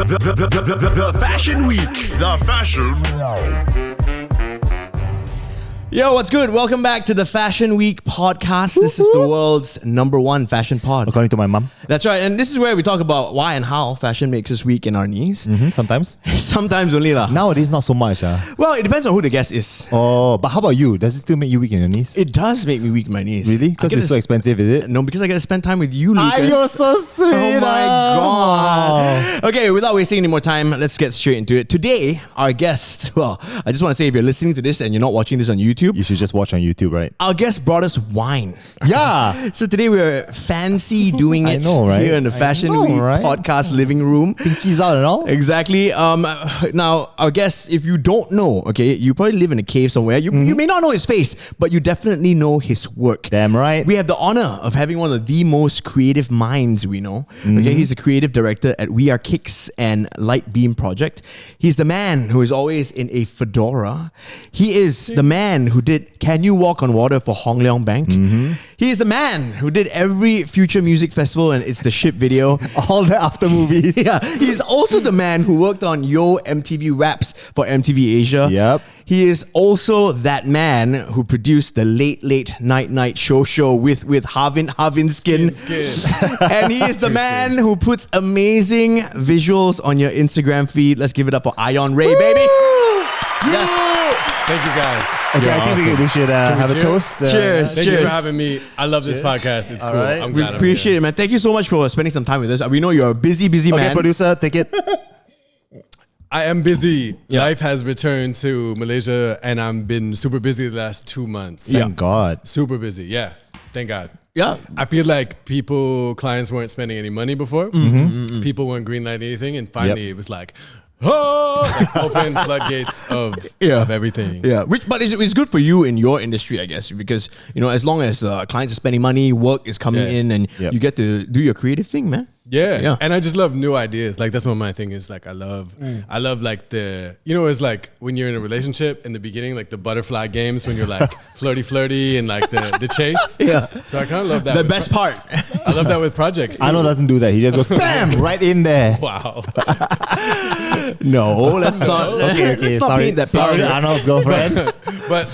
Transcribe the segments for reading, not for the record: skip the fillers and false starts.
The Fashion Week. The Fashion. Yo, what's good? Welcome back to the Fashion Week podcast. This is the world's #1 fashion pod. According to my mom. That's right. And this is where we talk about why and how fashion makes us weak in our knees. Sometimes. Sometimes only lah. Nowadays, not so much. Well, it depends on who the guest is. Oh, but how about you? Does it still make you weak in your knees? It does make me weak in my knees. Really? Because it's so expensive, is it? No, because I get to spend time with you, Lucas. You're so sweet. Oh my god. Okay, without wasting any more time, let's get straight into it. Today, our guest, well, I just want to say if you're listening to this and you're not watching this on YouTube, You should just watch on YouTube, right? our guest brought us wine. Yeah. So today we're fancy doing it I know, right? here in the Fashion know, Week right? podcast living room. Pinkies out and all. Exactly. Now, our guest, if you don't know, okay, you probably live in a cave somewhere. You may not know his face, but you definitely know his work. Damn right. We have the honor of having one of the most creative minds we know. Okay, he's the creative director at We Are Kicks and Light Beam Project. He's the man who is always in a fedora. He is the man who did Can You Walk on Water for Hong Leong Bank. He is the man who did every Future Music Festival and It's the Ship video. all the after movies. Yeah, he's also the man who worked on Yo MTV Raps for MTV Asia. Yep. He is also that man who produced the Late Night Show with Harvin Skin. And he is the man who puts amazing visuals on your Instagram feed. Let's give it up for Ion Ray, baby. Yes. Thank you guys. Okay, I think we should have a cheers? toast. Cheers. Thank you for having me. I love this podcast. It's cool. right. I'm We glad appreciate it, man. Thank you so much for spending some time with us. We know you're a busy Okay, man. producer, take it. I am busy. Yeah. Life has returned to Malaysia and I've been super busy the last 2 months. Thank God. Super busy. Yeah. Thank God. Yeah. I feel like clients weren't spending any money before. People weren't greenlighting anything. And finally it was like, open floodgates of everything. Yeah, but it's good for you in your industry, I guess, because as long as clients are spending money, work is coming in, and you get to do your creative thing, man. Yeah. And I just love new ideas. Like that's what my thing is. Like I love like it's like when you're in a relationship in the beginning, like the butterfly games when you're like flirty and like the chase. Yeah. So I kind of love that. The best part. I love that with projects too. Arnold doesn't do that. He just goes bam right in there. Wow. No, let's not. Okay, let's not sorry. paint that Sorry, picture. Arnold's girlfriend. But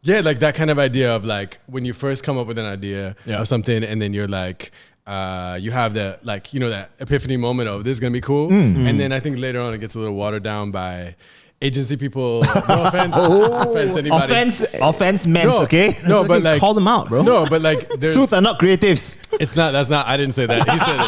yeah, like that kind of idea of like when you first come up with an idea of something and then you're like, you have that like, that epiphany moment of this is going to be cool. And then I think later on it gets a little watered down by agency people. No offense. Offense anybody. Offense meant, okay? No, but like call them out, bro. No, but like there's Suits are not creatives. It's not. That's not. I didn't say that. He said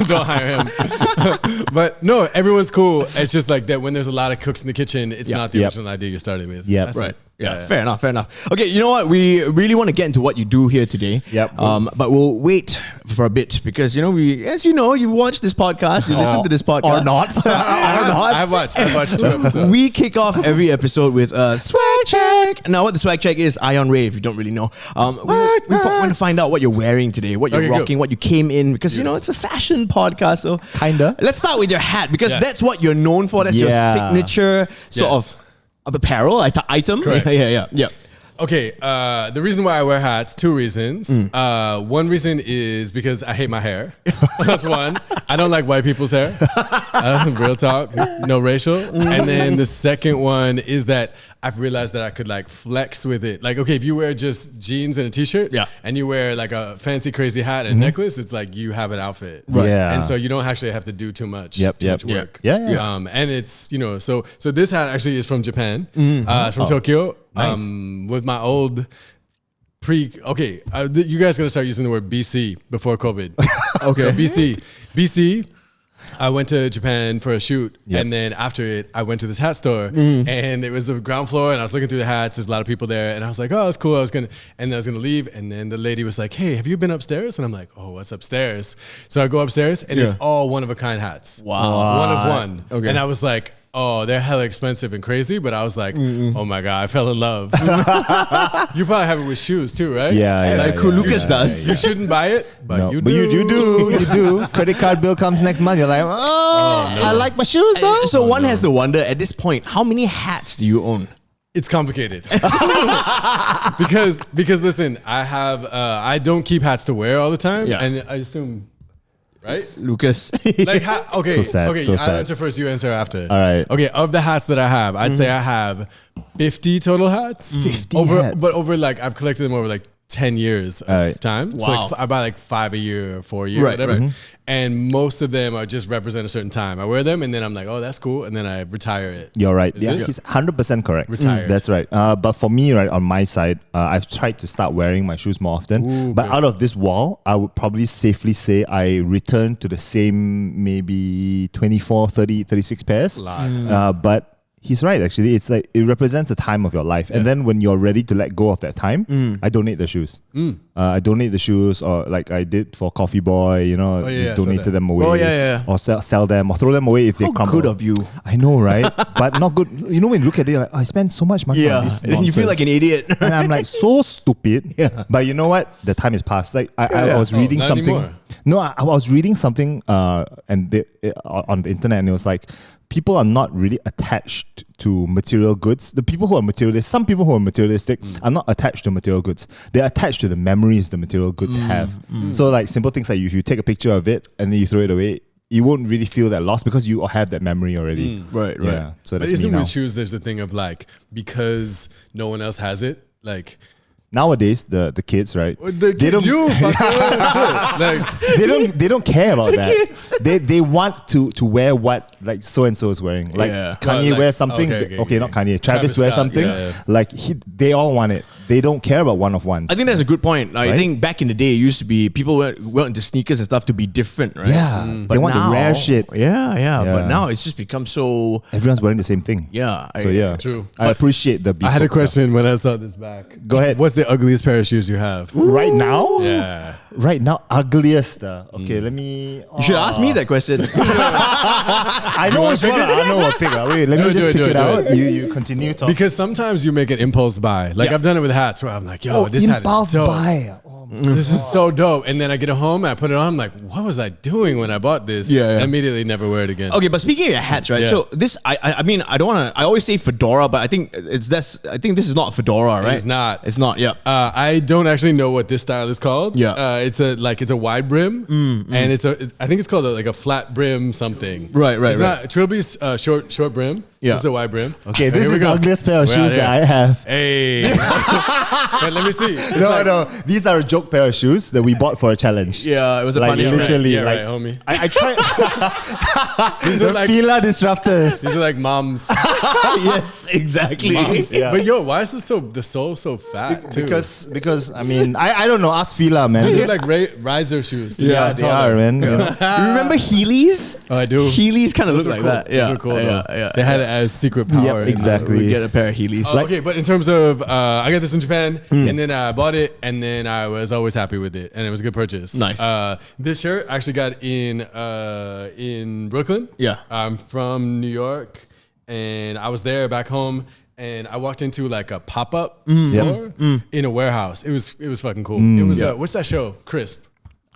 it. Don't hire him. But no, everyone's cool. It's just like that when there's a lot of cooks in the kitchen, it's not the original idea you started with. Yep. That's Right. it. Yeah, fair enough. Okay, you know what? We really want to get into what you do here today. Yep. But we'll wait for a bit because as you know, you watch this podcast, you listen to this podcast Or not. Or not. I've watched 2 episodes. We kick off every episode with a swag check. Now, what the swag check is, Ion Ray, if you don't really know. We want to find out what you're wearing today, what you're Okay, rocking, good. what you came in, because, it's a fashion podcast. So Kinda. Let's start with your hat because Yeah. that's what you're known for. That's your Yeah. signature sort Yes. of apparel, item. Correct. Yeah. Okay, the reason why I wear hats, 2 reasons. One reason is because I hate my hair. That's one. I don't like white people's hair. Real talk, no racial. And then the second one is that I've realized that I could like flex with it. Like, okay, if you wear just jeans and a t-shirt and you wear like a fancy crazy hat and necklace, it's like you have an outfit. Right. Yeah. And so you don't actually have to do too much, Yep. work. Yeah. And it's, so this hat actually is from Japan, from Tokyo. Nice. With my old you guys gotta start using the word BC before COVID. Okay. So BC. I went to Japan for a shoot, and then after it, I went to this hat store, and it was the ground floor, and I was looking through the hats. There's a lot of people there, and I was like, "Oh, it's cool." I was gonna leave, and then the lady was like, "Hey, have you been upstairs?" And I'm like, "Oh, what's upstairs?" So I go upstairs, and it's all one of a kind hats. Wow. One of one. Okay. And I was like, oh, they're hella expensive and crazy, but I was like, oh my God, I fell in love. You probably have it with shoes too, right? Yeah, Like who Lucas does. You shouldn't buy it, but No, you do. but you do. Credit card bill comes next month. You're like, I like my shoes though. So one has to wonder at this point, how many hats do you own? It's complicated because listen, I don't keep hats to wear all the time, Yeah. and I assume right? Lucas. Like, okay, So sad, okay. so I'll sad. answer first. You answer after. All right. Okay, of the hats that I have, I'd say I have 50 total hats. 50 over, hats. but over like I've collected them over like 10 years of Alright. time. So Wow. like I buy like 5 a year or 4 a year, Right, whatever. right. And most of them are just represent a certain time. I wear them and then I'm like, oh, that's cool, and then I retire it. You're right. Is Yeah, it? he's 100% correct. Retired. That's right. But for me, right, on my side, I've tried to start wearing my shoes more often. Ooh, but good. out of this wall, I would probably safely say I return to the same maybe 24, 30, 36 pairs. But he's right, actually. It's like it represents a time of your life. And then when you're ready to let go of that time, I donate the shoes. I donate the shoes, or like I did for Coffee Boy, you know, yeah, just I saw donated that. them away. Oh, yeah. Or sell them or throw them away if they How crumble. good of you. I know, right? But not good. You know, when you look at it, like, I spent so much money on this And then you feel like an idiot. and I'm like, so stupid. Yeah. But you know what? The time has passed. Like I was reading not something. anymore. No, I was reading something on the internet, and it was like, people are not really attached to material goods. The people who are materialistic, some people who are materialistic are not attached to material goods. They're attached to the memories the material goods have. So like simple things like if you take a picture of it and then you throw it away, you won't really feel that loss because you have that memory already. Right. Yeah. So But that's me isn't now. with shoes, there's the thing of like, because no one else has it, like, Nowadays, the kids, right? they don't, you fucker, shit. Like, they don't care about that. kids. They want to wear what like so and so is wearing. Like Yeah. Kanye Like, wears something. okay. Not Kanye. Travis Travis wears Scott, something. yeah. Like they all want it. They don't care about one of ones. I think that's a good point. I Right? think back in the day, it used to be people went into sneakers and stuff to be different, right? Yeah. They want the rare shit. Yeah. But Yeah. now it's just become so. Everyone's wearing the same thing. Yeah. So yeah, True. I appreciate the. I had a bespoke stuff. question when I saw this back. Go ahead. What's the ugliest pair of shoes you have? Right now. Yeah. Right now, ugliest. Okay, let me. You should ask me that question. I know which one I know will pick. Wait, let me Do just it, pick do it it, do out. it. You continue talking. Because sometimes you make an impulse buy. Like I've done it with hats where I'm like, yo, this hat is impulse dope. buy. Oh, This is so dope. And then I get it home, I put it on, I'm like, what was I doing when I bought this? Yeah, yeah. I immediately never wear it again. Okay, but speaking of your hats, right? Yeah. So this, I mean, I don't want to. I always say fedora, but I think I think this is not a fedora, right? It's not. It's not. Yeah. I don't actually know what this style is called. Yeah. It's a wide brim, and I think it's called like a flat brim something. Right, It's not Trilby's short brim. Yeah. It's a wide brim. Okay, this Here we is the go. ugliest pair of We're shoes out that I have. Hey. But let me see. It's No, these are a joke pair of shoes that we bought for a challenge. Yeah, it was a Like punishment. literally, Yeah, like right, homie. I tried. These the are like Fila disruptors. these are like moms. Yes, exactly. moms. Yeah. But yo, why is the sole so fat too? Because I mean I don't know. Ask Fila, man. these are like riser shoes. to yeah, get they taller. are, man. You know? You remember Heelys? Oh, I do. Heelys kind of Those look were like cool. that. Yeah, Those were cool though. Yeah. They had it as secret power. Yep, exactly. We get a pair of Heelys. Oh, okay, but in terms of, I got this in Japan, and then I bought it, and then I was always happy with it, and it was a good purchase. Nice. This shirt I actually got in Brooklyn. Yeah. I'm from New York, and I was there back home, and I walked into like a pop up store in a warehouse. It was fucking cool. It was what's that show? Crisp.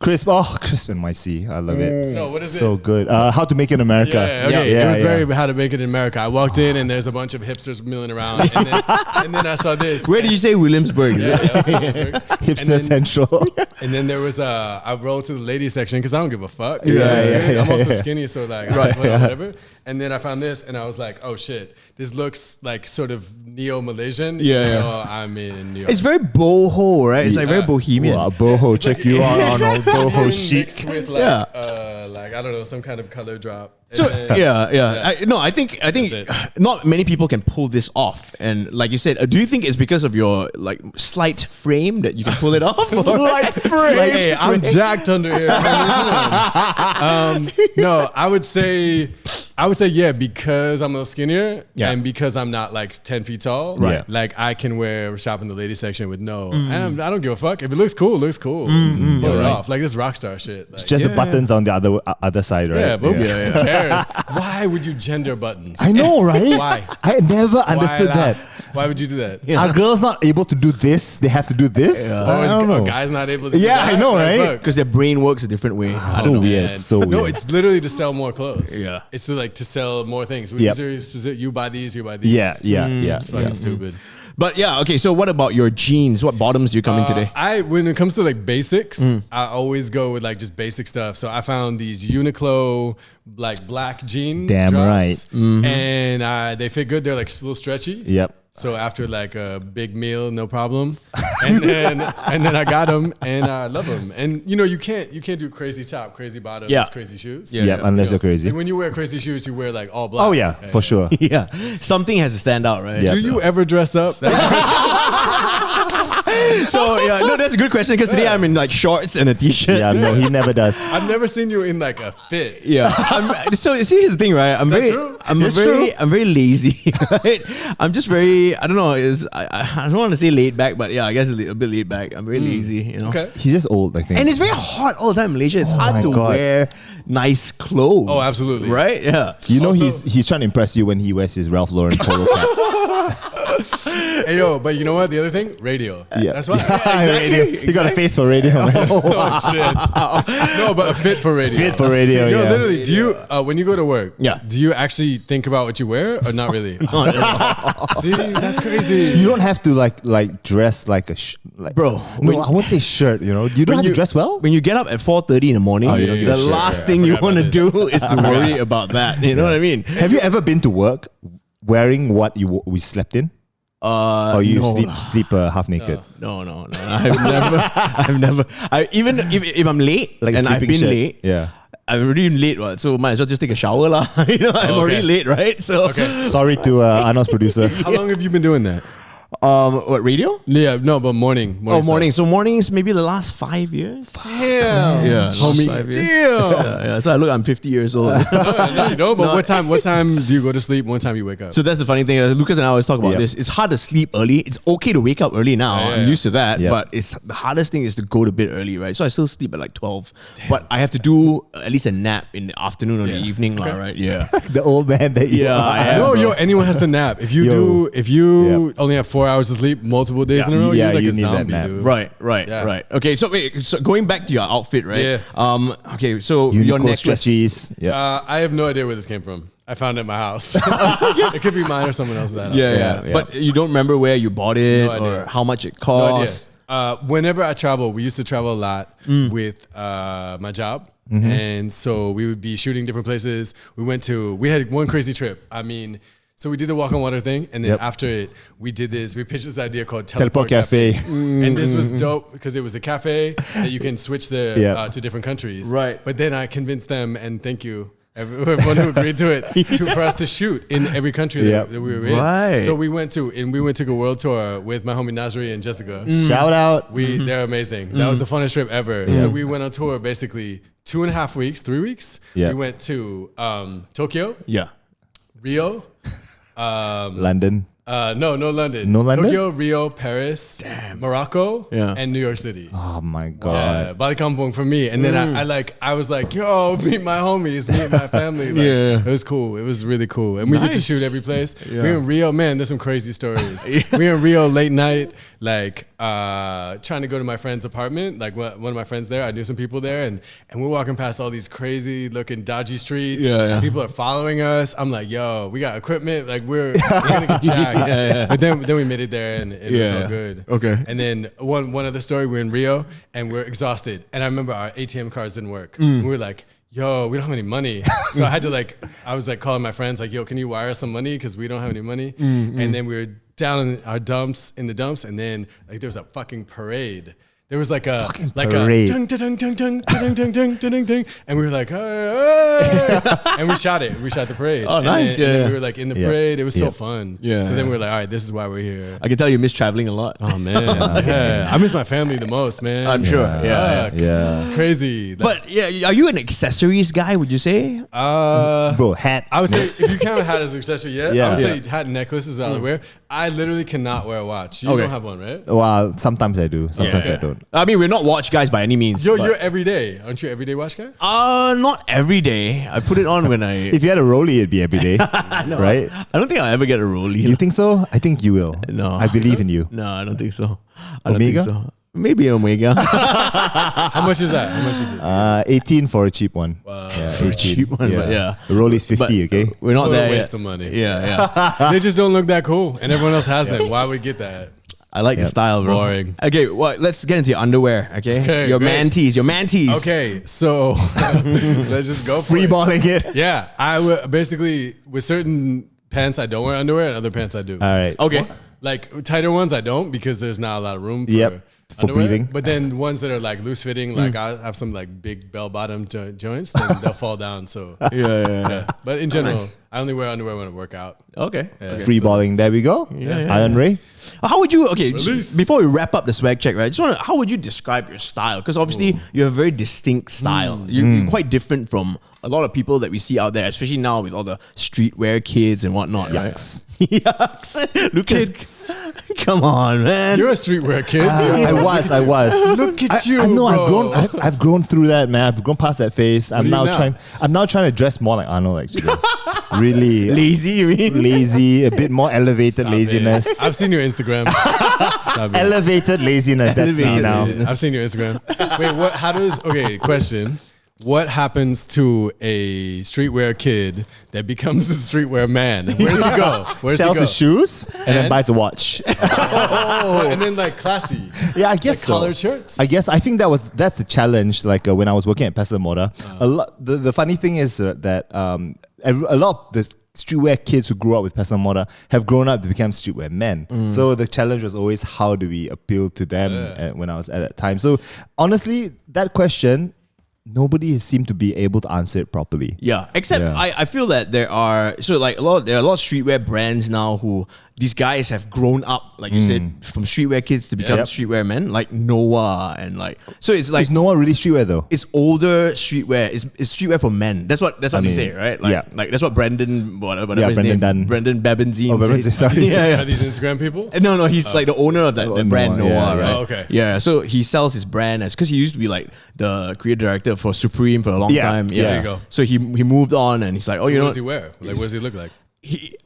Crisp NYC. I love it. No, what is it? So good. How to Make It in America. Yeah, okay. Yeah, it was yeah. very how to make it in America. I walked in and there's a bunch of hipsters milling around, and then I saw this. Where did you say Williamsburg? Yeah, that was Williamsburg. Hipster And then- Central. And then there was I rolled to the ladies section because I don't give a fuck. Yeah, I'm also yeah. skinny, so like whatever. And then I found this, and I was like, oh shit, this looks like sort of neo-Malaysian. Yeah, even yeah. though I'm in New York. It's very boho, right? It's like very bohemian. Wow, boho. Check you out on all boho Indian chic. mixed with like, Yeah. like I don't know, some kind of color drop. So And then- yeah. I think That's not many people can pull this off. And like you said, do you think it's because of your like slight frame that you can pull it off? Slight frame. Like, hey, I'm jacked under here. No, I would say yeah, because I'm a little skinnier and because I'm not like 10 feet tall. Right. Like I can shop in the ladies section with and I don't give a fuck. If it looks cool, it looks cool. Pull it off. Like this rock star shit. Like, Just the buttons on the other side, right? yeah, but who cares? Why would you gender buttons? I know, right? Why? I never understood Why that. Why would you do that? Are girls not able to do this? They have to do this? I don't know. Are guys not able to do Yeah, that? I know, Like, right? fuck. Because their brain works a different way. I So don't know. weird. Man. So weird. No, it's literally to sell more clothes. Yeah. It's to sell more things. Yep. You buy these, you buy these. Yeah. It's fucking stupid. But yeah, okay. So what about your jeans? What bottoms do you come in today? When it comes to like basics, I always go with like just basic stuff. So I found these Uniqlo like black jean Damn drops, right. and they fit good. They're like a little stretchy. Yep. So after like a big meal, no problem. And then I got them and I love them. And you know you can't do crazy top, crazy bottoms, crazy shoes. Yeah, unless you're crazy. Like when you wear crazy shoes, you wear like all black. Oh yeah, for sure. Yeah, something has to stand out, right? Yeah. Do you ever dress up? So yeah, no, that's a good question because today I'm in like shorts and a t-shirt. Yeah, no, he never does. I've never seen you in like a fit. Yeah. So see, here's the thing, right? I'm very lazy. Right? I'm just very. I don't know. I don't want to say laid back, but yeah, I guess a bit laid back. I'm very lazy. You know. Okay. He's just old, I think. And it's very hot all the time in Malaysia. It's hard my to God. wear nice clothes. Oh, absolutely. Right? Yeah. you know, Also- he's trying to impress you when he wears his Ralph Lauren polo cap. Hey yo, but you know what? The other thing, radio. Yeah. That's why. Radio. He got a face for radio, man. Oh shit. No, but a fit for radio. Fit for radio, Yo, yeah. literally, do you when you go to work? Yeah. Do you actually think about what you wear or not really? See, that's crazy. You don't have to like dress like a like. Bro, No, when- I won't say shirt. You know, you don't have to dress well. When you get up at 4:30 in the morning, Oh, you don't give the a shit. last Yeah, thing I you forgot want to about do is to worry about that. You know what I mean? Have you ever been to work wearing what we slept in? Or you no. sleep half naked? No. I've never. Even if I'm late Like a and I've sleeping been shirt. late, Yeah. I'm already late, what? So might as well just take a shower, lah. You know, I'm already late, right? So, Sorry to Arnold's producer. How long have you been doing that? what radio? Yeah, no, but morning. Oh, morning. stuff. So mornings, maybe the last 5 years. Damn. Yeah, homie. 5 years. Damn. Yeah. So I look, I'm 50 years old. No, you don't. But what time do you go to sleep? What time you wake up? So that's the funny thing. Lucas and I always talk about Yeah. this. It's hard to sleep early. It's okay to wake up early now. Yeah, I'm yeah. used to that. Yeah. But it's the hardest thing is to go to bed early, right? So I still sleep at like 12. But I have to do at least a nap in the afternoon or the evening, lah, right? Yeah. The old man that you Yeah, are. I am. No, bro. yo, anyone has to nap. If you only have 4 hours of sleep multiple days in a row, Yeah, you're like you a need that zombie, nap. dude. Right. Yeah. Okay, so wait, so going back to your outfit, right? Yeah. Okay, so your Uniqlo necklace. stretchies. Yeah. I have no idea where this came from. I found it in my house. It could be mine or someone else's. I don't know. Yeah. Yeah. But you don't remember where you bought it No idea. or how much it No idea. cost? Whenever I travel, we used to travel a lot with my job. And so we would be shooting different places. We had one crazy trip. I mean, so we did the walk on water thing. And then Yep. after it, we pitched this idea called Teleport Cafe. And this was dope because it was a cafe that you can switch Yeah. to different countries. Right. But then I convinced them, and thank you, everyone who agreed to it, for us to shoot in every country Yep. that we were in. Right. So we went to a world tour with my homie Nazri and Jessica. Shout out. They're amazing. That was the funnest trip ever. So we went on tour basically 2.5 weeks, 3 weeks. Yeah. We went to Tokyo, Yeah. Rio. London. No London. No London? Tokyo, Rio, Paris, Morocco, Yeah. and New York City. Oh my Yeah, god. Bali Kampong for me. And then I was like, yo, meet my homies, meet my family. Like, Yeah. It was cool. It was really cool. And we get to Nice. shoot every place. Yeah. We were in Rio, man, there's some crazy stories. We were in Rio late night, like trying to go to my friend's apartment. Like one of my friends there, I knew some people there. And we're walking past all these crazy looking dodgy streets. Yeah. People are following us. I'm like, yo, we got equipment. Like we're gonna get jacked. Yeah. But then we made it there and it was all good. Okay. And then one other story, we're in Rio and we're exhausted. And I remember our ATM cards didn't work. We were like, yo, we don't have any money. So I was calling my friends like, yo, can you wire us some money? Cause we don't have any money. And then we were down in our dumps, and then like there was a fucking parade. There was like a parade. dung, dung, dung, dung, dung, dung, dung, dung, dung, dung, and we were like, hey, hey. And we shot it. We shot the parade. Oh, And nice. then, and then Yeah. we were like in the Yeah. parade. It was so Yeah. fun. Yeah. So then we were like, all right, this is why we're here. I can tell you miss traveling a lot. Oh man, yeah. I miss my family the most, man. I'm sure. Yeah. Yeah. It's crazy. Like, But yeah, are you an accessories guy, would you say? Bro, hat. I would say if you count hat as an accessory, I would Yeah. say hat and necklaces I would wear. I literally cannot wear a watch. You Okay. don't have one, right? Well, sometimes I do. Sometimes I don't. I mean, we're not watch guys by any means. Yo, but- you're everyday. Aren't you everyday watch guy? not every day. I put it on when I. If you had a rollie, it'd be every day, No, right? I don't think I'll ever get a rollie. You think so? I think you will. No. I believe in you. No, I don't think so. I don't Omega? think so. Maybe Omega. How much is that? How much is it? 18 for a cheap one. Wow. Yeah, For a 18. cheap one, but yeah. The Rollies 50, But okay? We're not What a there waste yet. of money. Yeah. They just don't look that cool, and everyone else has them. Why would we get that? I like the style, bro. Boring. Okay, well, let's get into your underwear, okay? Okay, your great. man tees, your man tees. Okay, so let's just go for Free it. balling it. Yeah, I would basically with certain pants I don't wear underwear, and other pants I do. All right. Okay. Like tighter ones I don't because there's not a lot of room for, Yep, for underwear. breathing. But then ones that are like loose fitting, like I have some like big bell bottom joints, then they'll fall down. So Yeah. but in general, I only wear underwear when I work out. Okay. Free balling. There we go. Iron Ray. How would you, okay, Release. before we wrap up the swag check, right? How would you describe your style? Because obviously you have a very distinct style. You're quite different from a lot of people that we see out there, especially now with all the streetwear kids and whatnot, right? Yucks. Lucas, come on, man. You're a streetwear kid. I was. Look at you, I know. bro. I've grown through that, man. I've grown past that phase. I'm do you now now? trying to dress more like Arnold. Actually, really Lazy, you mean? lazy, a bit more elevated laziness. I've seen your Instagram. Stop it. Elevated laziness. That's me Elevated now. laziness. I've seen your Instagram. Wait, what? How does? Okay, question. What happens to a streetwear kid that becomes a streetwear man? Where does he go? Where does Sells he go? his shoes and then And? buys a watch. And then like classy. Yeah, I guess Like so. collared shirts? I think that's the challenge. Like when I was working at Pesta Moda, the funny thing is that a lot of the streetwear kids who grew up with Pesta Moda have grown up to become streetwear men. So the challenge was always how do we appeal to them when I was at that time. So honestly, that question, nobody seemed to be able to answer it properly. Yeah, except Yeah. I feel that there are there are a lot of streetwear brands now who these guys have grown up, like you said, from streetwear kids to become Yep. streetwear men, like Noah and like so it's like Is no one really streetwear though? it's older streetwear. It's streetwear for men. That's what they mean, say, right? Like, yeah. like that's what Brendan, whatever Yeah, his Brendan name, Dunn. Brendan Babenzine. Oh, Babenzine, says. sorry. yeah. Are these Instagram people? No, he's like the owner of that brand Noah, Noah, yeah, right? yeah. Oh, okay. Yeah, so he sells his brand as because he used to be like the creative director for Supreme for a long Yeah, time. yeah. There you go. So he moved on and he's like, oh, So you what know, does he wear? Like, what does he look like?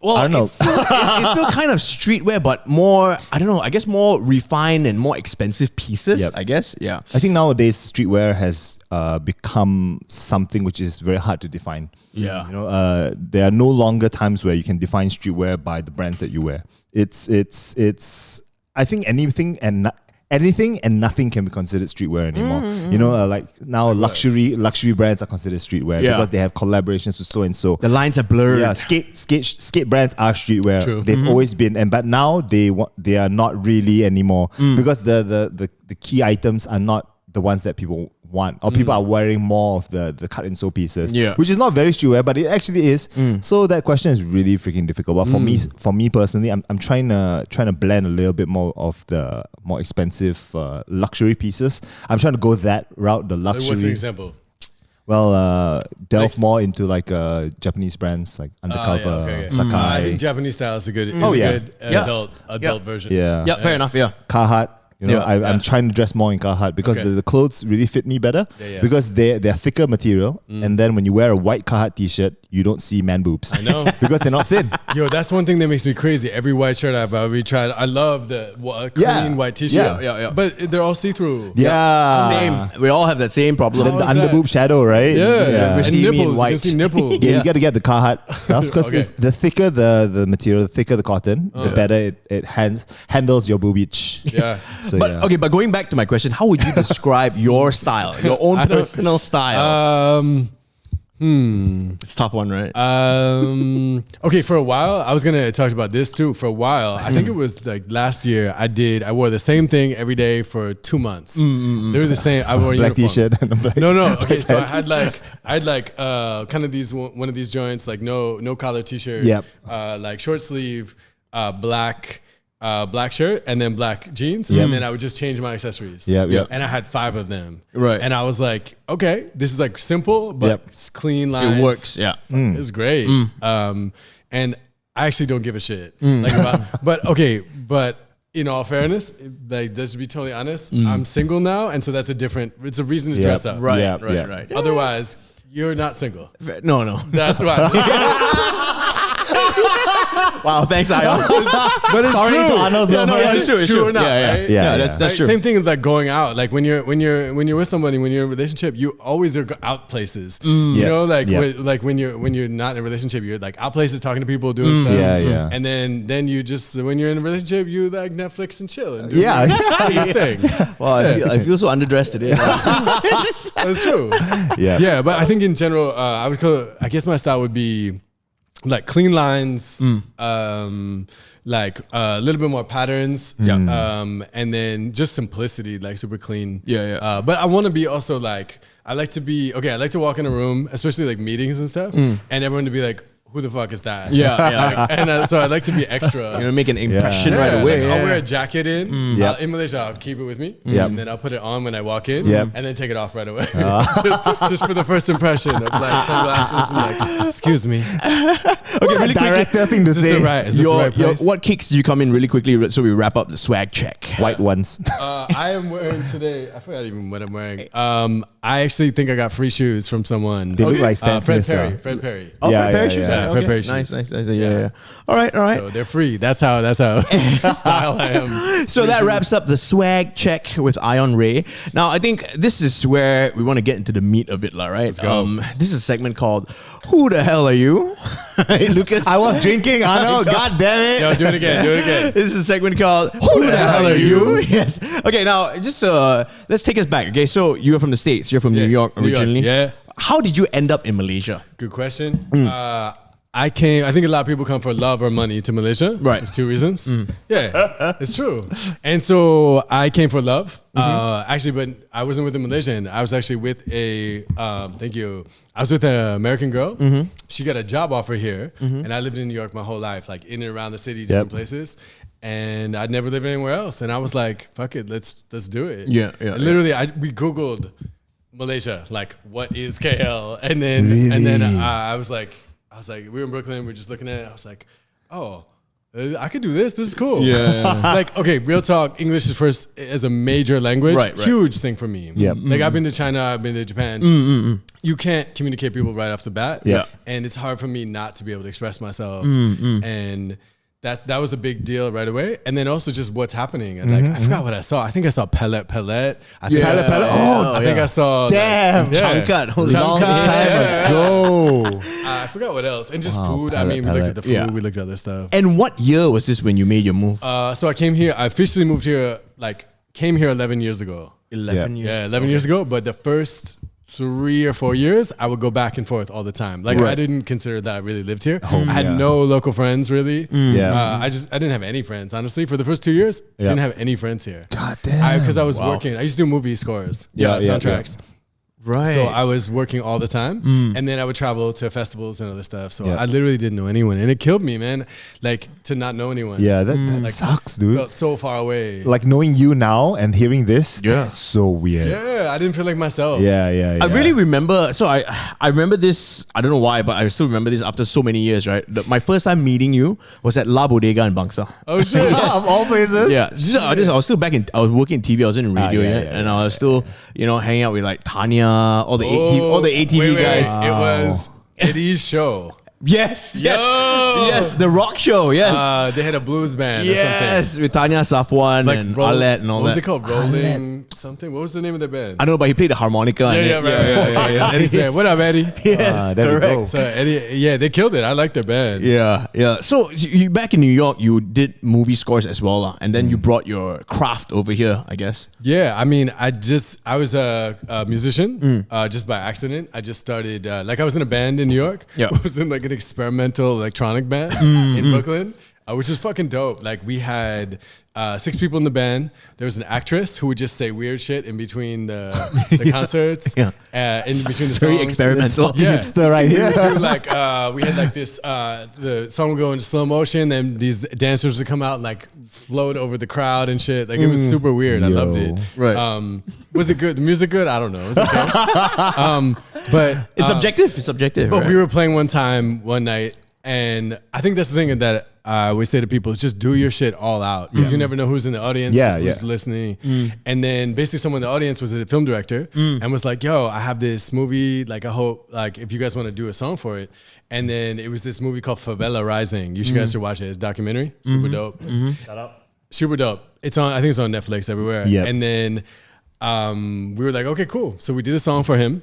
well, I don't know. It's still kind of streetwear, but more, I don't know, I guess more refined and more expensive pieces, Yep. I guess. Yeah. I think nowadays streetwear has become something which is very hard to define. Yeah. You know, there are no longer times where you can define streetwear by the brands that you wear. It's. I think anything and nothing can be considered streetwear anymore. You know, like now luxury brands are considered streetwear Yeah. because they have collaborations with so and so. The lines are blurred. Yeah, skate brands are streetwear. True. They've always been, but now they are not really anymore because the key items are not the ones that people want, or people are wearing more of the cut and sew pieces, Yeah. which is not very streetwear, but it actually is. So that question is really freaking difficult. But for me personally, I'm trying to blend a little bit more of the more expensive luxury pieces. I'm trying to go that route, the Like, luxury. what's an example? Well, delve Like- more into like Japanese brands like Undercover, okay. Sakai, I think Japanese style is a good, Oh, yeah. good Yes. adult version. yeah, Yeah, fair enough. Yeah. Carhartt. You know, Yeah. I'm trying to dress more in Carhartt because Okay. the clothes really fit me better Yeah. because they're thicker material, and then when you wear a white Carhartt t-shirt, you don't see man boobs. I know. because they're not thin. Yo, that's one thing that makes me crazy. Every white shirt I've ever tried, I love the clean Yeah. white t-shirt. Yeah. But they're all see-through. Yeah, Same. We all have that same problem. Then the How is that? underboob shadow, right? Yeah. We And see me in nipples. You white. can see nipples. Yeah, you got to get the Carhartt stuff because Okay. the thicker the material, the thicker the cotton, the better it handles your boobage. Yeah. So But yeah. okay, but going back to my question, how would you describe your style, your own personal style? It's a tough one, right? Okay, for a while, I was gonna talk about this too. For a while, I think it was like last year. I wore the same thing every day for 2 months. They were the same. I wore a black uniform. t-shirt and a black. No. Okay, so I pants. had like kind of one of these joints, like no collar t-shirt. Yep. Like short sleeve, black shirt, and then black jeans, Yep. and then I would just change my accessories. Yep. And I had 5 of them. Right. And I was like, okay, this is like simple, but Yep. it's clean lines. It works, yeah. It's great. And I actually don't give a shit. Like but in all fairness, like just to be totally honest, I'm single now, and so it's a reason to dress up. Right, Yeah, right, yeah. right. Otherwise, you're not single. No. That's why. Wow, thanks, Ion. But it's Sorry true. to Arnold's Yeah, no, girlfriend. it's It's true, true, or not, yeah, right? Yeah, that's Like, true. same thing with like going out. Like when you're with somebody, when you're in a relationship, you always are out places. You Yeah. know, like Yeah. like when you're not in a relationship, you're like out places talking to people, doing stuff. Yeah, yeah. And then you just when you're in a relationship, you like Netflix and chill and do Yeah. your thing. Wow, I feel so underdressed today. That's true. Yeah. Yeah, but I think in general, I guess my style would be like clean lines, like a little bit more patterns, and then just simplicity, like super clean. Yeah. But I want to be also like I like to walk in a room, especially like meetings and stuff, and everyone to be like, "Who the fuck is that?" Yeah. And so I like to be extra. You know, make an impression Yeah, right away. like I'll wear a jacket in. Yeah. In Malaysia, I'll keep it with me. Yeah. And then I'll put it on when I walk in. Yeah. And then take it off right away. just for the first impression of like sunglasses and like, excuse me. Okay, really quickly. Director thing to Is this say. the right? Is this the right place? What kicks do you come in really quickly so we wrap up the swag check? White ones. I am wearing today. I forgot even what I'm wearing. I actually think I got free shoes from someone. They look like Stan Fred Smith Perry. style. Fred Perry. Oh, Yeah, Fred Perry yeah, shoes? yeah. Okay. Fred Perry Nice, shoes. nice. Yeah. All right. So they're free. That's how style I am. So that wraps up the swag check with Ion Ray. Now, I think this is where we want to get into the meat of it, right? Let's go. This is a segment called "Who the Hell Are You?" Hey, Lucas. I was drinking, Arnold. God damn it. Yo, do it again. Do it again. This is a segment called "Who the Hell Are You?" Yes. Okay. Now, just let's take us back. Okay, so you are from the States. You're from New York originally. Yeah. How did you end up in Malaysia? Good question. I think a lot of people come for love or money to Malaysia. Right. There's 2 reasons. Yeah, it's true. And so I came for love. Actually, but I wasn't with a Malaysian. I was actually with thank you. I was with an American girl. She got a job offer here. And I lived in New York my whole life, like in and around the city, different places. And I'd never lived anywhere else. And I was like, fuck it, let's do it. Yeah. And literally, we Googled Malaysia, like what is KL? And then I was like, we were in Brooklyn, we were just looking at it. I was like, oh, I could do this. This is cool. Yeah. Like, okay, real talk, English is first as a major language. Right. Huge thing for me. Yeah. Like I've been to China, I've been to Japan. You can't communicate people right off the bat. Yeah. And it's hard for me not to be able to express myself. And that was a big deal right away. And then also just what's happening. And like, I forgot what I saw. I think I saw Pellet. I think Pellet. I think I saw. Damn. Changkat. Long time ago. I forgot what else. And just Wow, food. I Pellet, mean, we looked at the food. Yeah. We looked at other stuff. And what year was this when you made your move? So I came here. I officially moved here. Came here 11 years ago. 11 years. Yeah, 11 years ago. But the first 3 or 4 years, I would go back and forth all the time. Like I didn't consider that I really lived here. I had no local friends really. Yeah. I didn't have any friends honestly for the first 2 years. I didn't have any friends here. God damn. Because I was working. I used to do movie scores. Soundtracks. Right. So I was working all the time, and then I would travel to festivals and other stuff. So Yeah. I literally didn't know anyone, and it killed me, man. Like to not know anyone. Yeah, that sucks, dude. Felt so far away. Like knowing you now and hearing this, that's so weird. Yeah, I didn't feel like myself. Yeah. I really remember. So I remember this. I don't know why, but I still remember this after so many years. Right, my first time meeting you was at La Bodega in Bangsa. Oh shit. Of all places. Yeah, I was still back in. I was working in TV. I was in radio, yeah, and I was still, hanging out with like Tanya, all the ATV guys. It was Eddie's show. Yes, Yo! yes, the rock show. Yes, They had a blues band or yes, something. with Tanya Safwan and Alet and all what was that. it called? Rolling something? What was the name of the band? I don't know, but he played the harmonica. Yeah. Eddie's band. What up, Eddie? Yes, there we go. correct. So Eddie, they killed it. I like their band. Yeah. So you back in New York, you did movie scores as well, and then you brought your craft over here, I guess. Yeah, I mean, I was a musician just by accident. I just started, I was in a band in New York. Yeah. I was in like an experimental electronic band in Brooklyn, which is fucking dope. Like we had 6 people in the band. There was an actress who would just say weird shit in between the concerts. Yeah. In between the songs. Very experimental. Yeah. Hipster right here. We had like this, the song would go into slow motion, then these dancers would come out and like float over the crowd and shit. Like it was super weird. I loved it. Right. Was it good? The music good? I don't know. It was okay. But It's subjective. It's subjective. but right? we were playing one night, and I think that's the thing that I always say to people, just do your shit all out because you never know who's in the audience, who's listening. And then basically someone in the audience was a film director and was like, yo, I have this movie. Like, I hope like if you guys want to do a song for it. And then it was this movie called Favela Rising. You guys should watch it. It's a documentary. Super dope. Shout out. Super dope. It's on, I think it's on Netflix everywhere. Yep. And then we were like, okay, cool. So we did a song for him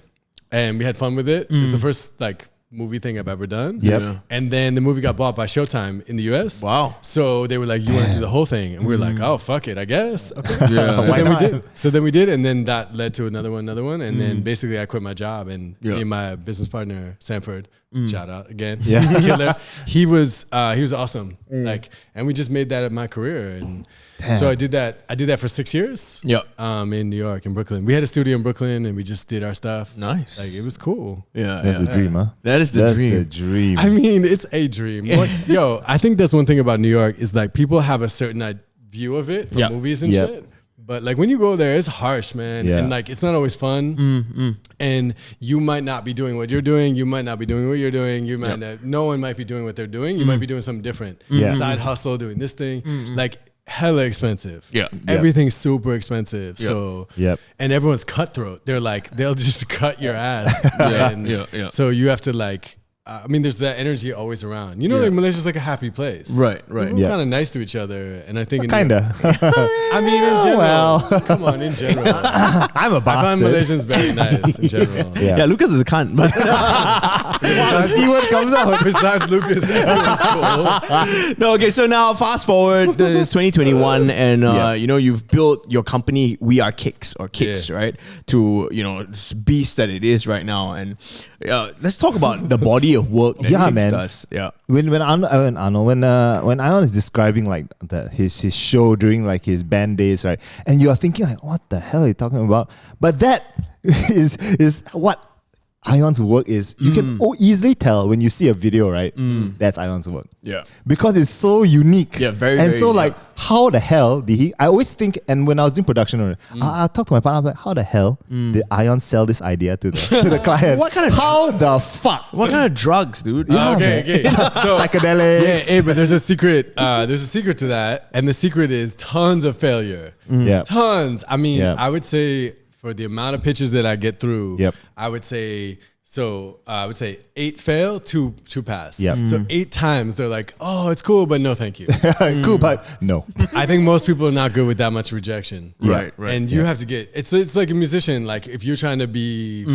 and we had fun with it. It's the first like movie thing I've ever done. Yep. Yeah. And then the movie got bought by Showtime in the US. Wow. So they were like, you want to do the whole thing? And we were like, oh, fuck it, I guess. Okay. Yeah. So Why then not? we did. So then we did. And then that led to another one. And then basically I quit my job and me and my business partner, Sanford, shout out again. Yeah. Killer. He was awesome. Like, and we just made that my career. And so I did that for 6 years. Yep. In New York, in Brooklyn. We had a studio in Brooklyn and we just did our stuff. Nice. Like, it was cool. Yeah. That's the dream, huh? That is the That's dream. the dream. I mean, it's a dream. Yo, I think that's one thing about New York is like people have a certain view of it from movies and shit. But like when you go there, it's harsh, man. Yeah. And like it's not always fun. And you might not be doing what you're doing. You might not be doing what you're doing. You might not, no one might be doing what they're doing. You might be doing something different. Yeah. Side hustle, doing this thing. Like hella expensive. Yeah. Everything's super expensive. So and everyone's cutthroat. They're like, they'll just cut your ass. And so you have to like, I mean, there's that energy always around. You know, like Malaysia's like a happy place. Right. We're kind of nice to each other. And I think in Kinda. I mean, in general. Well. Come on, in general. I'm a I find bastard. Malaysians very nice in general. Yeah, Lucas is a cunt. But See what comes out. Besides Lucas, everyone's cool. no, okay. So now fast forward, it's 2021, and you know you've built your company. We Are Kicks or Kicks, right? To this beast that it is right now, and let's talk about the body of work that Kicks man. does. Yeah. When Ion is describing like his show during like his band days, right? And you are thinking like, what the hell are you talking about? But that is what Ion's work is. You can easily tell when you see a video, right? That's Ion's work. Yeah. Because it's so unique. Yeah, very, And very, so like, how the hell did he? I always think, and when I was doing production, I talked to my partner. I was like, how the hell did Ion sell this idea to the client? What kind of- How the fuck? What kind of drugs, dude? Okay. So, Psychedelics. hey, but there's a secret. There's a secret to that, and the secret is tons of failure. Yeah. Tons. I mean, Yeah. I would say for the amount of pitches that I get through, Yep. I would say 8 fail, 2 pass. Yep. So 8 times they're like, oh, it's cool, but no, thank you. Cool, but no. I think most people are not good with that much rejection. Right. And you have to get it's like a musician. Like if you're trying to be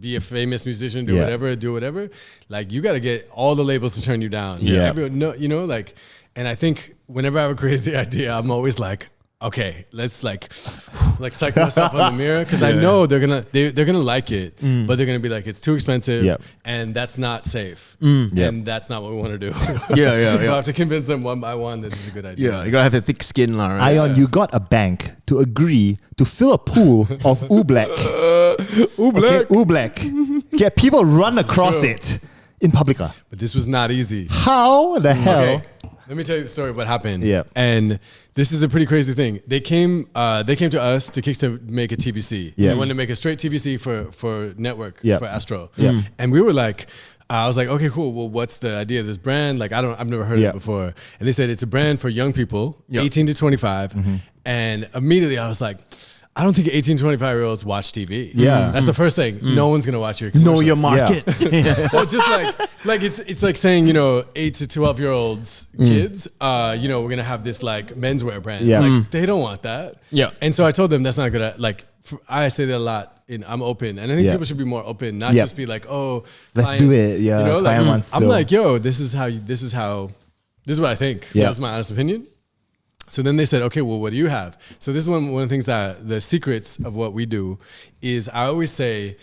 be a famous musician, do whatever. Like you got to get all the labels to turn you down. Yeah. Everyone, like, and I think whenever I have a crazy idea, I'm always like, okay, let's like psych myself on the mirror because I know they're gonna like it, but they're gonna be like it's too expensive, and that's not safe, and that's not what we want to do. So I have to convince them one by one that this is a good idea. Yeah, you gotta have a thick skin, lah, right? Ion, you got a bank to agree to fill a pool of Oobleck. Oobleck. Oobleck. Get people run across it in Publica. But this was not easy. How the hell? Okay. Let me tell you the story of what happened. Yeah. And this is a pretty crazy thing. They came to us to Kicks to make a TVC. Yeah. They wanted to make a straight TVC for network, Yeah. for Astro. Yeah. And we were like, I was like, okay, cool. Well, what's the idea of this brand? Like, I've never heard of it before. And they said it's a brand for young people, 18 to 25. And immediately I was like, I don't think 18 to 25-year-olds watch TV. Yeah. That's the first thing. No one's going to watch your Know commercial. your market. Well, just like it's like saying 8 to 12-year-olds kids, we're gonna have this like menswear brand. Yeah. It's like they don't want that. Yeah. And so I told them that's not good. I say that a lot. I'm open, and I think people should be more open, not just be like, oh, Let's client, do it. Yeah, client wants I'm to. like, yo, this is what I think. Yeah. That was my honest opinion. So then they said, okay, well, what do you have? So this is one of the things that the secrets of what we do is I always say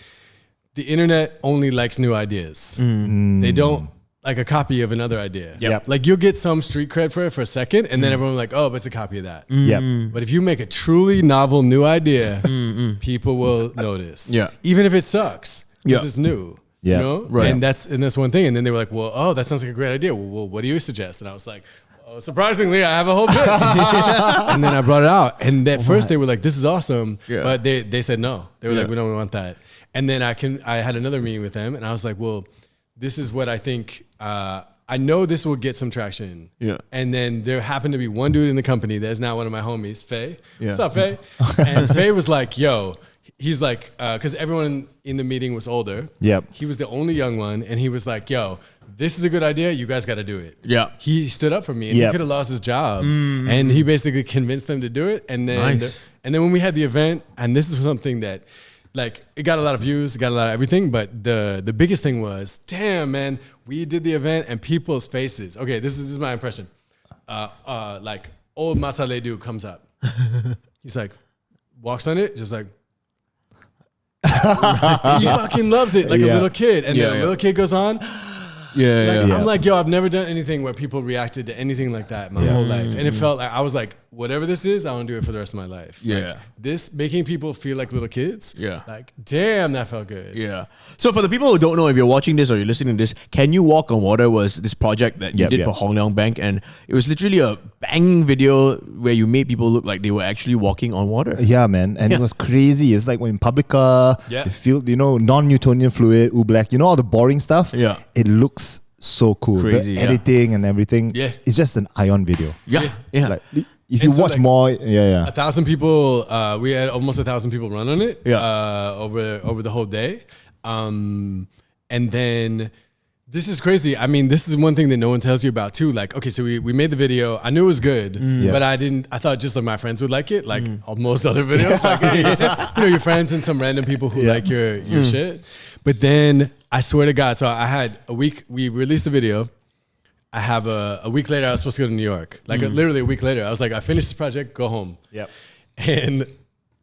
the internet only likes new ideas. They don't like a copy of another idea. Yep. Like you'll get some street cred for it for a second and then everyone will like, oh, but it's a copy of that. Yep. But if you make a truly novel new idea, people will notice. Yeah. Even if it sucks, this is new. Yeah. You know? Right. And that's one thing. And then they were like, well, oh, that sounds like a great idea. Well, what do you suggest? And I was like, oh, surprisingly, I have a whole pitch. And then I brought it out. And at first they were like, this is awesome. Yeah. But they said no. They were like, we don't want that. And then I had another meeting with them and I was like, well, this is what I think I I know this will get some traction. Yeah. And then there happened to be one dude in the company that's now one of my homies, Faye. Yeah. What's up, Faye? And Faye was like, yo, he's like, because everyone in the meeting was older. Yep. He was the only young one. And he was like, yo, this is a good idea. You guys got to do it. Yeah. He stood up for me and he Yep. could have lost his job. And he basically convinced them to do it. And then, Nice. and then when we had the event, and this is something that, like, it got a lot of views, it got a lot of everything, but the biggest thing was, damn, man, we did the event and people's faces. Okay, this is my impression. Like, old Matsale dude comes up. He's like, walks on it, just like, he fucking loves it, like a little kid. And then a little kid goes on. Yeah. I'm like, yo, I've never done anything where people reacted to anything like that my whole life. And it felt like, I was like, whatever this is, I want to do it for the rest of my life. Yeah. Like, this, making people feel like little kids. Yeah. Like, damn, that felt good. Yeah. So for the people who don't know, if you're watching this or you're listening to this, Can You Walk on Water was this project that you did for Hong Leong Bank, and it was literally a banging video where you made people look like they were actually walking on water. Yeah, man. And it was crazy. It's like when in Publica, Yeah. you feel, non-Newtonian fluid, black, all the boring stuff. Yeah. It looks so cool. Crazy, the yeah. editing and everything. Yeah. It's just an ion video. Yeah. Like, if you And so, watch like, more, 1,000 people, we had almost 1,000 people run on it over the whole day. And then this is crazy. I mean, this is one thing that no one tells you about too. Like, okay, so we made the video. I knew it was good, but I thought just like my friends would like it, like most other videos. Like, your friends and some random people who like your shit. But then I swear to God, so I had a week, we released the video. I have a week later, I was supposed to go to New York. Like literally a week later, I was like, I finished this project, go home. Yep. And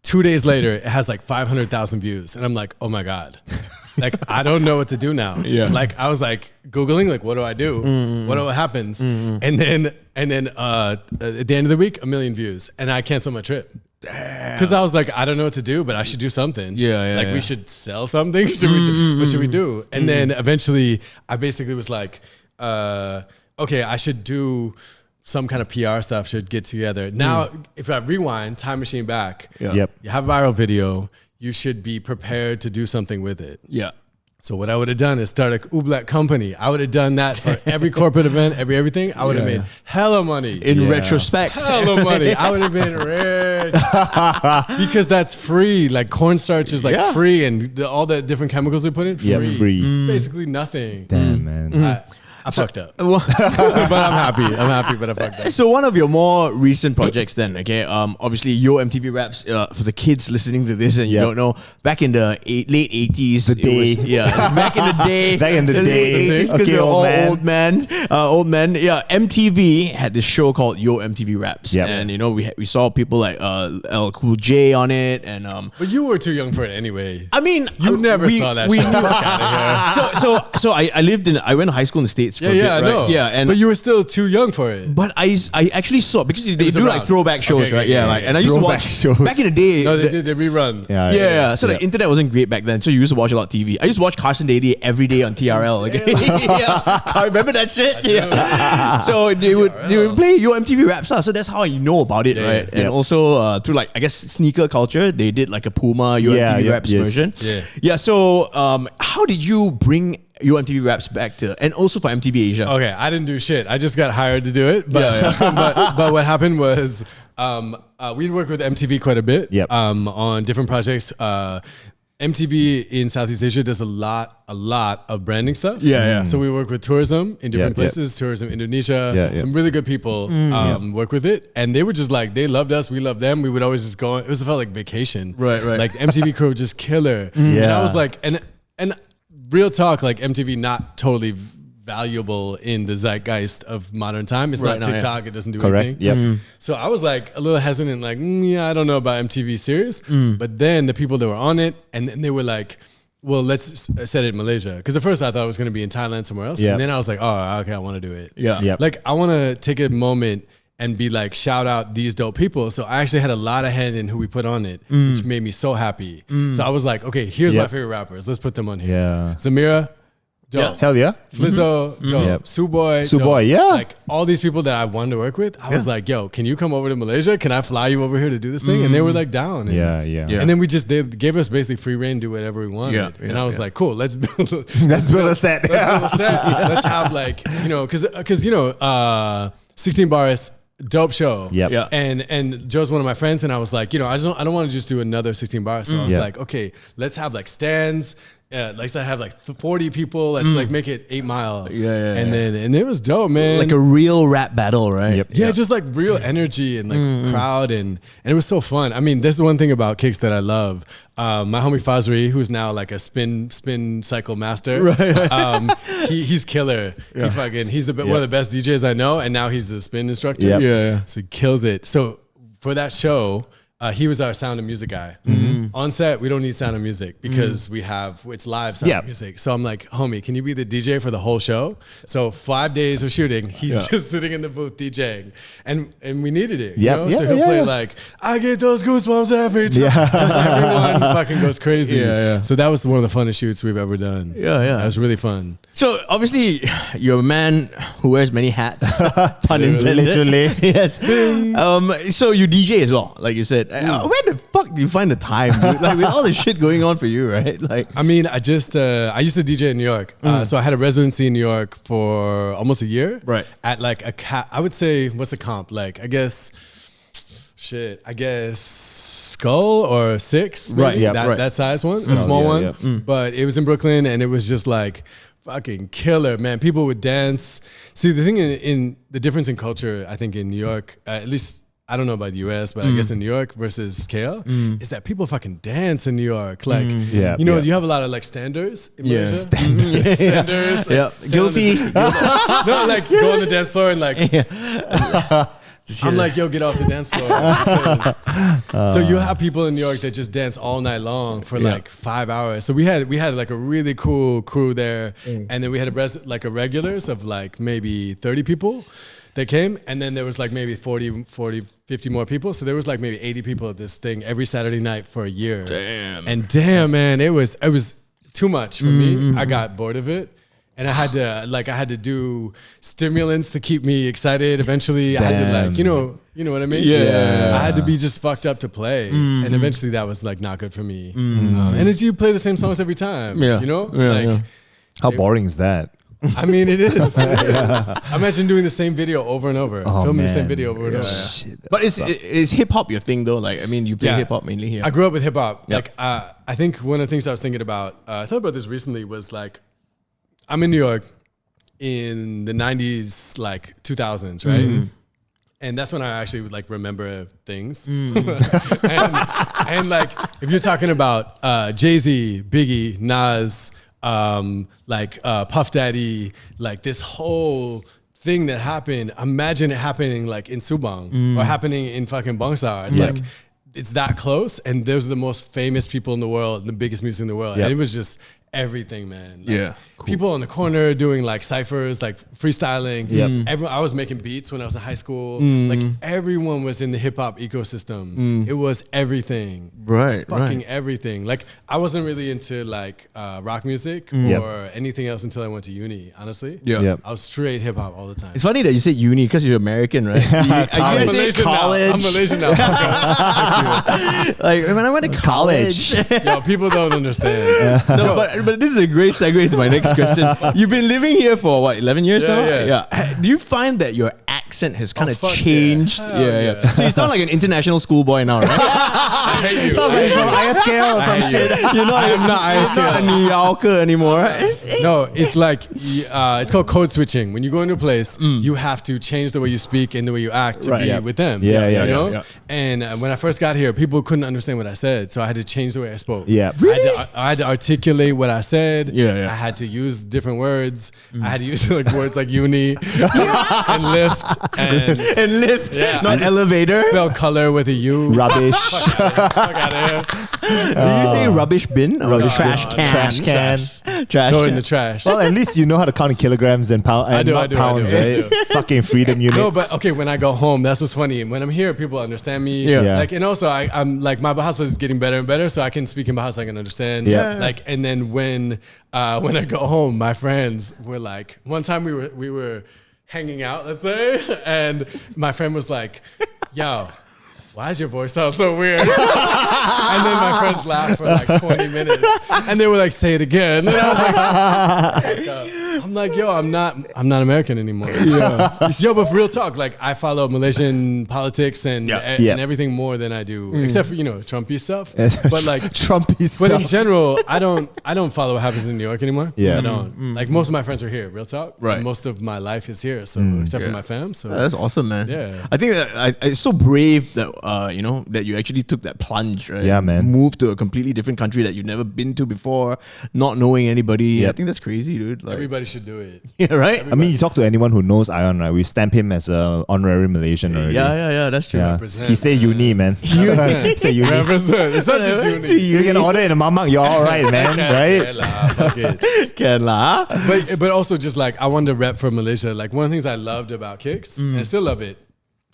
2 days later, it has like 500,000 views. And I'm like, oh my God. Like, I don't know what to do now. Yeah. Like, I was like Googling, like, what do I do? What happens? And then at the end of the week, 1 million views. And I canceled my trip. Because I was like, I don't know what to do, but I should do something. Like, we should sell something. What should we do? And then eventually, I basically was like, okay, I should do some kind of PR stuff, should get together. Now, if I rewind, time machine back, Yep. you have a viral video, you should be prepared to do something with it. Yeah. So what I would have done is start a Oobleck company. I would have done that for every corporate event, everything. I would have made hella money. In retrospect. Hella money. I would have been rich. Because that's free. Like cornstarch is like free, and all the different chemicals they put in, free. Yeah, free. It's basically nothing. Damn, man. I fucked up. But I'm happy. I'm happy, but I fucked up. So one of your more recent projects then, okay, obviously Yo MTV Raps, for the kids listening to this and you don't know, back in the late 80s. Back in the day. Back in the so day. Late 80s, because Okay, we're all man. old men. Yeah, MTV had this show called Yo MTV Raps. Yep. And we saw people like LL Cool J on it, and But you were too young for it anyway. I mean, You never saw that shit. knew- Fuck outta here. So I went to high school in the States. For a bit, I right? know. Yeah, and but you were still too young for it. But I actually saw, because they was do like around. throwback shows, Okay, right? okay, Yeah, okay, like, okay. and I used to Throwback watch shows. back in the day. No, they did. They rerun. Yeah. So the internet wasn't great back then, so you used to watch a lot of TV. I used to watch Carson Daly every day on TRL. Okay, I remember that shit. Yeah. So they would play Yo MTV Raps, so that's how I know about it, right? And also through like, I guess, sneaker culture, they did like a Puma Yo MTV Raps version. Yeah. So how did you bring Yo MTV Raps back to, and also for MTV Asia? Okay, I didn't do shit. I just got hired to do it. But but what happened was we'd work with MTV quite a bit. Yep. On different projects. MTV in Southeast Asia does a lot of branding stuff. Yeah. So we work with tourism in different Yep. places, tourism Indonesia. Yeah. Some really good people work with it, and they were just like, they loved us, we loved them. We would always just go. It felt like vacation. Right. Like MTV crew would just killer. And I was like, and real talk, like MTV not totally valuable in the zeitgeist of modern time. It's Right not now, TikTok. It doesn't do Correct. anything. Yep. So I was like a little hesitant, like, I don't know about MTV series. But then the people that were on it, and then they were like, well, let's set it in Malaysia. Because at first I thought it was going to be in Thailand, somewhere else. Yep. And then I was like, oh, okay, I want to do it. Yeah. Yep. Like, I want to take a moment and be like, shout out these dope people. So I actually had a lot of hand in who we put on it, which made me so happy. So I was like, okay, here's my favorite rappers. Let's put them on here. Yeah. Zamira, dope. Hell yeah. Flizzo, dope. Yep. Suboy, Suboy, dope. yeah. Like all these people that I wanted to work with, I was like, yo, can you come over to Malaysia? Can I fly you over here to do this thing? And they were like down. And, Yeah. And then they gave us basically free reign, do whatever we wanted. Yeah, And I was like, cool, let's build Let's build a set. Let's build a set. Let's have like, because 16 Bars, dope show. Yep. Yeah. And Joe's one of my friends, and I was like, I don't want to just do another 16 Bars. So I was Yeah. like, okay, let's have like stands. Let's have like 40 people. Let's like make it 8 Mile. And it was dope, man. Like a real rap battle, right? Yep. Yeah, just like real energy and like crowd and it was so fun. I mean, this is one thing about Kicks that I love. My homie Fazri, who's now like a spin cycle master, right? He's killer. He's one of the best DJs I know, and now he's a spin instructor. Yep. Yeah. So he kills it. So for that show, he was our sound and music guy. On set, we don't need sound and music because it's live sound and music. So I'm like, homie, can you be the DJ for the whole show? So 5 days of shooting, he's just sitting in the booth DJing, and we needed it. So he'll play like, I get those goosebumps every time. Everyone fucking goes crazy. So that was one of the funnest shoots we've ever done. That was really fun. So obviously, you're a man who wears many hats. Pun intended. Literally. Yes. So you DJ as well, like you said. Where the fuck do you find the time, dude? Like with all the shit going on for you, right? Like, I mean, I used to DJ in New York. So I had a residency in New York for almost a year. Right. At like I would say, what's the comp? Like, I guess Skull or Six. Maybe? Right, yeah, That size one, a small one. yeah. But it was in Brooklyn and it was just like fucking killer, man. People would dance. See, the thing in the difference in culture, I think in New York, at least, I don't know about the US, but I guess in New York versus KL, is that people fucking dance in New York. Like, you have a lot of like standers in Malaysia. Standers. yeah. Guilty. No, like go on the dance floor and like, I'm like, yo, get off the dance floor. So you have people in New York that just dance all night long for like 5 hours. So we had like a really cool crew there. And then we had a regulars of like maybe 30 people. They came, and then there was like maybe 40, 50 more people. So there was like maybe 80 people at this thing every Saturday night for a year. Damn. And damn, man, it was too much for me. I got bored of it. And I had to do stimulants to keep me excited. Eventually, I had to like, you know what I mean? Yeah. I had to be just fucked up to play. And eventually that was like not good for me. And as you play the same songs every time, How boring is that? I mean, it is. Imagine doing the same video over and over, filming the same video over and over. Shit, But is hip hop your thing though? Like, I mean, you play hip hop mainly here. I grew up with hip hop. Yep. Like, I think one of the things I was thinking about, I thought about this recently, was like, I'm in New York in the 90s, like 2000s, right? And that's when I actually would like remember things. and like, if you're talking about Jay-Z, Biggie, Nas, Puff Daddy, like this whole thing that happened, imagine it happening like in Subang or happening in fucking Bangsar. It's like, it's that close, and those are the most famous people in the world, the biggest music in the world. And it was just everything, man. Like, people on the corner doing like ciphers, like freestyling. I was making beats when I was in high school. Like everyone was in the hip hop ecosystem. It was everything. Fucking everything. Like I wasn't really into like rock music or anything else until I went to uni, honestly. I was straight hip hop all the time. It's funny that you say uni because you're American, right? I'm Malaysian college. now. I'm Malaysian now. Like when I went to college. Yo, people don't understand. No, but this is a great segue to my next question. You've been living here for what, 11 years now? Yeah. Do you find that your accent has kind of fuck changed? yeah. So you sound like an international schoolboy now, right? I hate you. Sounds like some ISKL or some shit. You're not a New Yorker anymore. No, it's like it's called code switching. When you go into a place, you have to change the way you speak and the way you act to be with them. You know? And when I first got here, people couldn't understand what I said, so I had to change the way I spoke. Really? I had to articulate what I said. Yeah. I had to use different words. I had to use like words like uni and lift and lift, Yeah, not elevator. spell color with a U. Rubbish. Fuck out of here. you say rubbish bin or Rubbish trash bin. can? Trash can. Trash Go can. in the trash. Well, at least you know how to count in kilograms and pounds, and I not do, pounds, I right? do. Fucking freedom units. No, but okay, when I go home, that's what's funny. When I'm here, people understand me. Yeah. Like, and also I'm like, my Bahasa is getting better and better, so I can speak in Bahasa, I can understand. Yeah. Like, and then when I go home, my friends were like, one time we were hanging out, let's say, and my friend was like, yo, why does your voice sound so weird? And then my friends laughed for like 20 minutes. And they were like, say it again. And I was like, I'm like, yo, I'm not American anymore. Yeah. Yo, but for real talk, like I follow Malaysian politics and everything more than I do, except for, Trumpy stuff. But like Trumpy stuff. But in general, I don't follow what happens in New York anymore. Yeah. I don't. Like most of my friends are here, real talk. Right. And most of my life is here. So except for my fam. So That's awesome, man. Yeah. I think that it's so brave that that you actually took that plunge, right? Yeah, man. Moved to a completely different country that you've never been to before, not knowing anybody. Yep. I think that's crazy, dude. Like, everybody should do it. yeah, right? I mean, you talk to anyone who knows Ion, right? We stamp him as a honorary Malaysian already. Yeah, that's true. Yeah. Represent. He say uni, man. Say uni. Represent. It's not just uni. You can order in a mamak, you're all right, man, right? Fuck it. Can lah. But also just like I wanted to rep for Malaysia. Like one of the things I loved about Kicks, and I still love it.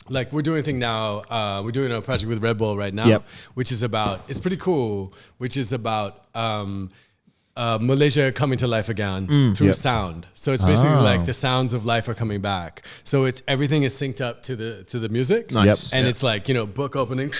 Like we're doing a thing now. We're doing a project with Red Bull right now, which is about. It's pretty cool. Which is about Malaysia coming to life again through sound. So it's basically like the sounds of life are coming back. So it's everything is synced up to the music. Nice. And it's like, book opening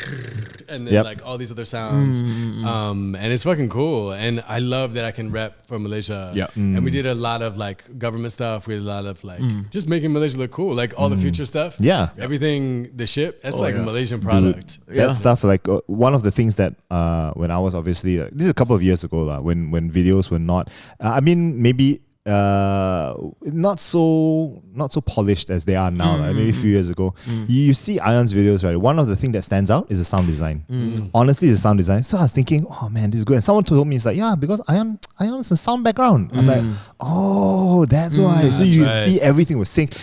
and then like all these other sounds. And it's fucking cool. And I love that I can rep for Malaysia. And we did a lot of like government stuff. We did a lot of like just making Malaysia look cool. Like all the future stuff. Yeah. Everything, the ship, that's like a Malaysian product. That stuff, like one of the things that when I was obviously, this is a couple of years ago, when videos were not, I mean, maybe not so polished as they are now, like maybe a few years ago. You see Ion's videos, right? One of the things that stands out is the sound design. Honestly, the sound design. So I was thinking, oh man, this is good. And someone told me, it's like, yeah, because Ion has a sound background. I'm like, oh, that's why. So you see everything was sync.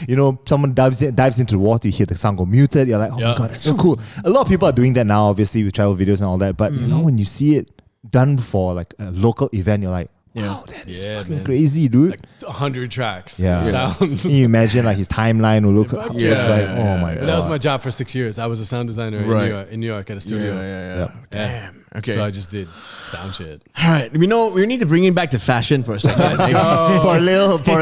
Someone dives into the water, you hear the sound go muted. You're like, oh my god, that's so cool. A lot of people are doing that now, obviously, with travel videos and all that. But when you see it done for like a local event, you're like, wow, that is fucking crazy, dude. Like 100 tracks. Yeah. Sound. Can you imagine like his timeline will look up? It's like, oh my god. That was my job for 6 years. I was a sound designer in New York at a studio. Yeah. Damn. Okay. So I just did sound shit. All right, we need to bring it back to fashion for a second. for a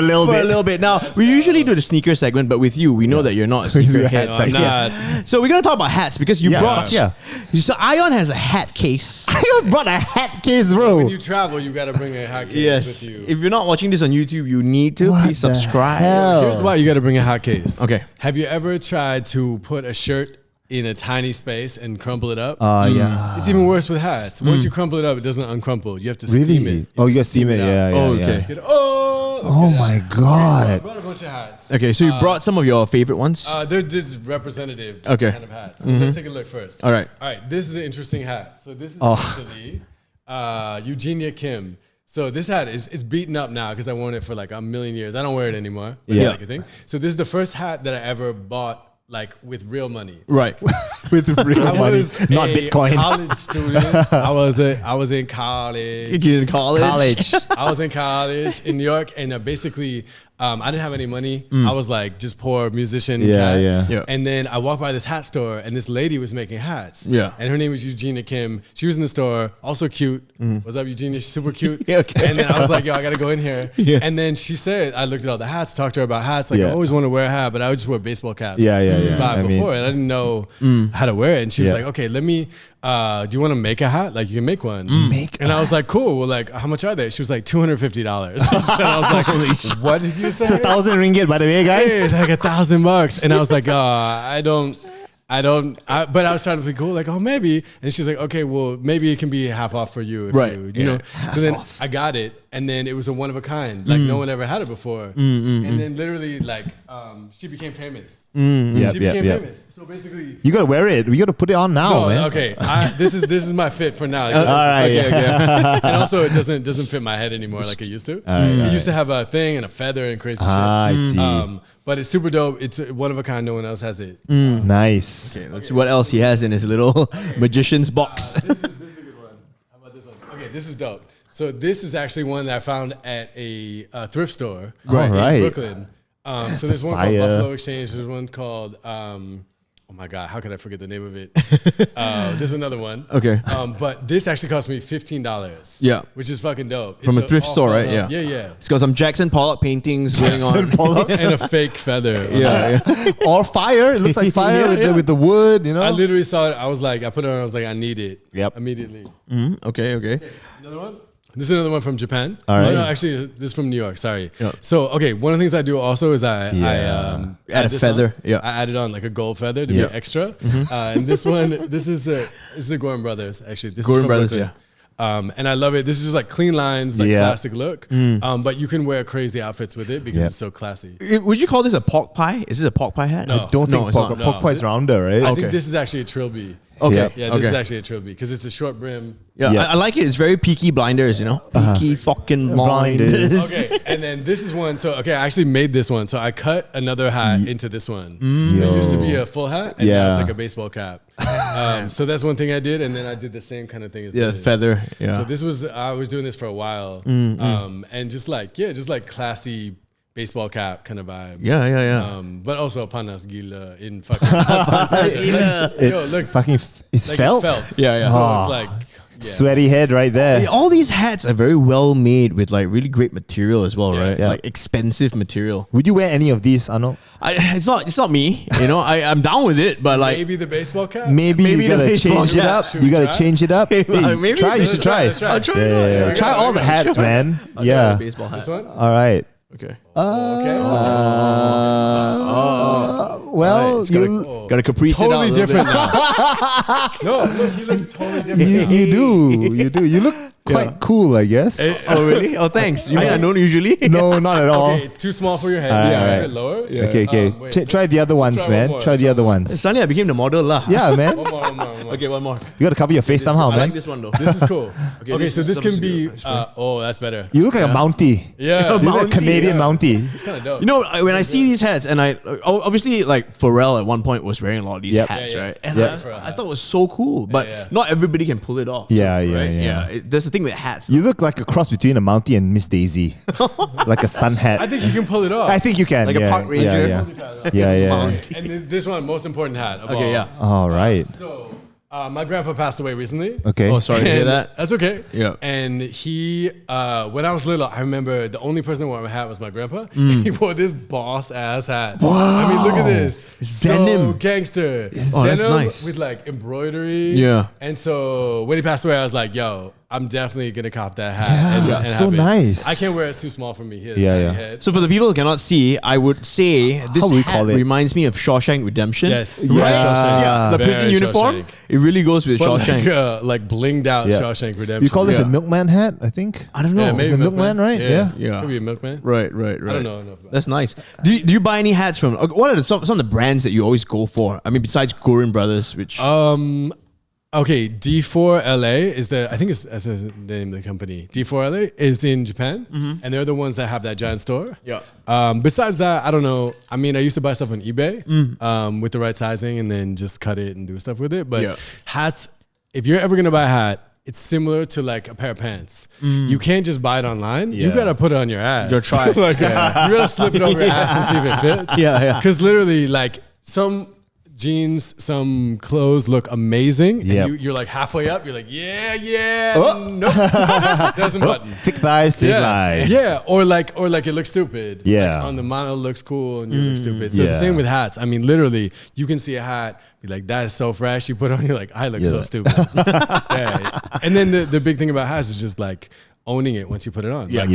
little bit. Now, we usually do the sneaker segment, but with you, we know that you're not a sneaker head. Hats, Not. So we're gonna talk about hats because you brought. Yeah. So Ion has a hat case. I brought a hat case, bro. When you travel, you got to bring a hat case Yes. with you. If you're not watching this on YouTube, you need to What please the subscribe. hell? Here's why you got to bring a hat case. Okay. Have you ever tried to put a shirt in a tiny space and crumple it up? Yeah. It's even worse with hats. Once you crumple it up, it doesn't uncrumple. You have to steam it. Really? Oh, you got to steam it. out. Yeah. Oh, yeah. okay. Let's get it. Oh, Oh my So I god. brought a bunch of hats. Okay, so you brought some of your favorite ones. They're just representative Okay. kind of hats. So let's take a look first. All right. All right. This is an interesting hat. So this is actually Eugenia Kim. So this hat is beaten up now because I worn it for like a million years. I don't wear it anymore. But Yeah. it's like a thing. So this is the first hat that I ever bought like with real money. Right. With real I money, was not a Bitcoin. college student. I was in college. You in college? I was in college in New York, and basically, I didn't have any money. I was like just poor musician. guy. Yeah. And then I walked by this hat store, and this lady was making hats. Yeah. And her name was Eugenia Kim. She was in the store, also cute. What's up, Eugenia? She's super cute. Yeah, okay. And then I was like, yo, I gotta go in here. Yeah. And then she said, I looked at all the hats, talked to her about hats. Like Yeah. I always wanted to wear a hat, but I would just wear baseball caps. Yeah. Spot I mean- before, and I didn't know how to wear it. And she was Yeah. like, "Okay, let me. Do you want to make a hat? Like you can make one." And I was like, "Cool. Well, like how much are they?" She was like, $250. And I was like, "What did you say?" It's 1,000 ringgit, by the way, guys. It's like $1,000. And I was like, but I was trying to be cool, like, oh, maybe. And she's like, okay, well, maybe it can be half off for you. If Right. you know. So then I got it, and then it was a one of a kind. Like no one ever had it before. And then literally, like, she became famous. Yep, She became yep. famous. So basically, You gotta wear it. We gotta put it on now, no, man. okay. This is my fit for now. All right, Okay. And also, it doesn't fit my head anymore like it used to. It used to have a thing and a feather and crazy shit. I see. But it's super dope. It's one of a kind. No one else has it. Nice. Okay, let's see what else he has in his little magician's box. This is a good one. How about this one? Okay, this is dope. So this is actually one that I found at a thrift store in Brooklyn. So there's one called Buffalo Exchange. There's one called, oh my God, how could I forget the name of it? There's another one. Okay. But this actually cost me $15. Yeah. Which is fucking dope. From a thrift store, right? Yeah. Yeah. It's got some Jackson Pollock paintings going on. And a fake feather. Yeah. Or fire. It looks like fire with the wood, you know? I literally saw it. I was like, I put it on. I was like, I need it. Yep. Immediately. Okay. Another one? This is another one from Japan. All right. No, actually, this is from New York. Sorry. Yep. So, okay, one of the things I do also is I add a feather. On. I added on like a gold feather to be extra. And this one, this is the Gordon Brothers. Actually, this Gordon is from Brothers. Brooklyn. Yeah. And I love it. This is just like clean lines, like classic look. But you can wear crazy outfits with it because it's so classy. Would you call this a pork pie? Is this a pork pie hat? No. I don't think it's not. pork pie is rounder, right? I think this is actually a trilby. Okay. Yeah, this is actually a trilby because it's a short brim. Yeah, I like it. It's very Peaky Blinders, you know? Peaky fucking blinders. Okay, and then this is one. So, okay, I actually made this one. So I cut another hat into this one. So it used to be a full hat, and now it's like a baseball cap. So that's one thing I did, and then I did the same kind of thing as this. Feather. Yeah. So this was, I was doing this for a while. And just like classy baseball cap kind of vibe. Yeah. But also panas gila in fucking. It's like felt. It's felt. Yeah. So it's like sweaty head right there. All these hats are very well made with like really great material as well, right? Yeah. Like expensive material. Would you wear any of these, Arnold? It's not me, you know. I'm down with it, but like maybe the baseball cap. Maybe you the gotta baseball change it cap. up. You gotta change it up. Hey, maybe try. You let's should try. Let's try. I'll try it Yeah. out. Try all the hats, man. Yeah. Baseball hat. This one. All right. Okay. Well, Gotta caprice Totally it out different now. No, look, he looks totally different. you do. You look quite cool, I guess. Oh really? Oh thanks. You mean I don't usually? No, not at all. Okay, it's too small for your head. Alright, Yeah, alright. a bit lower. Okay. Wait, Try the other ones, try man. one more. Try the other ones. Suddenly I became the model lah. Yeah, man. One more. Okay, one more. You gotta cover your face somehow, I man. like this one though. This is cool. Okay, this so is this can some be. good. Oh, that's better. You look like a Mountie. Yeah, You look like a Canadian Mountie. It's kind of dope. You know, when I see these hats, and I obviously like Pharrell at one point was wearing a lot of these Yep. hats, Yeah, yeah. right? And Yeah. I thought it was so cool, but yeah. not everybody can pull it off. Yeah. right? That's the thing with hats. You look like a cross between a Mountie and Miss Daisy, like a sun hat. I think you can pull it off. I think you can. Like a park ranger. Yeah. And then this one, most important hat. Of Okay, all. yeah. All right. So, my grandpa passed away recently. Okay. Oh, sorry to hear And that. That's okay. Yeah. And he, when I was little, I remember the only person that wore a hat was my grandpa. He wore this boss ass hat. Wow. I mean, look at this. It's so denim. gangster. Oh, that's Denim nice. with like embroidery. Yeah. And so when he passed away, I was like, yo, I'm definitely gonna cop that hat. Yeah, and it's so have it. nice. I can't wear it. It's too small for me. He has a Yeah, tiny yeah. head. So for the people who cannot see, I would say this How do we hat call it? reminds me of Shawshank Redemption. Yes. Right? Yeah. Yeah. The Very prison uniform. Shawshank. It really goes with But Shawshank. like blinged out Yeah. Shawshank Redemption. You call this Yeah. a milkman hat, I think. I don't know. Yeah, maybe The milkman, right? Yeah. Yeah. Maybe a milkman. Right. I don't know enough about That's nice. Do you buy any hats from? What are some of the brands that you always go for? I mean, besides Gordon Brothers, which Okay, D4 LA is I think that's the name of the company. D4 LA is in Japan, and they're the ones that have that giant store. Yeah. Besides that, I don't know. I mean, I used to buy stuff on eBay with the right sizing and then just cut it and do stuff with it. But Yeah. hats, if you're ever going to buy a hat, it's similar to like a pair of pants. You can't just buy it online. You Yeah. got to put it on your ass. You gotta try it. Like, you got to slip it over your ass and see if it fits. Yeah. Because literally, like some jeans, some clothes look amazing, Yep. and you're like halfway up. You're like, yeah, Oh. nope, doesn't button. Thick thighs, thin thighs. Yeah, or like it looks stupid. Yeah. Like on the model looks cool and you look stupid. So Yeah. the same with hats. I mean, literally, you can see a hat, be like, that is so fresh. You put it on, you're like, I look so Yeah. stupid. Yeah. And then the big thing about hats is just like owning it once you put it on. Yeah. Like,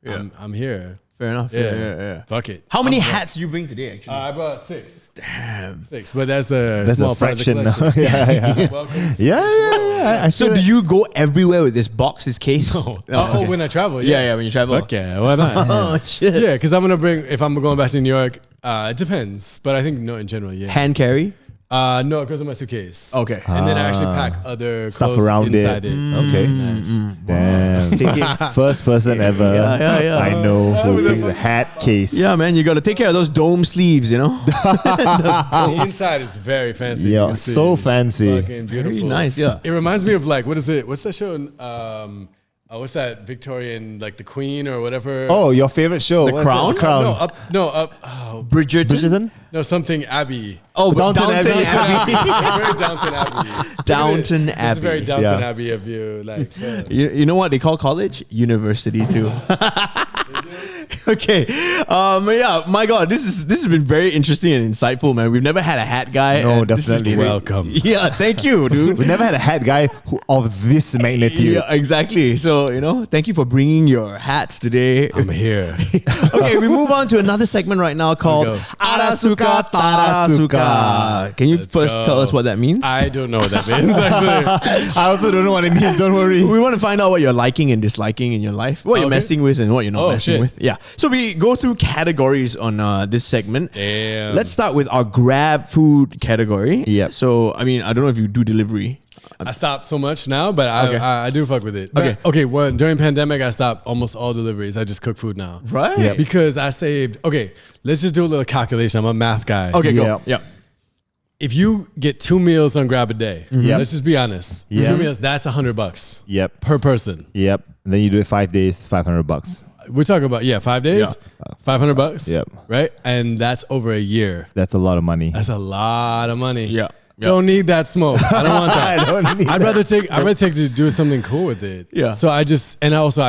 Yeah. I'm here. fair enough. Yeah. Fuck it. How many hats do you bring today? Actually, I bought 6. damn. 6, but that's a That's small a part of the fraction. collection. Yeah. Welcome to Yeah. this world. I So feel do it. you go everywhere with this box, this case? Oh, okay. when I travel, Yeah, when you travel. Fuck yeah, why not? Oh shit. Yeah, because I'm gonna bring, if I'm going back to New York, it depends, but I think no, in general, yeah. Hand carry. No, it goes in my suitcase. Okay. And then I actually pack other Stuff clothes around inside it. Okay. Nice. Damn. First person ever Yeah. I know who thinks a hat case. Yeah, man, you got to take care of those dome sleeves, you know? The inside is very fancy. You Yeah, can see. so fancy. Fucking beautiful. Very nice, yeah. It reminds me of like, what is it? What's that show? What's that Victorian, like the Queen or whatever? Oh, your favorite show? The What is Crown? it? The Crown. Bridgerton? Bridgerton? Something Abbey. Oh, Downton Downton Abbey. Abbey. Very Downton Abbey. Downton This is very Abbey. Downton Yeah. Abbey of you. Like, You know what they call college? University too. Okay. Yeah, my God, this has been very interesting and insightful, man. We've never had a hat guy. No, and this is definitely great. welcome. Yeah, thank you, dude. We've never had a hat guy of this magnitude. Yeah, exactly. So, thank you for bringing your hats today. I'm here. Okay, we move on to another segment right now called Here we go. Ada Suka, Tada Suka. Can you first go. tell us what that means? I don't know what that means, actually. I also don't know what it means, don't worry. We want to find out what you're liking and disliking in your life, what you're Okay. messing with and what you're not Oh, messing shit. with. Yeah. So we go through categories on this segment. Damn. Let's start with our grab food category. Yep. So, I mean, I don't know if you do delivery. I stopped so much now, but Okay. I do fuck with it. Okay. Okay, well, during pandemic, I stopped almost all deliveries. I just cook food now. Right. Yep. Because I saved, okay, let's just do a little calculation. I'm a math guy. Okay, go. Yeah. Yeah. If you get 2 meals on Grab a day, Yep. let's just be honest. Yeah. 2 meals, that's $100 Yep. per person. Yep. And then you do it 5 days, $500. We're talking about, 5 days, $500. Yep. Right? And that's over a year. That's a lot of money. That's a lot of money. Yeah. Don't need that smoke. I don't want that. I don't need I'd rather take to do something cool with it. Yeah. So I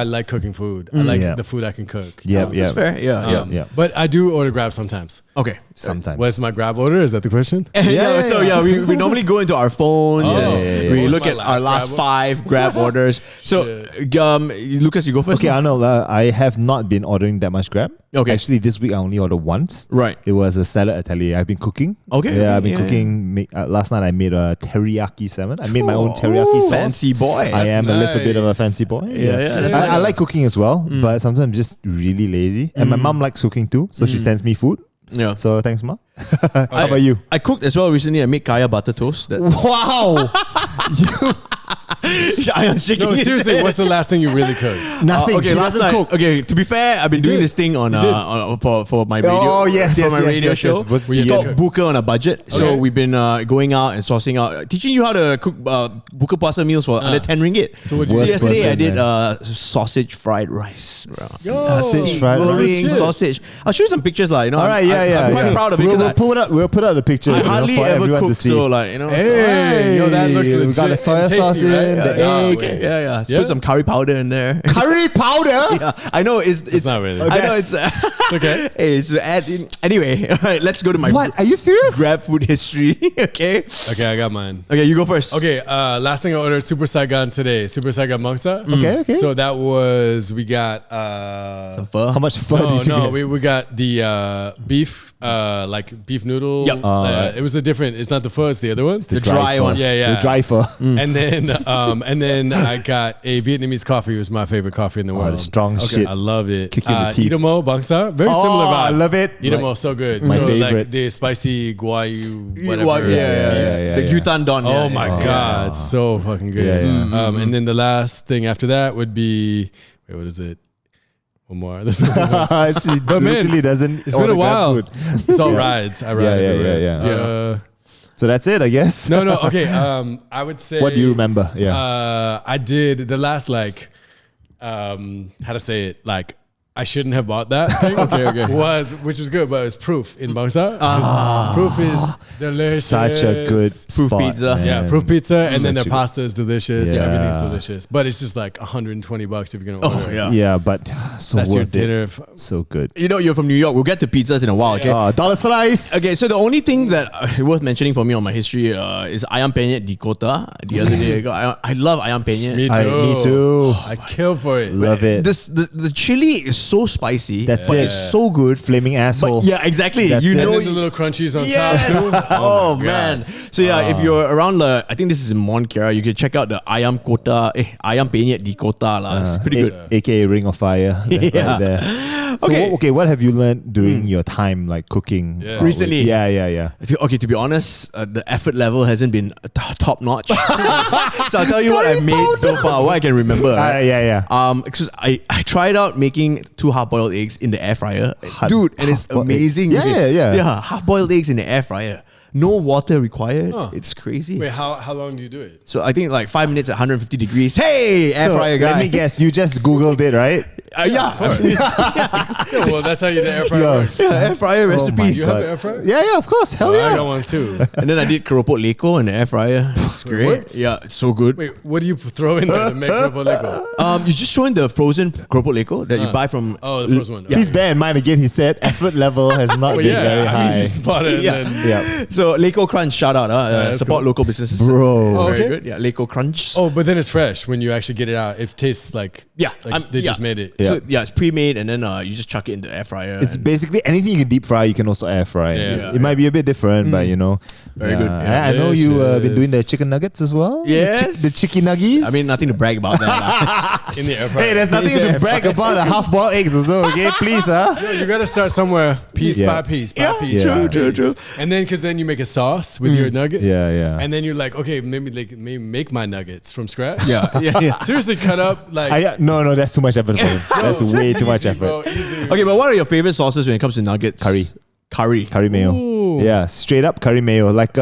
like cooking food. I like Yeah. the food I can cook. Yep, yep. Fair. Yeah. Yeah. But I do order Grab sometimes. Okay. Sometimes. What's my Grab order? Is that the question? Yeah, so we normally go into our phones Oh. and Yeah, yeah, we yeah. look What was at my our last last Grab 5 Grab orders. So, Lucas, you go first. Okay, Arnold, I have not been ordering that much Grab. Okay. Actually, this week I only ordered once. Right. It was a salad atelier. I've been cooking. Okay, Yeah, okay, I've been yeah, cooking. Last night I made a teriyaki salmon. I made my own teriyaki Ooh, sauce. fancy boy. I am a little bit of a nice. fancy boy. Yeah, that's I nice. like cooking as well, but sometimes I'm just really lazy. And my mom likes cooking too, so she sends me food. Yeah. So thanks, Ma. How about you? I cooked as well recently. I made kaya butter toast. Wow. I am shaking No, his seriously, head. what's the last thing you really cooked? Nothing. Okay, He last doesn't night. cook. Okay, to be fair, I've been doing did. this thing on for my radio. Oh, yes, for yes, my yes, radio yes, show. yes. Was It's he called good? Booker on a Budget. So Okay. we've been going out and sourcing out, teaching you how to cook Booker pasta meals for under 10 ringgit. So what'd you Worst do? yesterday I person, did sausage fried rice. Bro. Sausage fried Glowing rice. sausage. I'll show you some pictures, like, All right, I'm quite proud of it because We'll put out the pictures. I hardly for ever everyone cook, to see. so like, so- Hey, yo, that looks we legit. got the soya and tasty, sauce in, right? the Yeah, egg. okay. yeah. Yeah. Put some curry powder in there. Curry powder. Yeah, I know it's not really. I know it's Okay. Hey, it's anyway. All right, let's go to my What? Are you serious? grab food history. Okay, Okay, I got mine. okay, you go first. Okay, last thing I ordered Super Saigon today. Super Saigon Mongsa. Okay. So that was, we got Some pho. How much fun did you get? we got the beef, like beef noodle. Yep. It was a different, it's not the pho, it's the other ones. The dry pho. one. Yeah. The dry pho. And then I got a Vietnamese coffee. It was my favorite coffee in the world. the strong shit. I loved it. Kick you in the teeth. Idamo Bangsa, very similar vibe. I love it. Idamo, so good. my so like favorite. the spicy guayu, Yeah, whatever. yeah, The yeah. Gyutan Don. Oh yeah, my yeah. god, it's so fucking good. Yeah. And then the last thing after that would be, wait, what is it? One more. This one. It But man, literally doesn't. It's been order a while. Grab food. It's all Yeah. rides. I ride. Yeah, yeah, everywhere. yeah. So that's it, I guess. No. Okay. I would say. What do you remember? Yeah. I did the last how to say it, like I shouldn't have bought that thing. Okay. Which was good, but it was proof in Bangsa. Proof is delicious. Such a good Proof spot, pizza. man. Yeah, proof pizza, and then Such their a pasta is delicious. Yeah. Everything's delicious, but it's just like $120 if you're gonna order. yeah. Yeah, but so That's your worth it. dinner. So good. You know, you're from New York. We'll get to pizzas in a while. Okay. Dollar slice. Okay, so the only thing that worth mentioning for me on my history is ayam penyet di kota. The other day, I love ayam penyet. Me too. Me too. I kill for it. Love it. The chili is so spicy. That's but it. It's so good. Flaming asshole. But yeah, exactly. That's You it. And know, then the little crunchies on yes. top too. Oh, my man. God. So yeah, if you're around I think this is in Mont Kiara, you can check out the ayam kota, ayam penyet di kota lah. It's pretty good. AKA Ring of Fire. Yeah. Right there. Okay. What have you learned during your time like cooking? Yeah. Recently? Yeah. Okay, to be honest, the effort level hasn't been top notch. So I'll tell you what I've made so far, what I can remember. Right? Yeah. Because I tried out making 2 half-boiled eggs in the air fryer. Dude, and it's Half-boiled amazing. eggs. Yeah. Yeah, half-boiled eggs in the air fryer. No water required. It's crazy. Wait, how long do you do it? So I think like 5 minutes at 150 degrees. Hey, air fryer guy. Let me guess, you just Googled it, right? Yeah. Yeah, well, that's how you the air fryer Yeah. works. Yeah, air fryer recipes. You have an air fryer? Yeah, of course. Hell Oh, yeah. I got one too. And then I did keropok leko in the air fryer. It's great. what? Yeah, it's so good. Wait, what do you throw in there to make keropok leko? You just throw in the frozen keropok leko that you buy from. Oh, the first one. Yeah. Please bear in mind again, he said effort level has not Well, been yeah, very I high. mean, you spot it. Yeah. And then, Yeah. So Leko Crunch, shout out. that's Support cool. local businesses. Bro. Oh, Very okay. good. Yeah, Leko Crunch. Oh, but then it's fresh when you actually get it out. It tastes like Yeah, they just made it. So yeah, it's pre-made, and then you just chuck it in the air fryer. It's and- basically anything you can deep fry, you can also air fry. Yeah. It might be a bit different, but you know. Very good. Yeah. I know you been doing the Delicious. chicken nuggets as well. Yes. The chicken nuggies. I mean, nothing to brag about that. In the air fryer. Hey, there's nothing Yeah, to brag about a half-boiled eggs also, okay? Please, huh? Yo, you gotta start somewhere, piece Yeah. by piece, by Yeah, piece. true, by true, piece. true. And then, because then you make a sauce with your nuggets. Yeah. And then you're like, okay, maybe make my nuggets from scratch. yeah. Seriously, cut up like. No, that's too much effort for him. That's way too much easy, effort. bro, easy. Okay, but what are your favorite sauces when it comes to nuggets? Curry. Curry mayo. Ooh. Yeah, straight up curry mayo. Like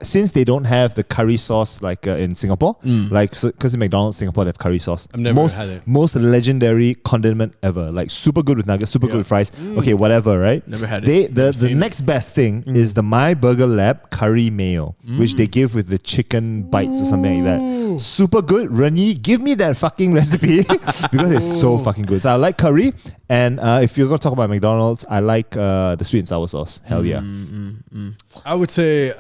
since they don't have the curry sauce like in Singapore, like because in McDonald's Singapore they have curry sauce. I've never had it. Most legendary condiment ever. Like super good with nuggets, super good with fries. Okay, whatever, right? Never had it. The next best thing is the My Burger Lab curry mayo, which they give with the chicken bites or something like that. Super good. Rennie, give me that fucking recipe because it's so fucking good. So I like curry, and if you're gonna talk about McDonald's, I like the sweet and sour sauce. Hell yeah. I would say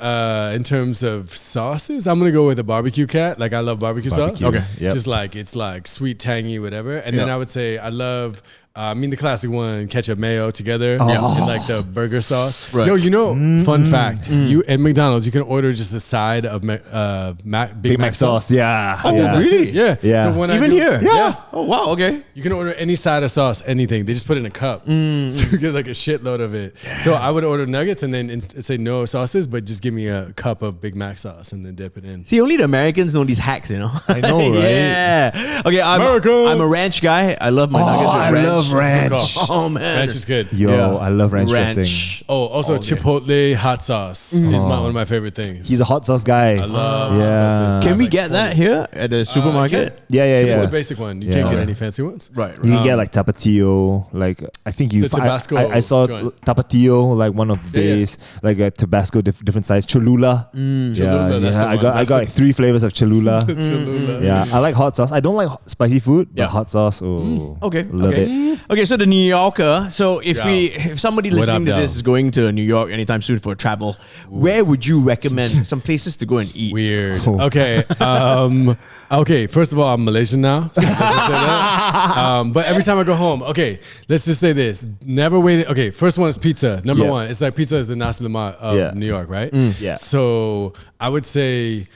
in terms of sauces, I'm gonna go with a barbecue cat. Like I love barbecue sauce. Barbecue, okay. Yep. Just like it's like sweet, tangy, whatever. And then Yeah. I would say I love. The classic one, ketchup mayo together, Oh. and like the burger sauce. Right. Yo, you know, fun fact: you at McDonald's, you can order just a side of Big Mac sauce. Yeah. Oh, yeah. really? Yeah. Yeah. So when Even here? Yeah. Oh, wow, okay. you can order any side of sauce, anything. They just put it in a cup, so you get like a shitload of it. So I would order nuggets and then say no sauces, but just give me a cup of Big Mac sauce and then dip it in. See, only the Americans know these hacks, you know? I know, right? Yeah. Okay, America. I'm a ranch guy. I love my nuggets with I ranch. love ranch. Oh, man. Ranch is good. Yo, Yeah. I love ranch dressing. Oh, also Chipotle hot sauce is one of my favorite things. He's a hot sauce guy. I love Yeah. hot sauces. Can we Like get that here at the supermarket? Yeah. Just the basic one. You can't get any fancy ones. Right. You can get like Tapatio, like I think you. The Tabasco I saw joint. Tapatio like one of the Yeah, yeah. days, like a Tabasco different size. Cholula. Cholula, that's the I one. got That's like 3 flavors of Cholula. Cholula. Yeah, I like hot sauce. I don't like spicy food, but Yeah. hot sauce. Oh, Okay. love okay. it. Okay, so the New Yorker. So if Yeah. if somebody What listening up, to this though? is going to New York anytime soon for travel, where would you recommend some places to go and eat? Weird. Oh. Okay. Okay. First of all, I'm Malaysian now. So let's just say that. But every time I go home, okay, let's just say this. Never wait. Okay. First one is pizza. Number Yeah. one. It's like pizza is the nasi lemak of Yeah. New York, right? Yeah. So I would say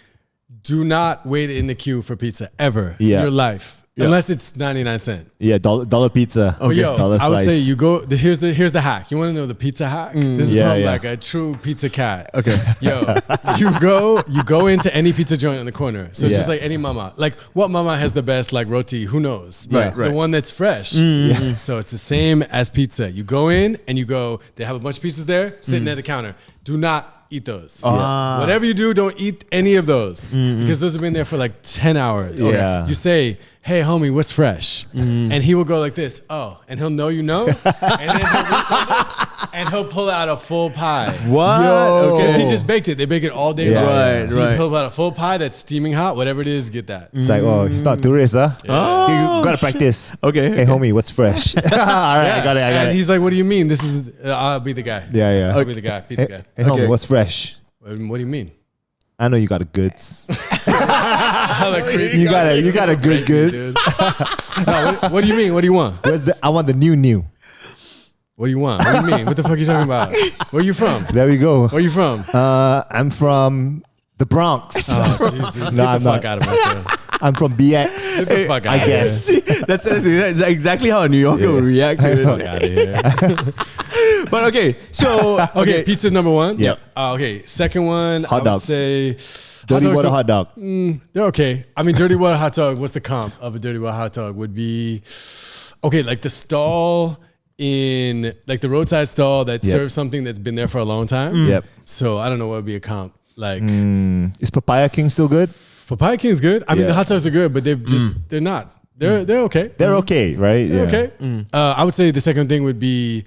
do not wait in the queue for pizza ever in Yeah. your life. Unless it's 99 cents. Yeah, dollar pizza. But yo, dollar I would slice. say you go. Here's the hack. You want to know the pizza hack? This is Yeah, from yeah. like a true pizza cat. Okay. Yo, you go into any pizza joint on the corner. So just Yeah. like any mama, like what mama has the best like roti? Who knows? Right, The right. one that's fresh. So it's the same as pizza. You go in and you go. They have a bunch of pizzas there sitting at the counter. Do not eat those. Whatever you do, don't eat any of those because those have been there for like 10 hours. Yeah. You say, hey homie, what's fresh? And he will go like this, oh, and he'll know you know, and then he'll reach under and he'll pull out a full pie. What? Yo. Because he Okay. just baked it. They bake it all day Yeah. long. Right, So right. you pull out a full pie that's steaming hot, whatever it is, get that. It's like, oh, he's not tourist, huh? You gotta practice. Okay. Hey, homie, what's fresh? All right, I got it. And he's like, what do you mean? This is, I'll be the guy. Yeah. I'll be the guy, pizza guy. Hey, homie, Okay. what's fresh? What do you mean? I know you got the goods. Hella creepy. You got a good. Dude. No, what do you mean? What do you want? I want the new. What do you want? What do you mean? What the fuck are you talking about? Where you from? There we go. Where you from? I'm from the Bronx. Oh, Jesus. No, Get I'm the fuck not. out of my store. I'm from BX. Get the fuck I out guess. that's exactly how a New Yorker would react to Fuck it. out of here. But okay, so Okay, pizza's number one. Yep. Okay, second one, Hot I would dogs. say Dirty hot dogs water are- hot dog. They're okay. I mean, dirty water hot dog. What's the comp of a dirty water hot dog? Would be okay, like the stall in like the roadside stall that Yep. serves something that's been there for a long time. Yep. So I don't know what would be a comp. Like Is Papaya King still good? Papaya King's good. I mean, Yeah. the hot dogs are good, but they're not. They're okay. They're okay, right? They're Yeah. okay. I would say the second thing would be.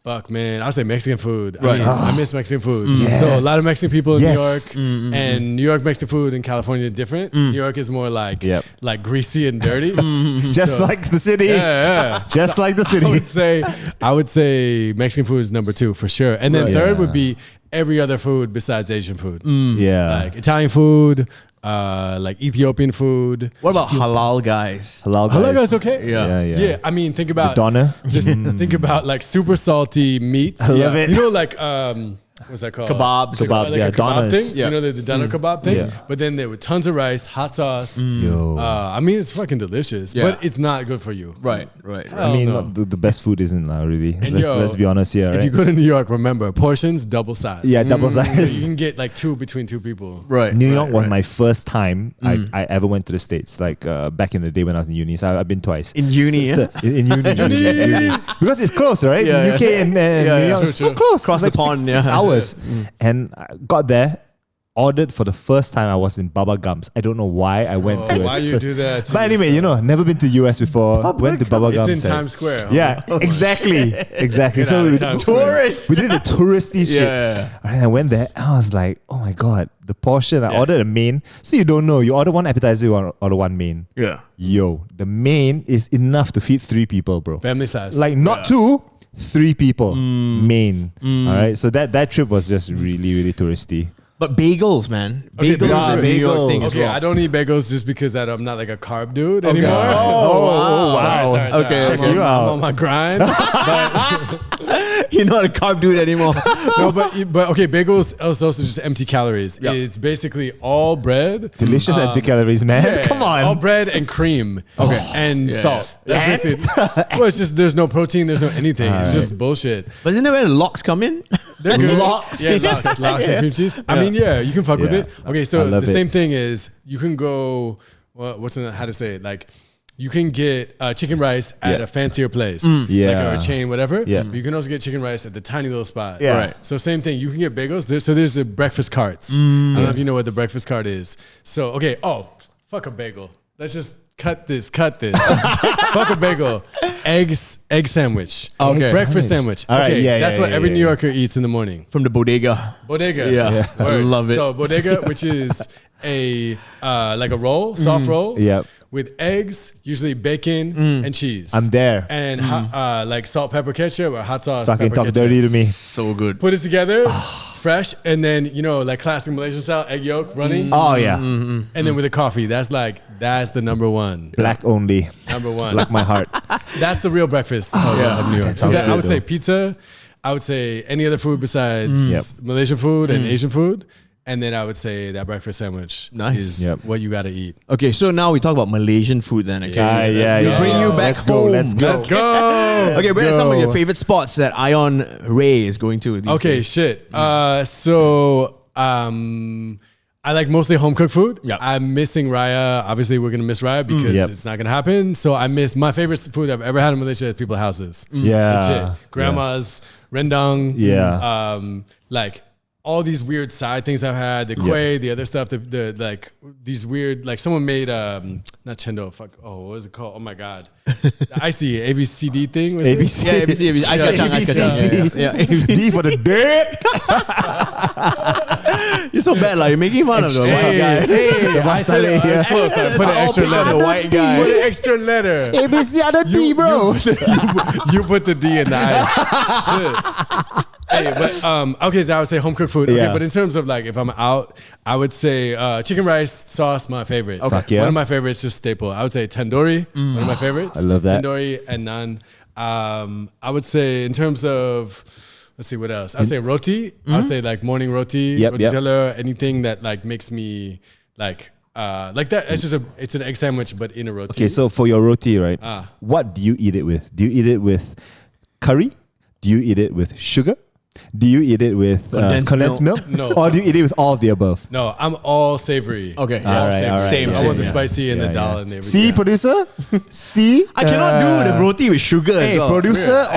Fuck, man. I would say Mexican food. Right. I miss Mexican food. Yes. So a lot of Mexican people in Yes. New York, and New York Mexican food in California are different. New York is more like Yep. like greasy and dirty. Just So- like the city. yeah. Just like the city. I would say Mexican food is number 2 for sure, and then Right. third Yeah. would be every other food besides Asian food, Yeah. like Italian food, like Ethiopian food. what about halal guys? Halal Halal guys. is okay. Yeah. I mean, think about Doner. Just think about like super salty meats. I love it. You know, like what's that called? Kebabs. Kebabs, Like yeah, a kebab doners. thing. Yeah. You know, the doner kebab thing. Yeah. But then there were tons of rice, hot sauce. Yo. I mean, it's fucking delicious, Yeah. but it's not good for you. Right. I mean, no. the best food isn't really. And Let's be honest here, If right? you go to New York, remember portions double size. Yeah, double So you size. can get like 2 between 2 people. Right. New York was right. my first time I ever went to the States, like back in the day when I was in uni. So I've been twice. In uni, In uni. Because it's close, right? Yeah, UK yeah. and Yeah, New yeah. York, True, it's so true. close. Across It's the like pond, six yeah. hours. And I got there, ordered for the first time I was in Baba Gums. I don't know why I went to Why you do that? to But anyway, you know, never been to US before. Went to Baba It's Gums. in and- Times Square. Yeah, exactly. Exactly. Get So out of we, Times Square. Tourist. we did the touristy shit. Yeah. And I went there and I was like, oh my God, the portion. I ordered a main. So you don't know. You order one appetizer, you order one main. Yeah. Yo, the main is enough to feed 3 people, bro. Family size. Like not 2, 3 people. Main. All right. So that trip was just really, really touristy. But bagels, man. Okay, Bagels is a New York bagels. thing as Okay, well. I don't eat bagels just because I'm not like a carb dude anymore. Oh, wow. Sorry. Okay, I'm, okay. on, You I'm out. on my grind. You're not a carb dude anymore. No, but okay, bagels is also just empty calories. Yeah. It's basically all bread. Delicious empty calories, man. Yeah, Come on. all bread and cream. Okay, and salt. That's And? basically. Well, it's just there's no protein, there's no anything. It's just bullshit. But isn't that where the locks come in? They're good. Lox. Yeah, lox and cream cheese. I mean, yeah, you can fuck with Yeah. it. Okay, I so the love it. same thing is you can go. Well, how to say it? Like, you can get chicken rice at Yeah. a fancier place, Yeah. like or a chain, whatever. Yeah. But you can also get chicken rice at the tiny little spot. Yeah. Right. So same thing. You can get bagels. So there's the breakfast carts. I don't know if you know what the breakfast cart is. So okay. Oh, fuck a bagel. Let's just cut this. Fuck a bagel. Egg sandwich. Okay. Breakfast sandwich. All right, Okay. yeah, That's yeah, what yeah, every yeah, New yeah. Yorker eats in the morning. From the bodega. Bodega. Yeah. I Word. love it. So bodega, which is a like a roll, soft roll. Yep. With eggs, usually bacon and cheese. I'm there. And like salt, pepper, ketchup, or hot sauce. Fucking pepper, talk ketchup. dirty to me. So good. Put it together, fresh, and then like classic Malaysian style egg yolk running, Oh, yeah. and then with a coffee. That's the number one. Black only. Number one. Like my heart. That's the real breakfast of New York. that So sounds I good, would say though. pizza. I would say any other food besides Yep. Malaysian food and Asian food. And then I would say that breakfast sandwich Nice. is Yep. what you got to eat. Okay, so now we talk about Malaysian food then. Okay. Yeah. We bring you back Let's go. home. Let's go. Let's go. Okay, where are some of go. your favorite spots that Ion Ray is going to? These Okay, days? shit. I like mostly home cooked food. Yeah. I'm missing Raya. Obviously, we're gonna miss Raya because Yep. it's not gonna happen. So I miss my favorite food I've ever had in Malaysia at people's houses. Yeah. Legit. Grandma's rendang. Yeah. Like all these weird side things I've had, the kueh, the other stuff, the like these weird, like someone made not chendo, what is it called? Oh my god, the icy ABCD thing. Was it? ABC. Yeah, ABC, ABC. Ice kacang, ice kacang. Yeah. D for the dick. You're so bad, like you're making fun of the white guy. Hey, I said it. I was close. I put an all extra pick on letter. the white guy. Put an extra letter. ABC on the D, bro. You put the D in the ice. Shit. Hey, but okay, so I would say home cooked food. Okay, Yeah. but in terms of like if I'm out, I would say chicken rice sauce, my favorite. Okay. Fuck yeah. One of my favorites, just staple. I would say tandoori, one of my favorites. I love that. Tandoori and naan. I would say in terms of, let's see what else. I would say roti. I would say like morning roti, Yep, roti yep. teller, anything that like makes me like Like that. It's an egg sandwich, but in a roti. Okay, so for your roti, right? What do you eat it with? Do you eat it with curry? Do you eat it with sugar? Do you eat it with condensed milk? No. Or do you eat it with all of the above? No, I'm all savory. Okay, all right, savory. all right. Same, I want the yeah. spicy and the dal and everything. See, producer? See? I cannot do the roti with sugar as Hey, well. producer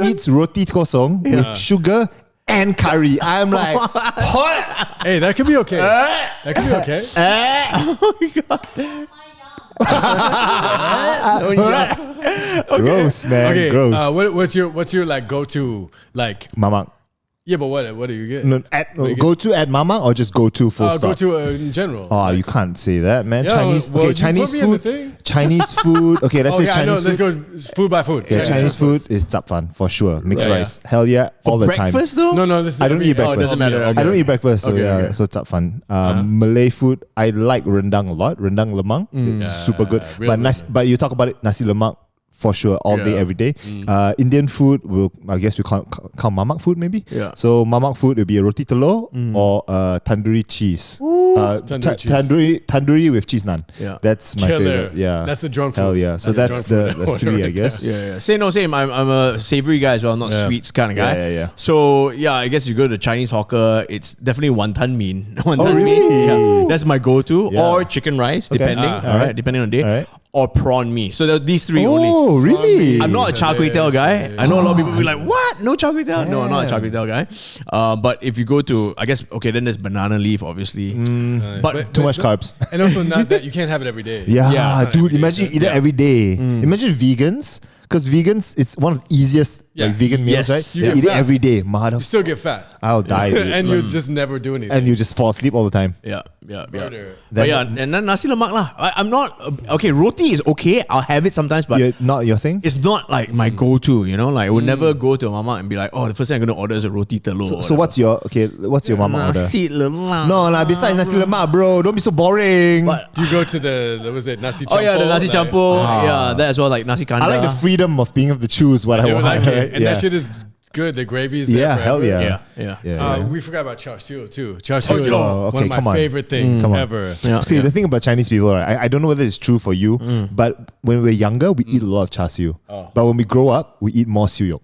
eats roti kosong with sugar and curry. I'm like, hot. Hey, that could be okay. That could be okay. Gross, man. Okay, Gross. what's your like go-to like? Mamak. Yeah, but what do you get? No, go to at Mama or just go to full stop? Go-to in general. Oh, you can't say that, man. Yeah, Chinese, well, okay, you Chinese put me in the food. thing. Chinese food. Okay, let's say I know. Chinese Let's food. go food by food. Yeah, Chinese food is zapfan for sure. Mixed Right. rice, hell yeah, all the time. Breakfast though? No. This is I don't eat breakfast. Oh, it doesn't matter. I don't eat breakfast, so Okay, yeah, okay. so zapfan. Malay food, I like rendang a lot. Rendang lemang, it's super good. real good. But you talk about it, nasi lemak for sure, all day, every day. Indian food, I guess we count mamak food maybe. Yeah. So mamak food will be a roti telur or tandoori cheese. Tandoori cheese. Tandoori with cheese naan. Yeah. That's my Killer. favorite. Yeah, That's the drunk Hell food. yeah. So That's that's the the, drunk food. the three, I guess. Yeah. Same. I'm a savory guy as well, not Yeah. sweets kind of guy. Yeah. So yeah, I guess you go to the Chinese hawker, it's definitely wonton mean. Wonton really? mean. Yeah. That's my go-to. Yeah. Or chicken rice, depending. alright. Depending on the day. Alright. Or prawn mee. So there are these three only. Oh, really? I'm not a char kway teow guy. I know a lot of people will be like, what? No char kway teow? No, I'm not a char kway teow guy. But if you go to, I guess, okay, then there's banana leaf, obviously. But Too much carbs. And also not that you can't have it every day. Yeah, it's not dude, every day. imagine you eat it every day. Imagine vegans, because vegans, it's one of the easiest like vegan meals, Yes. right? You You get eat it fat. every day. You still get fat. I'll die, dude. And you just never do anything. And you just fall asleep all the time. yeah. Murder. But yeah, and then nasi lemak lah. I'm not, okay, roti is okay. I'll have it sometimes, but Not your thing? it's not like my go-to, you know? Like, I would never go to a mama and be like, oh, the first thing I'm going to order is a roti telur. So what's your mama order? Nasi lemak. No, besides nasi lemak, bro. Don't be so boring. But, You go to the was it nasi? oh yeah, the nasi like, campur. Yeah, that as well, like nasi kanda. I like the freedom of being able to choose what I You want. like it, right? and Yeah. that shit is good. The gravy is there. Yeah, hell forever. yeah. Yeah. Yeah. We forgot about char siu too. Char siu is Oh, okay, one of my come on. favorite things Come on. ever. Yeah. See, the thing about Chinese people, right? I don't know whether it's true for you, but when we're younger, we eat a lot of char siu. But when we grow up, we eat more siu yok.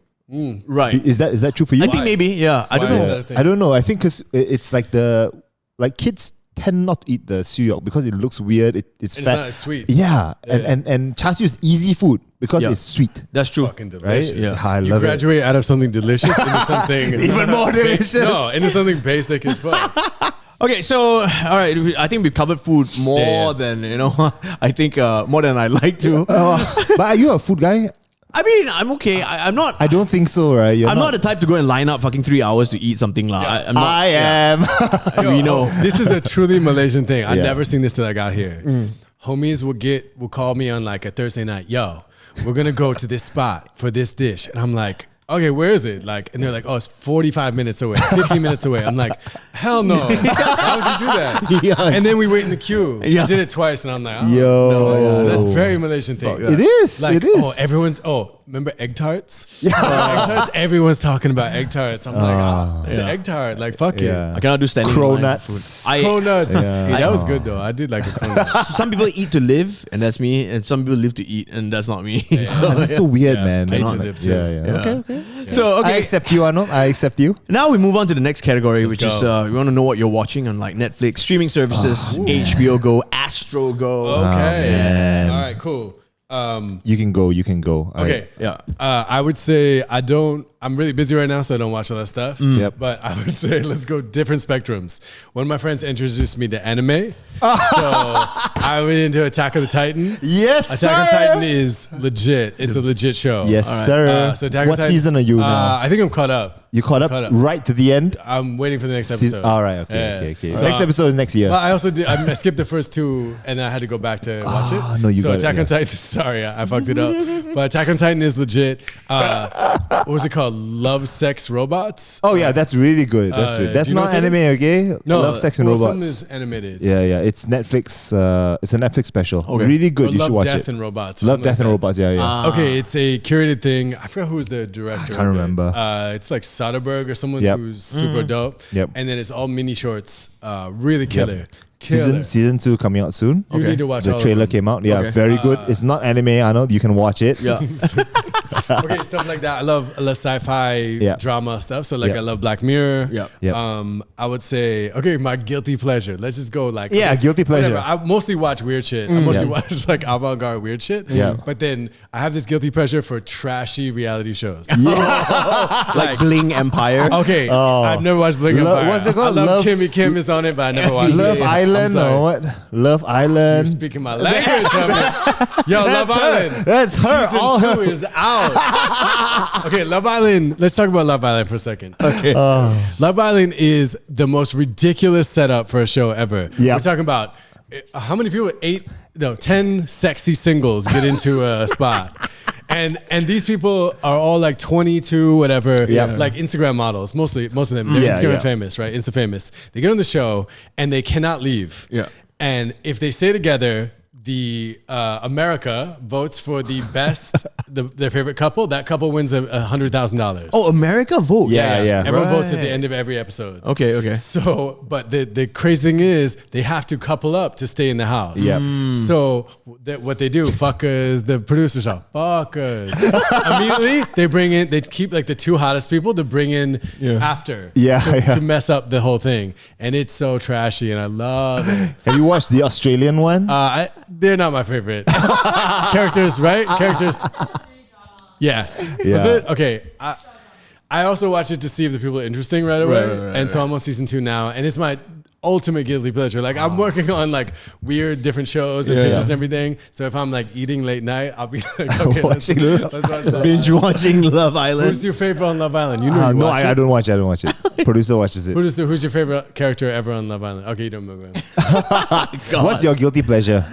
Right. Is that true for you? I think maybe, yeah. I don't Why is know. that a thing? I don't know. I think because it's like kids tend not to eat the siu yok because it looks weird. It's It's fat. not as sweet. Yeah, and char siu is easy food because Yeah. it's sweet, That's true. Fucking right? delicious. Yeah, I You love it. graduate out of something delicious into something Even more delicious. No, into something basic as fuck. Okay, so, all right, I think we've covered food more than, I think more than I'd like to. But are you a food guy? I mean, I'm okay. I'm not. I don't think so, right? I'm not the type to go and line up fucking 3 hours to eat something lah. I'm not. I am. We know. This is a truly Malaysian thing. I've Yeah. never seen this till I got here. Homies will call me on like a Thursday night. Yo, we're gonna go to this spot for this dish, and I'm like, okay, where is it? Like, and they're like, oh, it's 45 minutes away, 15 minutes away. I'm like, hell no. How would you do that? Yeah. And then we wait in the queue. Yeah. I did it twice, and I'm like, oh, Yo. no, that's very Malaysian thing. It is. Like, it is. remember egg tarts? Yeah. Egg tarts? Everyone's talking about egg tarts. I'm like, it's an egg tart. Like, fuck Yeah. I cannot do standing in line for Cronuts. food. Cronuts. Yeah. Hey, that was good, though. I did like a cronut. Some people eat to live, and that's me, and some people live to eat, and that's not me. Ah, that's so weird, Yeah, man. I Not to like- live too. Yeah. Okay. So, I okay. accept you, Arnold. I accept you. Now we move on to the next category, which is go. we want to know what you're watching on like Netflix, streaming services, HBO Go, Astro Go. Okay. man. All right, cool. You can go. Okay. Yeah. I would say I'm really busy right now, so I don't watch all that stuff. Yep. But I would say let's go different spectrums. One of my friends introduced me to anime. So I went into Attack of the Titan. Yes, Attack of the sir. Titan is legit. It's a legit show. Yes, sir. So Attack of What the Titan, season are you now? I think I'm caught up. You caught up right to the end? I'm waiting for the next Season- episode. all right, okay. Yeah. Next episode is next year. But I also did. I skipped the first two, and I had to go back to watch it. no, you so got it, Attack yeah. on Titan. Sorry, I fucked it up. But Attack on Titan is legit. What was it called? Love, Sex, Robots. Oh yeah, that's really good. That's do That's you know not what that anime, is? okay? No, Love, Sex, and well, Robots. Some is animated. Yeah. It's Netflix. It's a Netflix special. Okay. Really good. Or You Love, should watch Death, it. and Robots. or Love, something Death, and like Robots. Yeah. Okay, it's a curated thing. I forgot who's the director. can't of it. remember. It's like Soderbergh or someone Yep. who's super dope. Yep. And then it's all mini shorts. Really killer. Killer. Season 2 coming out soon. You need to watch The all of trailer them. came out. Yeah, Okay. very good. It's not anime, I know. You can watch it. Yeah. Okay, stuff like that. I love sci-fi drama stuff. So like I love Black Mirror. Yeah. Yeah. I would say, okay, my guilty pleasure. Let's just go like Guilty pleasure. whatever. I mostly watch weird shit. I mostly watch like avant-garde weird shit. Yeah. But then I have this guilty pleasure for trashy reality shows. Like Bling Empire. Okay, I've never watched Bling Lo- Empire. what's it called? I love Love- Kimmy Kim is on it, but I never watched Love it. I'm Island sorry. or what? Love You're Island. speaking my language. Yo, Love her. Island. That's her. Season All 2 her. is out. Okay, Love Island. Let's talk about Love Island for a second. Okay. Love Island is the most ridiculous setup for a show ever. Yeah. We're talking about how many people? 10 sexy singles get into a spot. And these people are all like 22, whatever, like Instagram models, most of them. They're Instagram famous, right? Insta famous. They get on the show and they cannot leave. Yeah. And if they stay together, the America votes for the best, their favorite couple. That couple wins $100,000. Oh, America vote. Yeah. Everyone votes at the Right. end of every episode. Okay. So, but the crazy thing is, they have to couple up to stay in the house. Yep. So what they do, fuckers, the producers are fuckers. Immediately, they keep like the two hottest people to bring in after to mess up the whole thing. And it's so trashy, and I love it. Have you watched the Australian one? They're not my favorite. Characters, right? Characters. Yeah. Was Yeah. it? Okay. I also watched it to see if the people are interesting right away. Right, so I'm on season 2 now, and it's my ultimate guilty pleasure. Like I'm working on like weird different shows and pitches and everything. So if I'm like eating late night, I'll be like, okay, let's watch Love Binge watching Love Island. Who's your favorite on Love Island? You know you No, watch I it? don't watch it. I don't watch it. Producer watches it. Who's your favorite character ever on Love Island? Okay, you don't remember him. What's your guilty pleasure?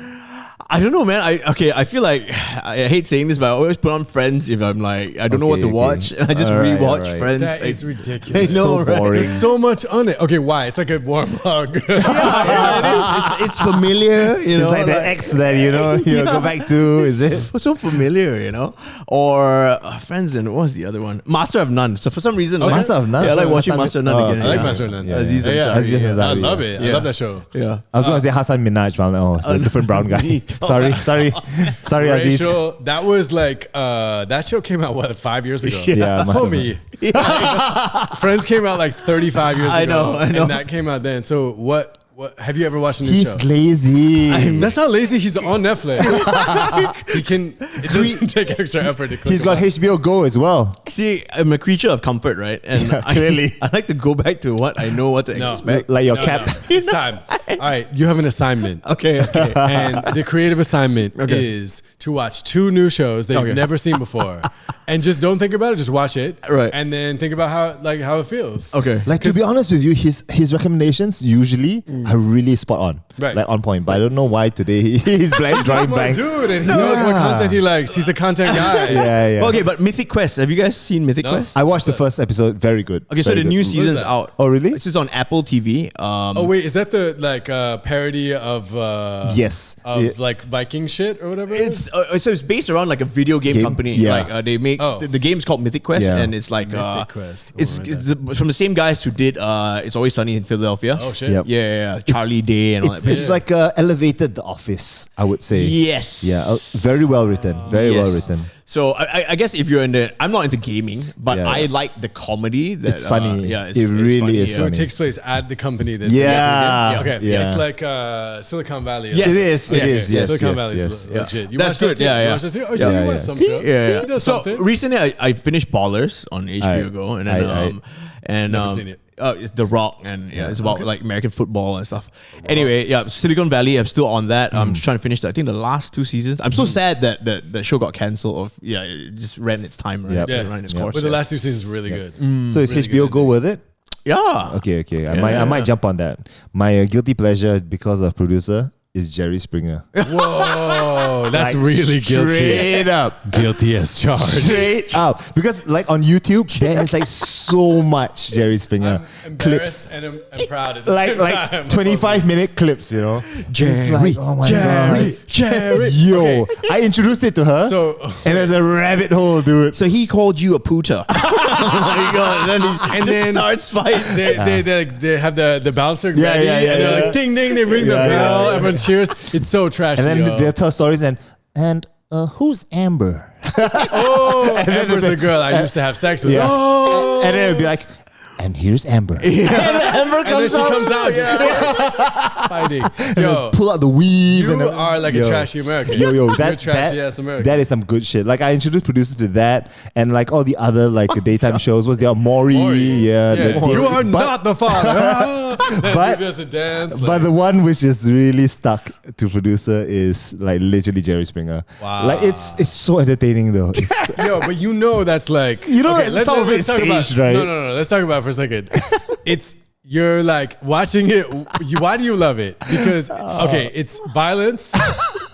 I don't know, man. I feel like I hate saying this, but I always put on Friends if I'm like I don't know what to Okay. watch, and I just Alright, rewatch alright. Friends. That Like, is ridiculous. I know, So right? boring. There's so much on it. Okay, why? It's like a warm hug. Yeah, it is. It's familiar, you know. It's like the ex that you go back to. Is it? It's so familiar, you know? Or Friends and what was the other one? Master of None. So for some reason, like, Master of None? Yeah, I like Sorry, watching Master of None Oh, again. okay. I like yeah. Master of None. Yeah, Aziz yeah. Ansari, Aziz yeah. Ansari, I love yeah. it. I Yeah. love that show. Yeah. I was going to say Hassan Minaj, but I'm like, oh, it's a different brown guy. Sorry, Aziz. Rachel, that was like that show came out 5 years ago. Yeah, must have Homie. Friends came out like 35 years I ago. know. And that came out then. So what have you ever watched a new show? He's lazy. That's not lazy. He's on Netflix. It doesn't take extra effort to click He's got him out. HBO Go as well. See, I'm a creature of comfort, right? And Yeah, clearly. I like to go back to what I know what to No. expect. Like your No, cap. no. It's time. All right, you have an assignment. Okay. And the creative assignment is to watch 2 new shows that Okay. you've never seen before. And just don't think about it, just watch it. Right. And then think about how it feels. Okay. Like, to be honest with you, his recommendations usually are really spot on. Right. Like on point. But I don't know why today he's blank, drawing Smart blanks. dude, and he knows what content he likes. He's a content guy. Yeah. Okay, but Mythic Quest. Have you guys seen Mythic Quest? I watched the first episode. Very good. Okay, so Very the new good. season's that? out. Oh, really? This is on Apple TV. Oh wait, is that the parody of Yes. of Yeah. like Viking shit or whatever? So it's based around like a video game company. yeah. Like they make Oh. the game's called Mythic Quest, Yeah. and it's like Mythic Quest. It's, Oh, it's from the same guys who did It's Always Sunny in Philadelphia. Oh shit. Yep. Yeah. Charlie Day and all It's, that. it's like elevated The Office, I would say. Yes. Yeah, very well written. Very Yes. well written. So I guess if you're I'm not into gaming, but Yeah. I like the comedy. That, It's funny. yeah, It really funny, is yeah. So it funny. takes place at the company that Yeah. Okay. Yeah. It's like Silicon Valley. Yes. It is. It Yes. is. Yes. Silicon yes, Valley yes. is legit. You That's watched that good. too? Yeah, You yeah. watched that too? Oh, Yeah, so you yeah, watched yeah. some See? shows. Yeah. He does So something. recently I finished Ballers on HBO Go, and then Never seen it. It's The Rock, and it's about like American football and stuff. Anyway, Silicon Valley. I'm still on that. I'm just trying to finish. I think the last 2 seasons. I'm so sad that the show got cancelled. it just ran its time, right? Yep. It ran its course. But the last 2 seasons were really good. So is Really HBO good Go worth it? yeah. Okay. I might jump on that. My guilty pleasure because of producer. is Jerry Springer. Whoa, that's Like, really guilty. Straight up. Guilty as charged. Straight up. Because like on YouTube, there is like so much Jerry Springer I'm clips. embarrassed and I'm proud at the Like same time. 25-minute clips, you know. Jerry, It's like, oh my God. Jerry. Yo, I introduced it to her, So and there's a rabbit hole, dude. So he called you a pooter. Oh my god! And then he then starts fights. they have the bouncer Yeah, ready, yeah, yeah, and they're yeah. like ding ding, they ring the Yeah, bell, yeah. everyone cheers. It's so trashy. And then yo. they'll tell stories and who's Amber? Oh, Amber's the girl I used to have sex with. Yeah. Oh, And then it'll be like, and here's Amber. Amber and then she comes out just fighting. Yo, Pull out the weave. you and are like a Yo. trashy American. Yo, You're a that trashy ass American. that is some good shit. Like I introduced producers to that, and like all the other like daytime shows. Was there Maury? Yeah, you are but- not the father. But- He does a dance. But the one which is really stuck to producer is like literally Jerry Springer. Wow. Like it's so entertaining though. It's, yo, but you know that's like You know, some of it's talk about staged, right? No. Let's talk about it for a second. It's you're like watching it. Why do you love it? Because okay, it's violence,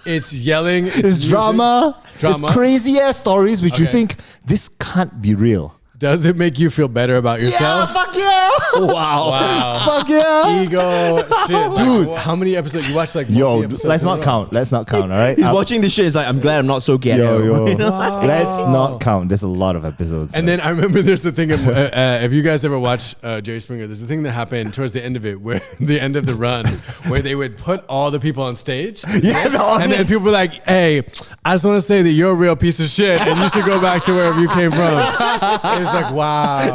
it's yelling, it's music, drama, drama. it's crazy ass stories which you Okay. think this can't be real. Does it make you feel better about yourself? Yeah, fuck yeah! Wow. Fuck yeah! Ego shit, dude. How many episodes you watch? Like Yo, multi-episodes let's in a not row? count. Let's not count. All right. He's watching this shit. He's like, I'm glad I'm not so ghetto. Yo, You know? let's not count. There's a lot of episodes. And then I remember there's the thing, if you guys ever watch Jerry Springer, there's a thing that happened towards the end of it, where the end of the run, where they would put all the people on stage. yeah, the And then audience. people were like, hey, I just want to say that you're a real piece of shit and you should go back to wherever you came from. And it's like, wow.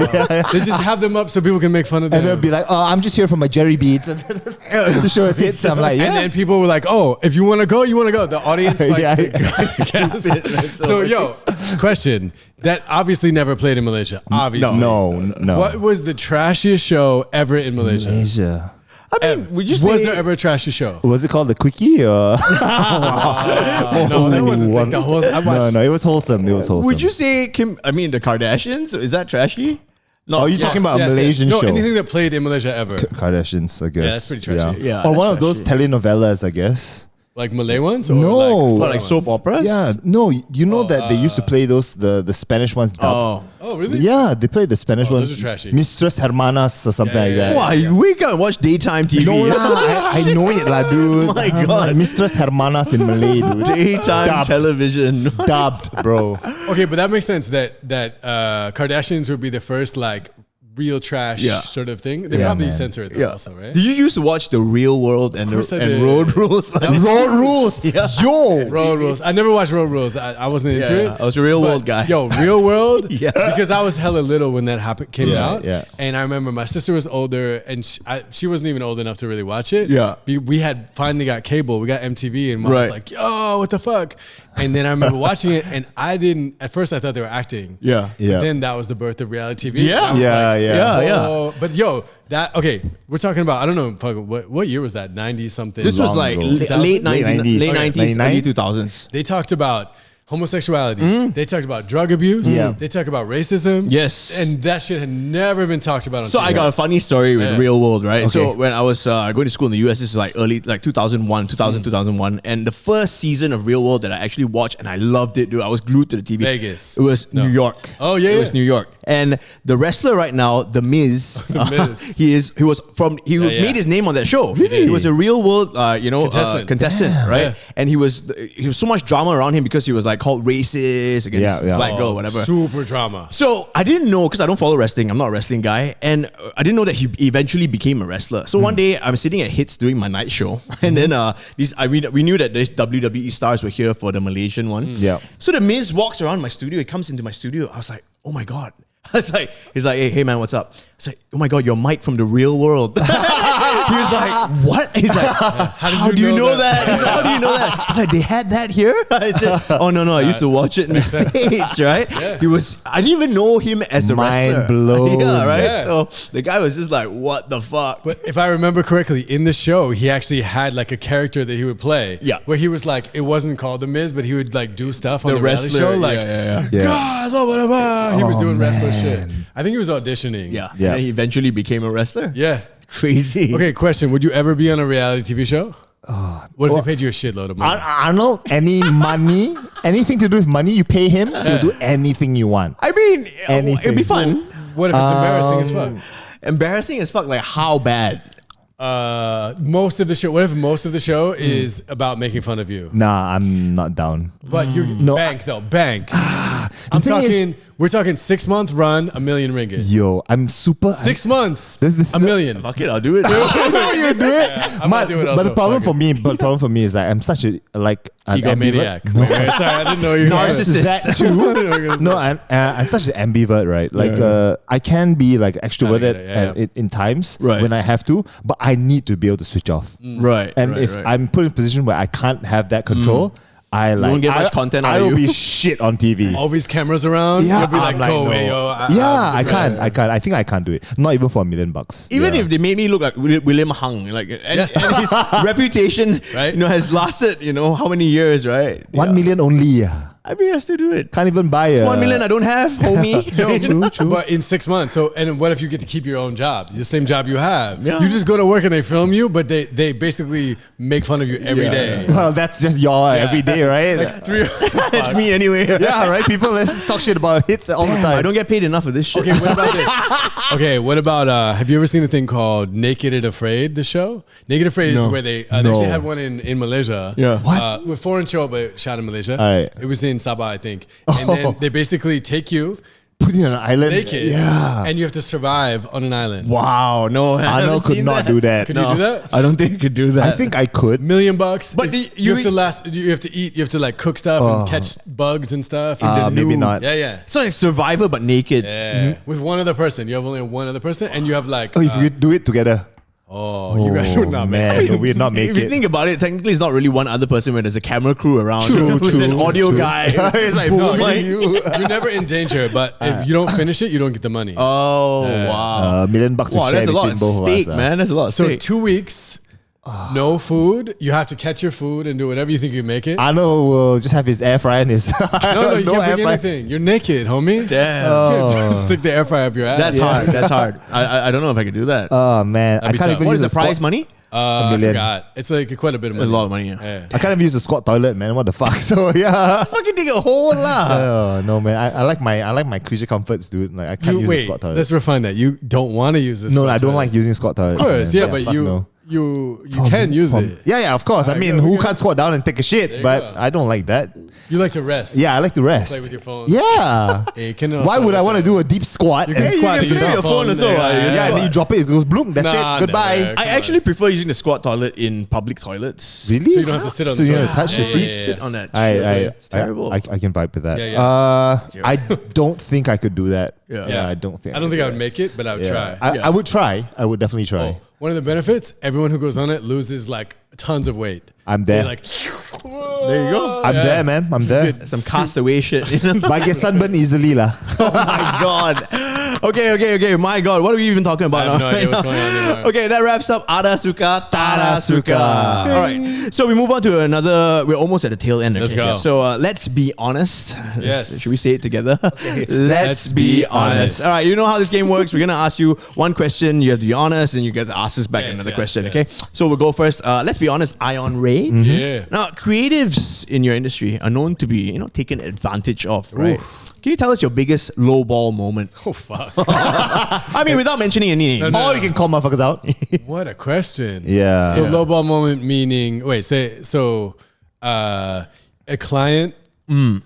They just have them up so people can make fun of them. And they'll be like, "Oh, I'm just here for my Jerry beads to show a tits." I'm like, "Yeah." And then people were like, oh, if you want to go, you want to go. The audience fights Yeah, the guys. So, yo, question. That obviously never played in Malaysia. Obviously. no. What was the trashiest show ever in Malaysia? Malaysia. I mean, would you say Was there ever a trashy show? Was it called the Quickie or? No, that wasn't like the whole. I watched, No, it was wholesome. It was wholesome. Would you say Kim? I mean, the Kardashians. Is that trashy? No. Oh, you talking about a Malaysian no, show? anything that played in Malaysia ever. Kardashians, I guess. that's pretty trashy. Yeah, or one that's of those telenovelas, I guess. Like Malay ones? Or No. like, What, like soap operas? Yeah, no, you know that they used to play those the Spanish ones dubbed. Oh, really? Yeah, they played the Spanish Oh, ones. those are trashy. Mistress Hermanas or something like that. Why you wake up and watch daytime TV? No lah, I know it lah, dude. My God. Mistress Hermanas in Malay, dude. Daytime Dubbed. television. Dubbed, bro. Okay, but that makes sense that Kardashians would be the first like real trash Yeah. sort of thing. They Yeah, probably man. censor it though also, right? Did you used to watch The Real World and course I and did. Road Rules? Road rules. Yeah. Yo. Road Rules. I never watched Road Rules. I wasn't into Yeah, it. I was a Real But, World guy. Yo, Real World. Yeah. Because I was hella little when that came Yeah, out. yeah. And I remember my sister was older, and she wasn't even old enough to really watch it. Yeah. We had finally got cable. We got MTV, and mom was Right. like, "Yo, what the fuck?" And then I remember watching it, and I didn't. At first, I thought they were acting. Yeah. Yeah. Then that was the birth of reality TV. Yeah. I was Yeah, like, yeah. Yeah. oh, but yo, okay, we're talking about, I don't know, fuck, what year was that? 90 something. This was Long like ago. late 90s. 90s, late 90s, 99? early 2000s. They talked about homosexuality. They talked about drug abuse. Yeah. They talked about racism. Yes. And that shit had never been talked about on So TV. I got a funny story with Yeah. Real World, right? So Okay. when I was going to school in the US, this is like early, like 2001, 2001. And the first season of Real World that I actually watched and I loved it, dude. I was glued to the TV. Vegas. It was No. New York. Oh, yeah, It was yeah. New York. And the wrestler right now, The Miz, The Miz. he Yeah. made his name on that show. He was a Real World, contestant, right? Yeah. And he was so much drama around him because he was like called racist against Yeah. black girl, whatever. Super drama. So I didn't know because I don't follow wrestling. I'm not a wrestling guy, and I didn't know that he eventually became a wrestler. So one day I'm sitting at Hits doing my night show, and then we knew that these WWE stars were here for the Malaysian one. Yeah. So the Miz walks around my studio. He comes into my studio. I was like, oh my god. He's like, hey man, what's up? I was like, oh my god, you're Mike from the Real World. He was like, what? He's like, how do you know that? He's like, how do you know that? He's like, they had that here? I said, oh no, I used to watch it in the States, right? I didn't even know him as the Mind wrestler. blown. Yeah, right? Yeah. So the guy was just like, what the fuck? But if I remember correctly, in the show, he actually had like a character that he would play. Yeah. Where he was like, it wasn't called The Miz, but he would like do stuff on The the reality wrestler, show. Like, yeah. Yeah. God, blah, blah, blah. He was Oh, doing wrestler man. shit. I think he was auditioning. Yeah. Yeah. And then he eventually became a wrestler. Yeah. Crazy. Okay, question. Would you ever be on a reality TV show? What if they paid you a shitload of money? Arnold, anything to do with money, you pay him, he'll do anything you want. I mean, Anything. it'd be fun. What if it's embarrassing as fuck? Embarrassing as fuck. Like how bad? Most of the show. What if most of the show is about making fun of you? Nah, I'm not down. But you bank though, bank. I'm thing talking. We're talking 6 month run, 1 million ringgit. Yo, I'm super. 6 months, The- 1 million. Fuck it, I'll do it. you do it. I might do it But the also, problem fuck for me is that I'm such a like an Egomaniac. ambivert. Wait, sorry, I didn't know you. Narcissist. That too. No, I'm such an ambivert, right? Like I can be like extroverted in times Right. when I have to, but I need to be able to switch off. Right. And right, if right. I'm put in a position where I can't have that control, I like won't get much content out I of will you. be shit on TV. All these cameras around. Yeah, You'll be like, I'm go no. away, yo. I can't. I think I can't do it. Not even for $1 million. Even Yeah. if they made me look like William Hung, like and, Yes. and his reputation, Right. has lasted, how many years, right? 1 million only. I mean, I still do it. Can't even buy a 1 million I don't have, homie. True. But in 6 months, and what if you get to keep your own job, the same job you have? Yeah. You just go to work and they film you, but they basically make fun of you every day. Well, that's just your everyday, right? It's me anyway. Yeah, right. People let's talk shit about hits all the time. I don't get paid enough for this shit. Okay, what about this? Okay, what about have you ever seen a thing called Naked and Afraid? The show Naked and Afraid is where they actually had one in Malaysia. Yeah. What? With foreign show, but shot in Malaysia. All right. It was in Sabah, I think. And then they basically take you Put you on an island. naked, Yeah. and you have to survive on an island. Wow, no. I Arnold haven't could seen not do that. Could you do that? I don't think I could do that. I think I could. $1 million, But you have to you have to eat, you have to like cook stuff and catch bugs and stuff. Maybe not. Yeah. it's like Survivor but naked. Yeah. With one other person. You have only one other person, and you have like Oh, if you do it together. you guys would not make it. man, we'd not make If you it. think about it, technically it's not really one other person when there's a camera crew around. True, with an true, audio true. guy. It's like, boom, no, like- You're never in danger, but if you don't finish it, you don't get the money. Oh, wow. $1 million to Wow, share that's a lot between at both stake, of us. man. That's a lot at So stake. 2 weeks, no food. You have to catch your food and do whatever you think you make it. Arnold will just have his air fryer and his No, you air can't bring fryer. anything. You're naked, homie. Damn. Oh. You can't stick the air fryer up your ass. That's hard. That's hard. I don't know if I could do that. Oh man, I be can't tough. even What use is the prize money? I million. forgot. It's like quite a bit of money. It's a lot of money, yeah. I can't even use the squat toilet, man. What the fuck? So yeah. Fucking dig a hole lah. Oh no, man. I like my creature comforts, dude. Like I can't use the squat toilet. let's refine that. You don't want to use this. No, I don't like using squat toilets. Of course, man. yeah, but fuck no. you can use it. Yeah, of course. I mean, who can't squat down and take a shit? you But go. I don't like that. You like to rest. Yeah, I like to rest. Play with your phone. Yeah. You can Why also would I like want to that. do a deep squat You and can squat? you can play and your phone as well, yeah, and then you drop it, it goes bloom. That's Nah, it. Goodbye. never. I actually prefer using the squat toilet in public toilets. Really? So you don't have to sit on So the you toilet. have to touch the Yeah, yeah, seats? yeah. Sit on that. It's terrible. I can vibe with that. Yeah, I don't think I could do that. Yeah. I don't think. I don't think I would make it, but I would Yeah. try. I would try. I would definitely try. Oh, one of the benefits, everyone who goes on it loses like tons of weight. I'm there. They're like, There you go. I'm there, man. I'm there. Some castaway shit. But I get sunburned easily, lah. Oh my god. Okay. My god, what are we even talking about I have now? no idea what's going on anymore. Okay, that wraps up Ada Suka, Tada Suka. All right, so we move on to another. We're almost at the tail end. Let's okay? go. So let's be honest. Yes. Should we say it together? Let's be honest. All right, you know how this game works. We're gonna ask you one question. You have to be honest, and you get to ask us back Yes, another yes, question. yes. Okay. So we'll go first. Let's be honest. Ion Ray. Yeah. Now, creatives in your industry are known to be, taken advantage of, right? Can you tell us your biggest lowball moment? Oh, fuck. I mean, without mentioning any names. Or you can call motherfuckers out. What a question. Yeah. So Yeah. lowball moment meaning, a client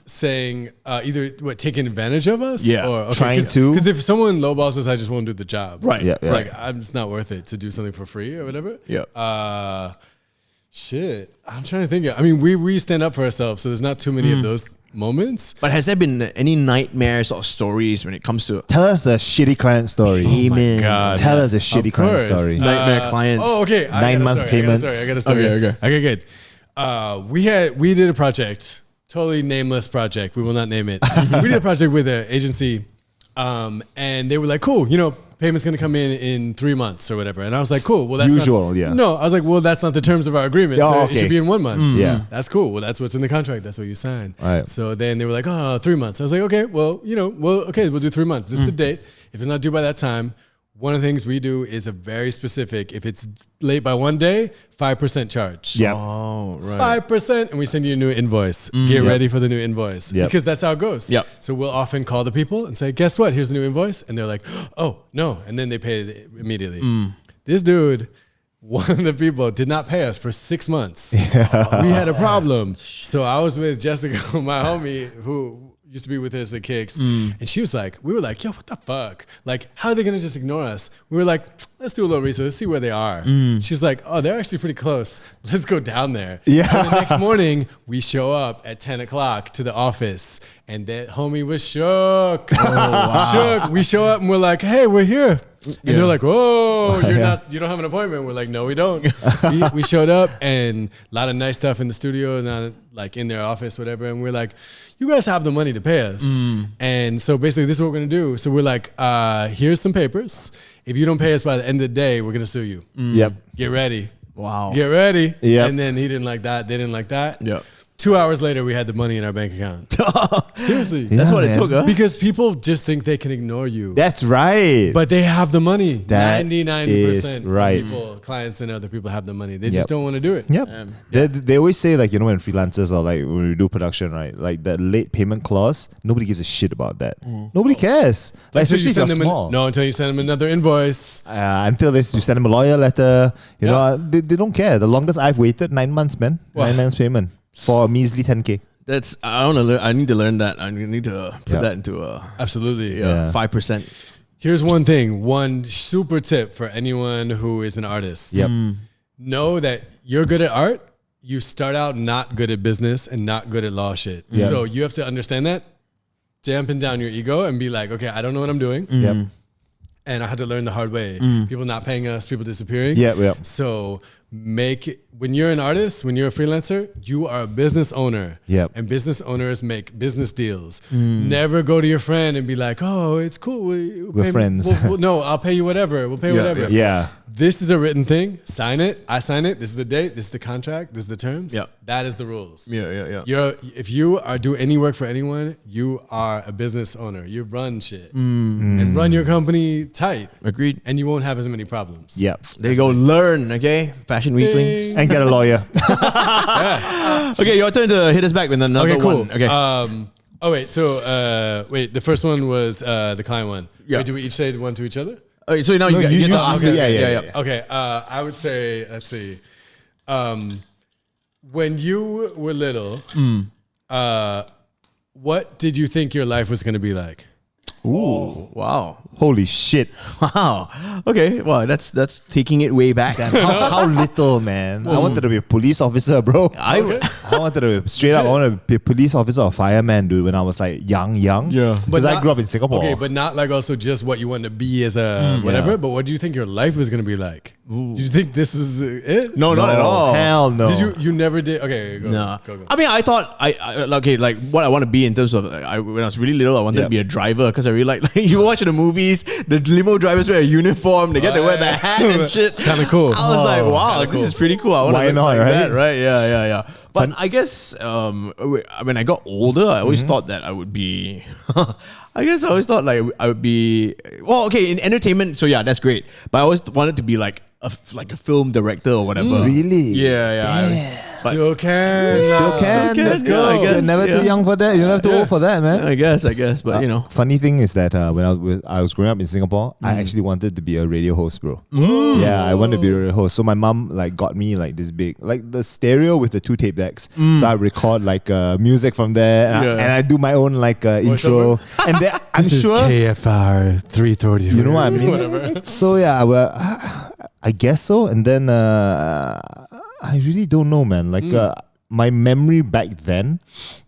saying either taking advantage of us? Yeah. Or, Trying to. Because if someone lowballs us, I just won't do the job. Right. Yeah, yeah. Like, it's not worth it to do something for free or whatever. Yeah. Shit. I'm trying to think. I mean, we stand up for ourselves, so there's not too many of those moments. But has there been any nightmares or stories when it comes to Tell us a shitty client story. Amen? God. Tell us a shitty client course. story. Nightmare clients. Oh, okay. 9 month payments. I got a story. Okay, good. We did a project, totally nameless project. We will not name it. We did a project with an agency, and they were like, "Cool, payment's gonna come in 3 months or whatever." And I was like, "Cool, well that's Usual, not, yeah. No, I was like, "Well, that's not the terms of our agreement. Oh, so okay. it should be in 1 month." Yeah. That's cool. Well, that's what's in the contract. That's what you signed. Right. So then they were like, "Oh, 3 months." I was like, "Okay, well, we'll do 3 months. This is the date. If it's not due by that time, one of the things we do is a very specific. If it's late by 1 day, 5% charge. Yeah. Oh, right. 5%, and we send you a new invoice. Get ready for the new invoice. Yep. Because that's how it goes. Yep. So we'll often call the people and say, guess what? Here's the new invoice. And they're like, oh, no. And then they pay it immediately. This dude, one of the people, did not pay us for 6 months. We had a problem. So I was with Jessica, my homie, who used to be with us at Kicks, and she was like, we were like, yo, what the fuck? Like, how are they gonna just ignore us? We were like, let's do a little research, see where they are. She's like, oh, they're actually pretty close. Let's go down there. Yeah. So the next morning, we show up at 10 o'clock to the office, and that homie was shook. Shook. We show up and we're like, hey, we're here. And they're like, "Oh, you don't have an appointment." We're like, "No, we don't." we showed up, and a lot of nice stuff in the studio, not like in their office, whatever. And we're like, "You guys have the money to pay us." And so basically, this is what we're gonna do. So we're like, "Here's some papers. If you don't pay us by the end of the day, we're gonna sue you. Yep. Get ready. Wow. Get ready." Yep. And then he didn't like that. They didn't like that. Yeah. 2 hours later, we had the money in our bank account. Seriously. That's what it man. took, huh? Because people just think they can ignore you. That's right. But they have the money. That 99% is right. of people, clients and other people have the money. They just don't want to do it. Yep. They always say, like, you know, when freelancers or like when we do production, right? Like the late payment clause, nobody gives a shit about that. Nobody cares. Like, Until especially if you're send them small. until you send them another invoice. Until this, you send them a lawyer letter. You know, they don't care. The longest I've waited, 9 months, man. Wow. 9 months payment for a measly 10K. That's I want to learn. I need to learn that. I need to put that into Absolutely. Yeah. 5%. Here's one thing. One super tip for anyone who is an artist. Yep. Know that you're good at art. You start out not good at business and not good at law shit. Yeah. So you have to understand that. Dampen down your ego and be like, okay, I don't know what I'm doing. Yep. And I had to learn the hard way. People not paying us, people disappearing. Yep. So when you're an artist, when you're a freelancer, you are a business owner. Yep. And business owners make business deals. Never go to your friend and be like, oh, it's cool. We're friends. No, I'll pay you whatever. We'll pay whatever. Yeah. This is a written thing. Sign it. I sign it. This is the date. This is the contract. This is the terms. Yeah. That is the rules. Yeah. If you are do any work for anyone, you are a business owner. You run shit and run your company tight. Agreed. And you won't have as many problems. Yep. There you go. Learn, okay? Fashion Weekly. And get a lawyer. Okay, your turn to hit us back with another Okay, cool. one. Okay. The first one was the client one. Yeah. Wait, do we each say one to each other? Okay, so now you get to ask us. yeah. Okay, I would say, let's see. When you were little, what did you think your life was going to be like? Ooh, wow. Holy shit. Wow. Okay, wow, that's taking it way back. How little, man. I wanted to be a police officer, bro. I wanted to be straight up. I wanted to be a police officer or fireman, dude, when I was like young. Yeah. Because I grew up in Singapore. Okay, but not like also just what you wanted to be as a whatever, but what do you think your life was going to be like? Did you think this is it? No, not at all. Hell no. Did you never did? Okay, go. No. Go. I mean, I thought like what I want to be in terms of when I was really little, I wanted to be a driver because I really like you watch the movies, the limo drivers wear a uniform, they get to wear the hat and shit. Kind of cool. I was like, wow, this is pretty cool. I want to look not, like right? that, right? Yeah. But I guess when I got older, I always thought that I would be. I guess I always thought like I would be. Well, okay, in entertainment, so yeah, that's great. But I always wanted to be like a film director or whatever. Really? Yeah. Still can. Still can. Let's go. Yeah, I guess, You're never too young for that. You're never too old for that, man. I guess. But you know. Funny thing is that when I was growing up in Singapore, I actually wanted to be a radio host, bro. Yeah, I wanted to be a radio host. So my mom like got me like this big, like the stereo with the 2 tape decks. So I record like music from there, and I do my own like intro. And then I'm This sure is KFR 330. you know what I mean. So yeah, I guess so. And then I really don't know, man. Like my memory back then,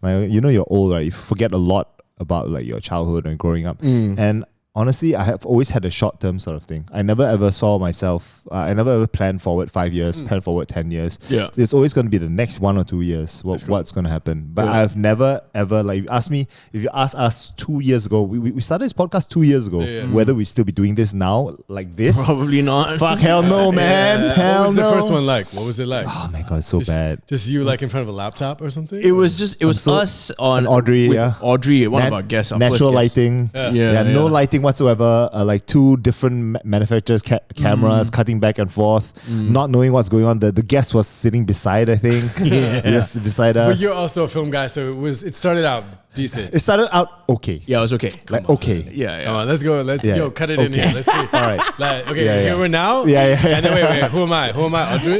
you're old, right? You forget a lot about like your childhood and growing up. And honestly, I have always had a short-term sort of thing. I never ever saw myself. I never ever planned forward 5 years, plan forward 10 years. Yeah. It's always going to be the next 1 or 2 years. What's going to happen? But I've never ever like if you ask us 2 years ago, we started this podcast 2 years ago. Whether we still be doing this now like this? Probably not. Fuck hell no, man. Hell What was no. the first one like? What was it like? Oh my god, it's so bad. Just you like in front of a laptop or something? It was us on and Audrey, with yeah. Audrey, one of our guests. Our first Natural guest. lighting. Yeah, No lighting whatsoever. Like two different manufacturers cameras cutting back and forth, not knowing what's going on. The guest was sitting beside, I think. Yes, beside us. But you're also a film guy, so it started out decent. It started out okay. Yeah, it was okay. Like okay. Yeah, Come on, let's go. Cut it in here. Let's see. All right. Like, okay, Yeah, here yeah. we're now. Yeah. And then wait, who am I? Audrey?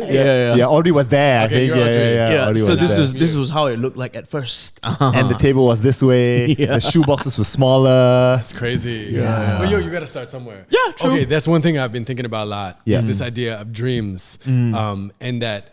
Yeah, Audrey was there. I Okay, think. you're Audrey. Yeah. Audrey So was there. this was how it looked like at first. And the table was this way. Yeah. The shoe boxes were smaller. That's crazy. Yeah. But you got to start somewhere. Yeah, true. Okay, that's one thing I've been thinking about a lot. Yeah. Is this idea of dreams, and that.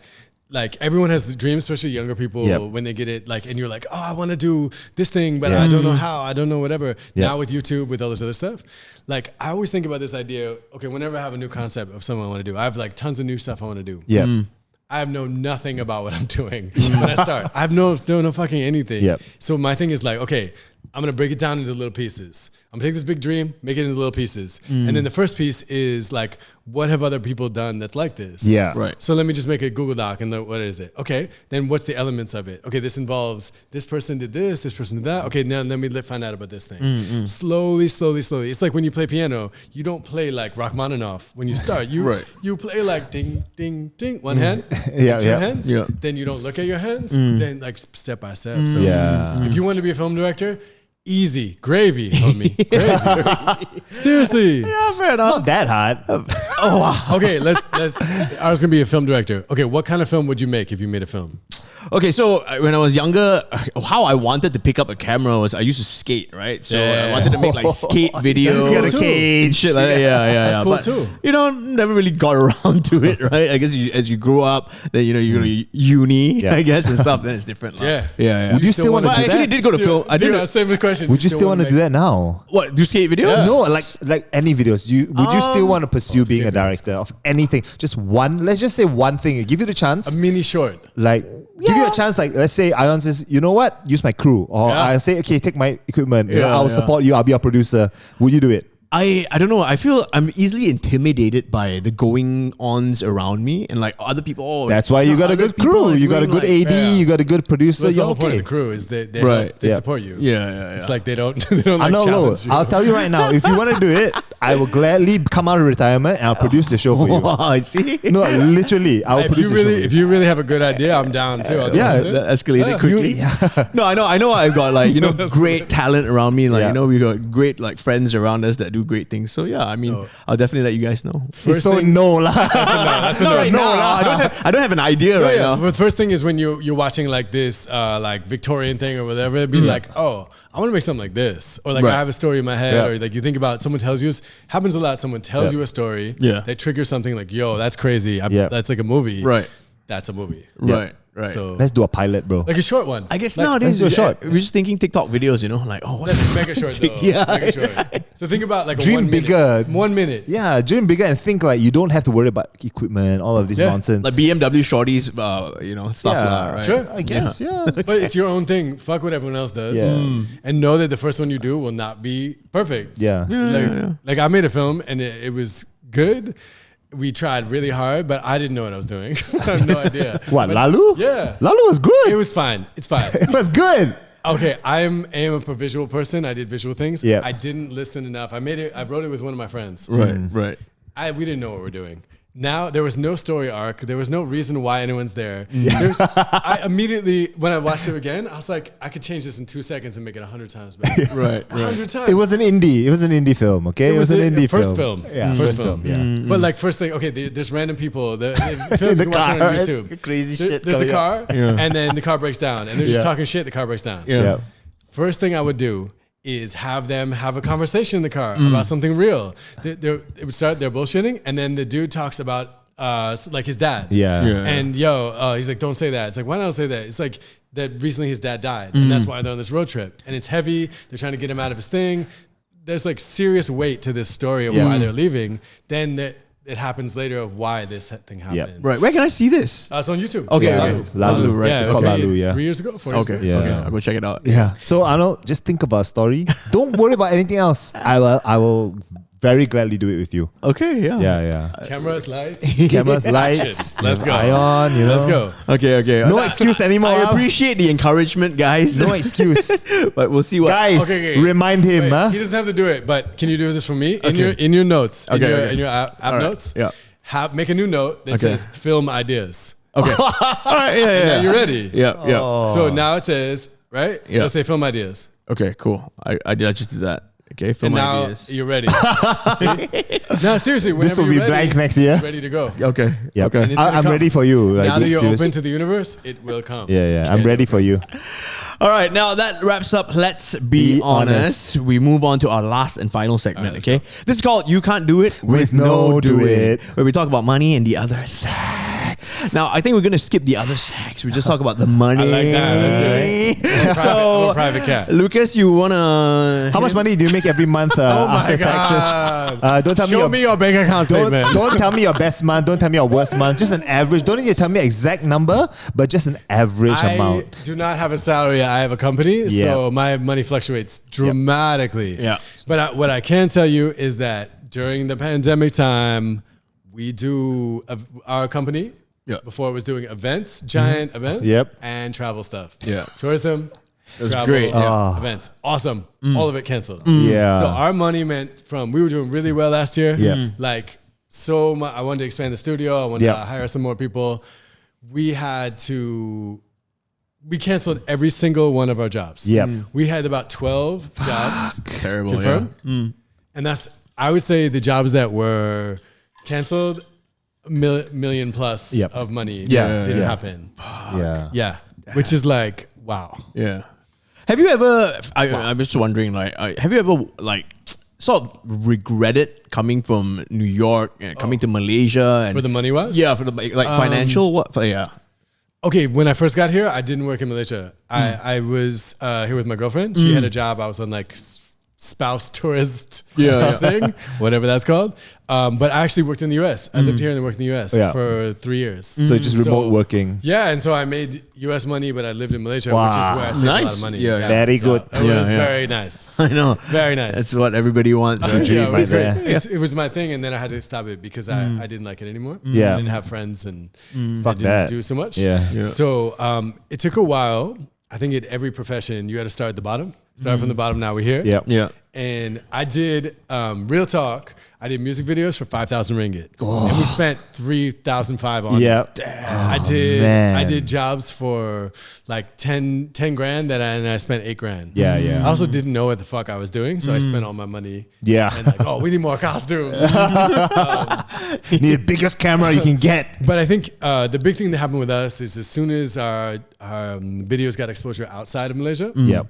Like everyone has the dream, especially younger people Yep. when they get it. Like, and you're like, oh, I want to do this thing, but I don't know how. I don't know whatever. Yeah. Now with YouTube, with all this other stuff, like I always think about this idea. Okay, whenever I have a new concept of something I want to do, I have like tons of new stuff I want to do. Yeah. I have know nothing about what I'm doing when I start. I have no fucking anything. Yep. So my thing is like, okay, I'm gonna break it down into little pieces. I'm gonna take this big dream, make it into little pieces, and then the first piece is like, what have other people done that's like this? Yeah. Right. So let me just make a Google Doc and what is it? Okay, then what's the elements of it? Okay, this involves this person did this person did that. Okay, now let me find out about this thing. Slowly. It's like when you play piano, you don't play like Rachmaninoff when you start. You you play like ding, ding, ding, one hand, Yeah, two yeah. hands. Yeah. Then you don't look at your hands. Then like step by step. So Yeah. if you want to be a film director, easy, gravy, homie. Gravy. Seriously. Yeah, fair enough. Not that hard. Okay, let's. I was gonna be a film director. Okay, what kind of film would you make if you made a film? Okay, so when I was younger, how I wanted to pick up a camera was I used to skate, right? So I wanted to make like skate videos. You got a too. cage. Shit like that. Yeah. That's cool But, too. You know, never really got around to it, right? I guess as you grow up, then you go to uni, Yeah. I guess, and stuff. Then it's different. Yeah. Would you still want to But I do actually that? did go to film. I did. Same question. Would you still want to do that now? What, do skate videos? No, like any videos. Would you still want to pursue being a director of anything? Just one. Let's just say one thing. Give you the chance. A mini short. Like give you a chance. Like let's say Ion says, you know what? Use my crew, or Yeah. I say, okay, take my equipment. Yeah, I'll support you. I'll be a producer. Would you do it? I don't know. I feel I'm easily intimidated by the going ons around me and like other people. Oh, That's why you got a other good people crew. are You got a doing, good like, AD. yeah. You got a good producer. That's the You're whole point okay. of the crew is they Right. they Yeah. support you. Yeah. It's like they don't like I know, challenge you. I'll tell you right now. If you want to do it, I will gladly come out of retirement and I'll produce the show for you. I see. No, literally, I will if produce you the show. really if you really have a good idea, I'm down too. I'll do Yeah, something. That escalated quickly. No, I know. I've got like great talent around me. Like Yeah. we got great like friends around us that do great things. So yeah, I mean, I'll definitely let you guys know. It's so no lah. Not right now. I don't have an idea right now. But the first thing is when you're watching like this like Victorian thing or whatever, it'd be like, oh, I want to make something like this, or like Right. I have a story in my head, Yeah. or like you think about someone tells you happens a lot. Someone tells you a story, Yeah. that triggers something like, yo, that's crazy. Yeah. That's like a movie, Right. That's a movie, Right. So Let's do a pilot, bro. like a short one. I guess like, nowadays let's do a short. we're just thinking TikTok videos. Like what? that's mega short though. Yeah. Mega short. So think about like a Dream 1 minute. bigger. 1 minute. Yeah, dream bigger and think like you don't have to worry about equipment, all of this Yeah. nonsense. Like BMW shorties, stuff Yeah, lah, right? Sure. I guess, yeah. But it's your own thing. Fuck what everyone else does. Yeah. And know that the first one you do will not be perfect. Yeah. Like I made a film and it was good. We tried really hard, but I didn't know what I was doing. I have no idea. What, But- Lalu? Yeah. Lalu was good. It was fine. It's fine. It was good. Okay, I am a visual person. I did visual things. Yeah. I didn't listen enough. I wrote it with one of my friends. Right. We didn't know what we're doing. Now there was no story arc. There was no reason why anyone's there. I immediately, when I watched it again, I was like, I could change this in 2 seconds and make it 100 times better. Right. 100 times. It was an indie. It was an indie film, okay? It was an indie first film. Yeah, First film. Yeah. But like first thing, okay, there's random people. The film you can watch it on YouTube. Crazy There- shit. There's the coming car, up. and then the car breaks down, and they're just Yeah. talking shit. The car breaks down. Yeah. First thing I would do is have them have a conversation in the car about something real. It would start, they're bullshitting, and then the dude talks about like his dad. Yeah. And he's like, don't say that. It's like, why not say that? It's like that recently his dad died, and that's why they're on this road trip. And it's heavy. They're trying to get him out of his thing. There's like serious weight to this story of why they're leaving. Then it happens later of why this thing happened. Right. Where can I see this? It's on YouTube. Okay, Yeah. okay. Lalu, right? Yeah, It's it was called made Lalu, yeah. 3 years ago, 4 years Okay. ago. Yeah. Okay. I'll go check it out. Yeah. So Arnold, just think about a story. Don't worry about anything else. I will very gladly do it with you. Okay, yeah. Yeah. Cameras, lights. Cameras, lights. Let's go. Ion, you know. Let's go. Okay. No excuse anymore. I appreciate the encouragement, guys. No excuse. But we'll see what. Guys, Okay. remind him, Wait, huh? He doesn't have to do it, but can you do this for me? Okay. In your notes, Okay. in your app All right. notes, Yeah. make a new note that Okay. says film ideas. Okay. All right. Yeah. Now you ready? Yeah. So now it says, right? Yeah. Let's say film ideas. Okay. Cool. I just did that. Okay. And Film now ideas. you're ready. See? No, seriously, whenever will be you're ready, blank next year. It's ready to go. Okay. Yep. Okay. And it's gonna I'm come. ready for you. Like, Now that you're serious. open to the universe, it will come. Yeah. I'm ready for you. All right, now that wraps up Let's Be Be honest. We move on to our last and final segment, All right, okay? let's This is called You Can't Do It With No Do It. where we talk about money and the other sex. Now, I think we're going to skip the other sex. We just talk about the money. I like that. Let's do it. I'm a private cat. Lucas, you want to... How much money do you make every month after taxes? Don't tell Show me your bank account statement. Don't tell me your best month. Don't tell me your worst month. Just an average. Don't need to tell me exact number, but just an average I amount. do not have a salary. I have a company, so my money fluctuates dramatically. Yeah. But what I can tell you is that during the pandemic time, we do our company. Yeah. Before it was doing events, giant events, Yep. and travel stuff. Yeah. Tourism, was travel, great. events, awesome. All of it canceled. Yeah. So our money went from we were doing really well last year. Yeah. Like so much. I wanted to expand the studio. I wanted Yeah. to hire some more people. We canceled every single one of our jobs. Yep. We had about 12 jobs Terrible, confirmed. yeah. And I would say the jobs that were canceled, million plus Yep. of money Yeah. didn't Yeah. happen. Yeah. Yeah. Which is like, wow. Yeah. Have you ever... I'm just wondering, like, have you ever, like, sort of regretted coming from New York and coming to Malaysia? And For the money was? Yeah, for the, like, financial... What? Yeah. Okay, when I first got here, I didn't work in Malaysia. I was here with my girlfriend. She had a job. I was on like spouse tourist thing, whatever that's called. But I actually worked in the US. I lived here and worked in the US for 3 years. So just remote working. Yeah, and so I made US money, but I lived in Malaysia, which is where I saved a lot Nice. of money. Yeah. Very good. It was very nice. I know. Very nice. That's what everybody wants. a dream Yeah, it was right there. great. It was my thing, and then I had to stop it because I didn't like it anymore. Yeah. I didn't have friends and Fuck I didn't that. do so much. Yeah. So it took a while. I think in every profession, you had to start at the bottom. Start from the bottom. Now we're here. Yep. Yeah. And I did real talk. I did music videos for 5,000 ringgit, and we spent 3,500 on. Yeah. I man. did jobs for like 10 grand and I spent 8 grand. Yeah, yeah. I also didn't know what the fuck I was doing, so I spent all my money. Yeah. And like, oh, we need more costumes. You need the biggest camera you can get. But I think the big thing that happened with us is as soon as our videos got exposure outside of Malaysia, Yep.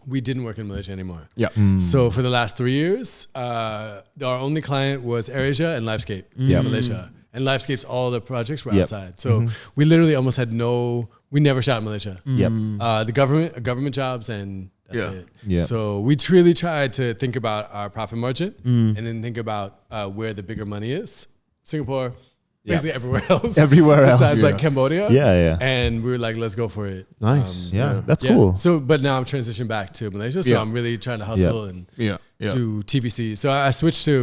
we didn't work in Malaysia anymore. Yeah. So for the last 3 years, our only client was AirAsia and Livescape Yep. in Malaysia. And Livescape's all the projects were Yep. outside. So we literally almost had we never shot in Malaysia. Yep. The government jobs and that's Yeah. it. Yeah. So we truly tried to think about our profit margin and then think about where the bigger money is. Singapore, basically everywhere else. Everywhere else. Besides like Yeah. Cambodia. Yeah, yeah. And we were like, let's go for it. Nice. Yeah, that's cool. So, but now I'm transitioning back to Malaysia. So Yeah. I'm really trying to hustle and Yeah. Yeah. do TVC. So I switched to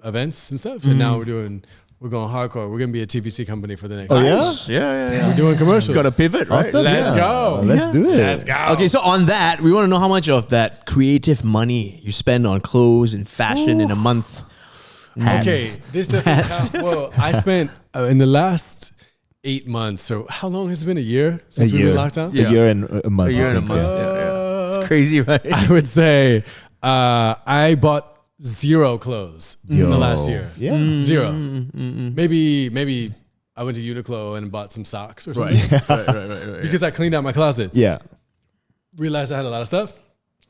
events and stuff. And now we're going hardcore. We're going to be a TVC company for the next Oh, year. yeah? Yeah. We're doing commercials. Got to pivot, right? Awesome. Let's yeah. go. Let's do it. Let's go. Okay, so on that, we want to know how much of that creative money you spend on clothes and fashion in a month. Okay, this doesn't count. Well, I spent in the last 8 months. So how long has it been? A year since we've been locked down? Yeah. A year and a month. A year and a I think, month. yeah. Yeah. It's crazy, right? I would say I bought 0 clothes in the last year. Yeah. 0. Maybe I went to Uniqlo and bought some socks or something. right. Because I cleaned out my closets. Yeah. Realized I had a lot of stuff.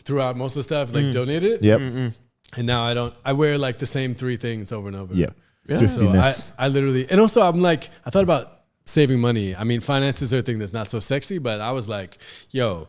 Threw out most of the stuff, like donated it. Yep. And now I wear like the same 3 things over and over. Yep. So Thriftiness. I literally, and also I thought about saving money. I mean, finances are a thing that's not so sexy, but I was like, yo,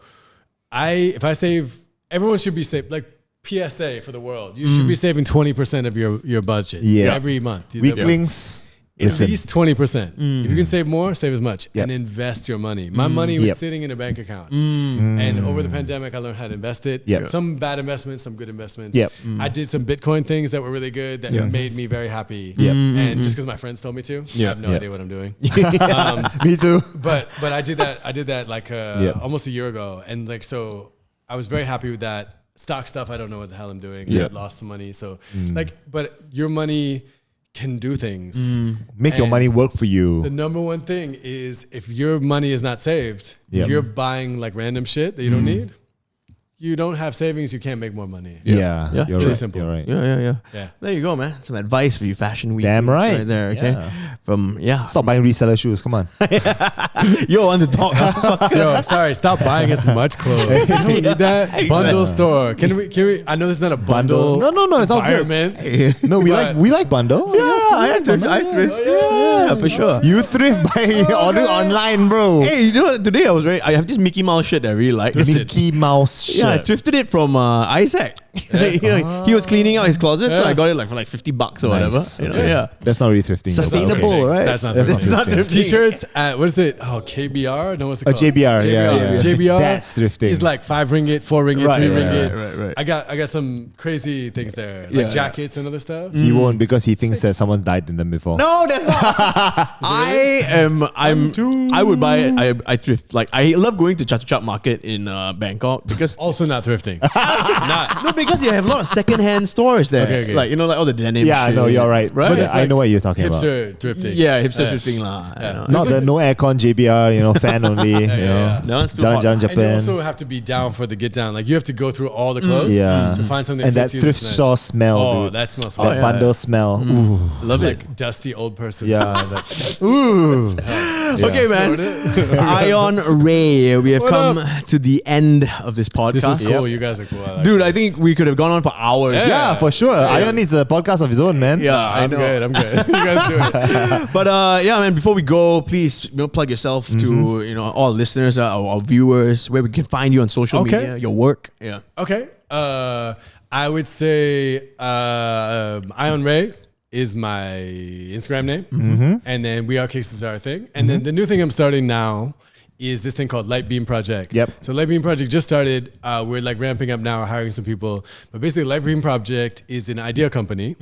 if I save, everyone should be saved, like PSA for the world. You should be saving 20% of your budget Yeah. every month. Weaklings. At least 20%. If you can save more, save as much Yep. and invest your money. My money was Yep. sitting in a bank account. And over the pandemic, I learned how to invest it. Yep. Some bad investments, some good investments. Yep. I did some Bitcoin things that were really good that made me very happy. Yep. And just because my friends told me to, I have no Yep. idea what I'm doing. Me too. But I did that like almost a year ago. And like, so I was very happy with that. Stock stuff, I don't know what the hell I'm doing. Yeah. I lost some money. So like, but your money can do things. Make your And money work for you. The number one thing is if your money is not saved, Yep. if you're buying like random shit that you don't need, you don't have savings, you can't make more money. Yeah, Yeah. you're Really right. simple. You're right. Yeah. There you go, man. Some advice for you, Fashion Week. Damn right. there, okay? Yeah. Stop buying reseller shoes. Come on. You want to talk? Yo, sorry, stop buying us much clothes. You don't need that. Bundle store. Can we? I know this is not a bundle. No, it's all good. environment. No, we But- like bundle. Yeah, I thrift. Yeah, for sure. You thrift by ordering online, bro. Hey, you know what? Today I have this Mickey Mouse shirt that I really like. Mickey Mouse shirt. Yeah, I thrifted it from Isaac. He was cleaning out his closet, so I got it like for like $50 or whatever. Nice. You know, Okay. yeah. That's not really thrifting. Sustainable, Okay. right? That's not That's thrifting. not thrifting. T-shirts at what is it? Oh, KBR? No, what's it Oh, called? JBR, yeah. JBR. That's thrifting. It's like 5 ringgit, 4 ringgit, Right, 3 right, ringgit. right. I got some crazy things there, like Yeah. jackets and other stuff. He won't because he thinks that someone's died in them before. No, that's not. I would buy it. I thrift. Like I love going to Chatuchak Market in Bangkok because Also not thrifting. no, because they have a lot of secondhand stores there. Okay. Like like all the denim. Yeah, shit, no, you're right. Right? But it's I like know what you're talking about. Hipster thrifting. Yeah, hipster thrifting lah. Yeah. Not the no aircon JBR, fan only. yeah. No, it's too Jalan hot. Jalan And you Japan. also have to be down for the get down. Like you have to go through all the clothes Yeah. to find something And that that fits you thrift that's nice. store smell, Oh, dude. that smells That good. bundle smell. Ooh. Love it. Like dusty old person. Yeah. smells. It's like, Ooh. Okay, man. Snort it. Ion Ray, we have What come up? to the end of this podcast. This was cool. You guys are cool. I like Dude, this. I think we could have gone on for hours. Yeah, for sure. Ion needs a podcast of his own, man. Yeah, I I'm know. good. I'm good. You guys do it. But yeah, man, before we go, please plug yourself to all listeners, our viewers, where we can find you on social Okay. media, your work. Yeah. Okay. I would say Ion Ray is my Instagram name. And then We Are Kicks is our thing. And then the new thing I'm starting now is this thing called Light Beam Project. Yep. So Light Beam Project just started. We're like ramping up now, hiring some people. But basically Light Beam Project is an idea company.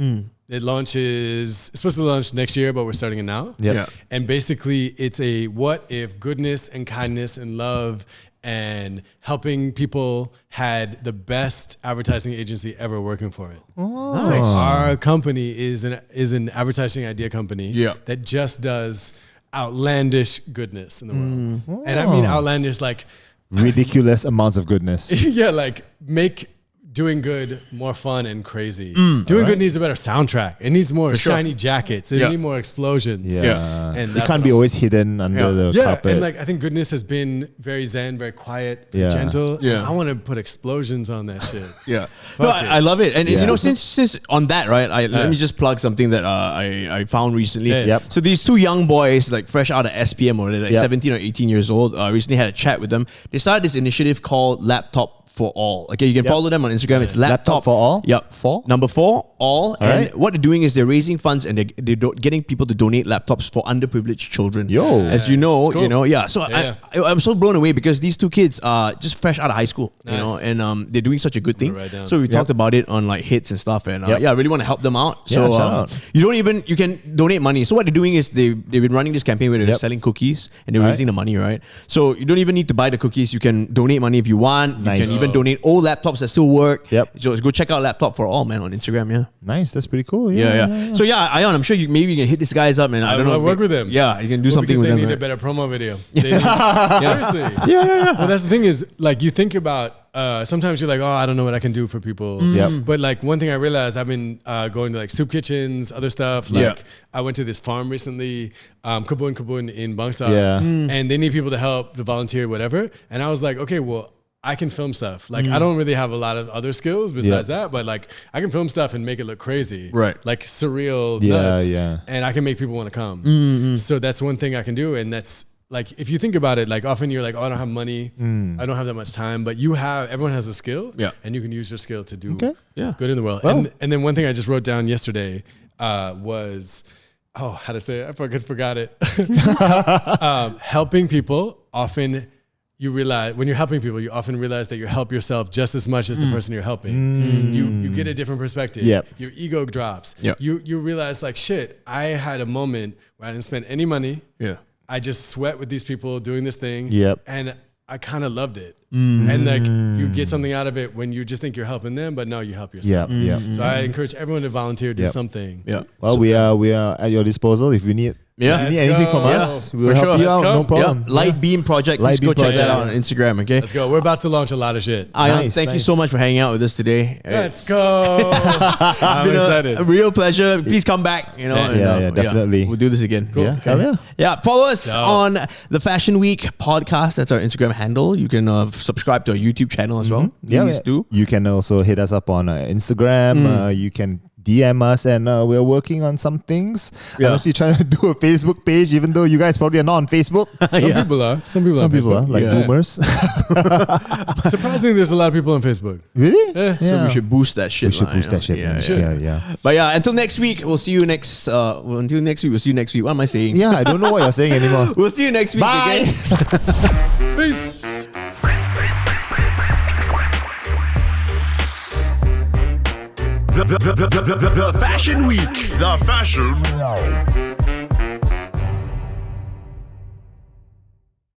It launches, it's supposed to launch next year, but we're starting it now. Yep. Yeah. And basically it's a what if goodness and kindness and love and helping people had the best advertising agency ever working for it. So our company is an advertising idea company Yeah. that just does outlandish goodness in the world. And I mean outlandish like Ridiculous amounts of goodness. yeah, like make doing good more fun and crazy. Doing good needs a better soundtrack. It needs more sure. shiny jackets. It Yeah. needs more explosions. Yeah. And It that's can't what be I'm- always hidden under the Yeah, carpet. and like I think goodness has been very zen, very quiet, Yeah. gentle. Yeah. And I want to put explosions on that shit. Yeah. No, Fuck it. I love it. And Yeah. since on that, right, let me just plug something that I found recently. Yeah. Yep. So these two young boys, like fresh out of SPM or like Yep. 17 or 18 years old, recently had a chat with them. They started this initiative called Laptop for All. Okay, you can follow them on Instagram. It's Laptop for All? Yep. For? Number 4, all. And right. what they're doing is they're raising funds and they're getting people to donate laptops for underprivileged children. Yo. As you know, cool. yeah. So Yeah. I'm so blown away because these two kids are just fresh out of high school, Nice. and they're doing such a good thing. write down. So we talked about it on like hits and stuff, and Yep. yeah, I really want to help them out. Yeah, So shout out. you can donate money. So what they're doing is they've been running this campaign where they're Yep. selling cookies and they're Right. raising the money, right? So you don't even need to buy the cookies. You can donate money if you want. Nice. You can even donate old laptops that still work. Yep. So go check out Laptop for All, man, on Instagram. Yeah. Nice. That's pretty cool. Yeah. So yeah, Ion, I'm sure maybe you can hit these guys up, and I don't know. work with them. Yeah, you can do Well, something because with they them. need a right? better promo video. They need- Seriously. Yeah. Well, that's the thing is like you think about sometimes you're like, oh, I don't know what I can do for people. Yep. But like one thing I realized, I've been going to like soup kitchens, other stuff. Like Yeah. I went to this farm recently, Kabun in Bangsar. Yeah. And they need people to help, to volunteer, whatever. And I was like, okay, well, I can film stuff. Like I don't really have a lot of other skills besides that, but like I can film stuff and make it look crazy. Right. Like surreal Yeah, nuts. yeah. And I can make people want to come. So that's one thing I can do. And that's like, if you think about it, like often you're like, oh, I don't have money. I don't have that much time, but everyone has a skill. Yeah. And you can use your skill to do Okay. Yeah. good in the world. Well- And then one thing I just wrote down yesterday was how to say it? I forgot it. Helping people, often you realize, when you're helping people, you often realize that you help yourself just as much as the person you're helping. You get a different perspective. Yep. Your ego drops. Yep. You realize like, shit, I had a moment where I didn't spend any money. Yeah. I just sweat with these people doing this thing. Yep. And I kind of loved it. And like you get something out of it when you just think you're helping them, but no, you help yourself. Yeah, yeah. So I encourage everyone to volunteer, do something. Yeah. Well, we are at your disposal if you need. Yeah. If you need Let's anything go. from Yeah, us, we'll for help sure. you Let's out. go. No problem. Yeah. Light Beam Project. Light Let's go Beam check that Project. out on Instagram, okay? Let's go. We're about to launch a lot of shit. Ion, thank you Nice. so much for hanging out with us today. Let's go. I'm Been excited. a real pleasure. Please come back. You know, and, definitely. we'll do this again. Yeah, hell yeah. Yeah, follow us Dope. on the Fashion Week podcast. That's our Instagram handle. You can subscribe to our YouTube channel as well. Please do. You can also hit us up on Instagram. You can DM us, and we're working on some things. Yeah. I'm actually trying to do a Facebook page, even though you guys probably are not on Facebook. Some people are. Some people Some are. people are, like Yeah. boomers. Surprisingly, there's a lot of people on Facebook. Really? Yeah. So we should boost that shit. We should lah, boost you know? that shit. Yeah, man. yeah. Yeah. But yeah, until next week, we'll see you next. Until next week, we'll see you next week. What am I saying? Yeah, I don't know what you're saying anymore. We'll see you next week. Bye. Okay? Peace. The Fashion Week. The Fashion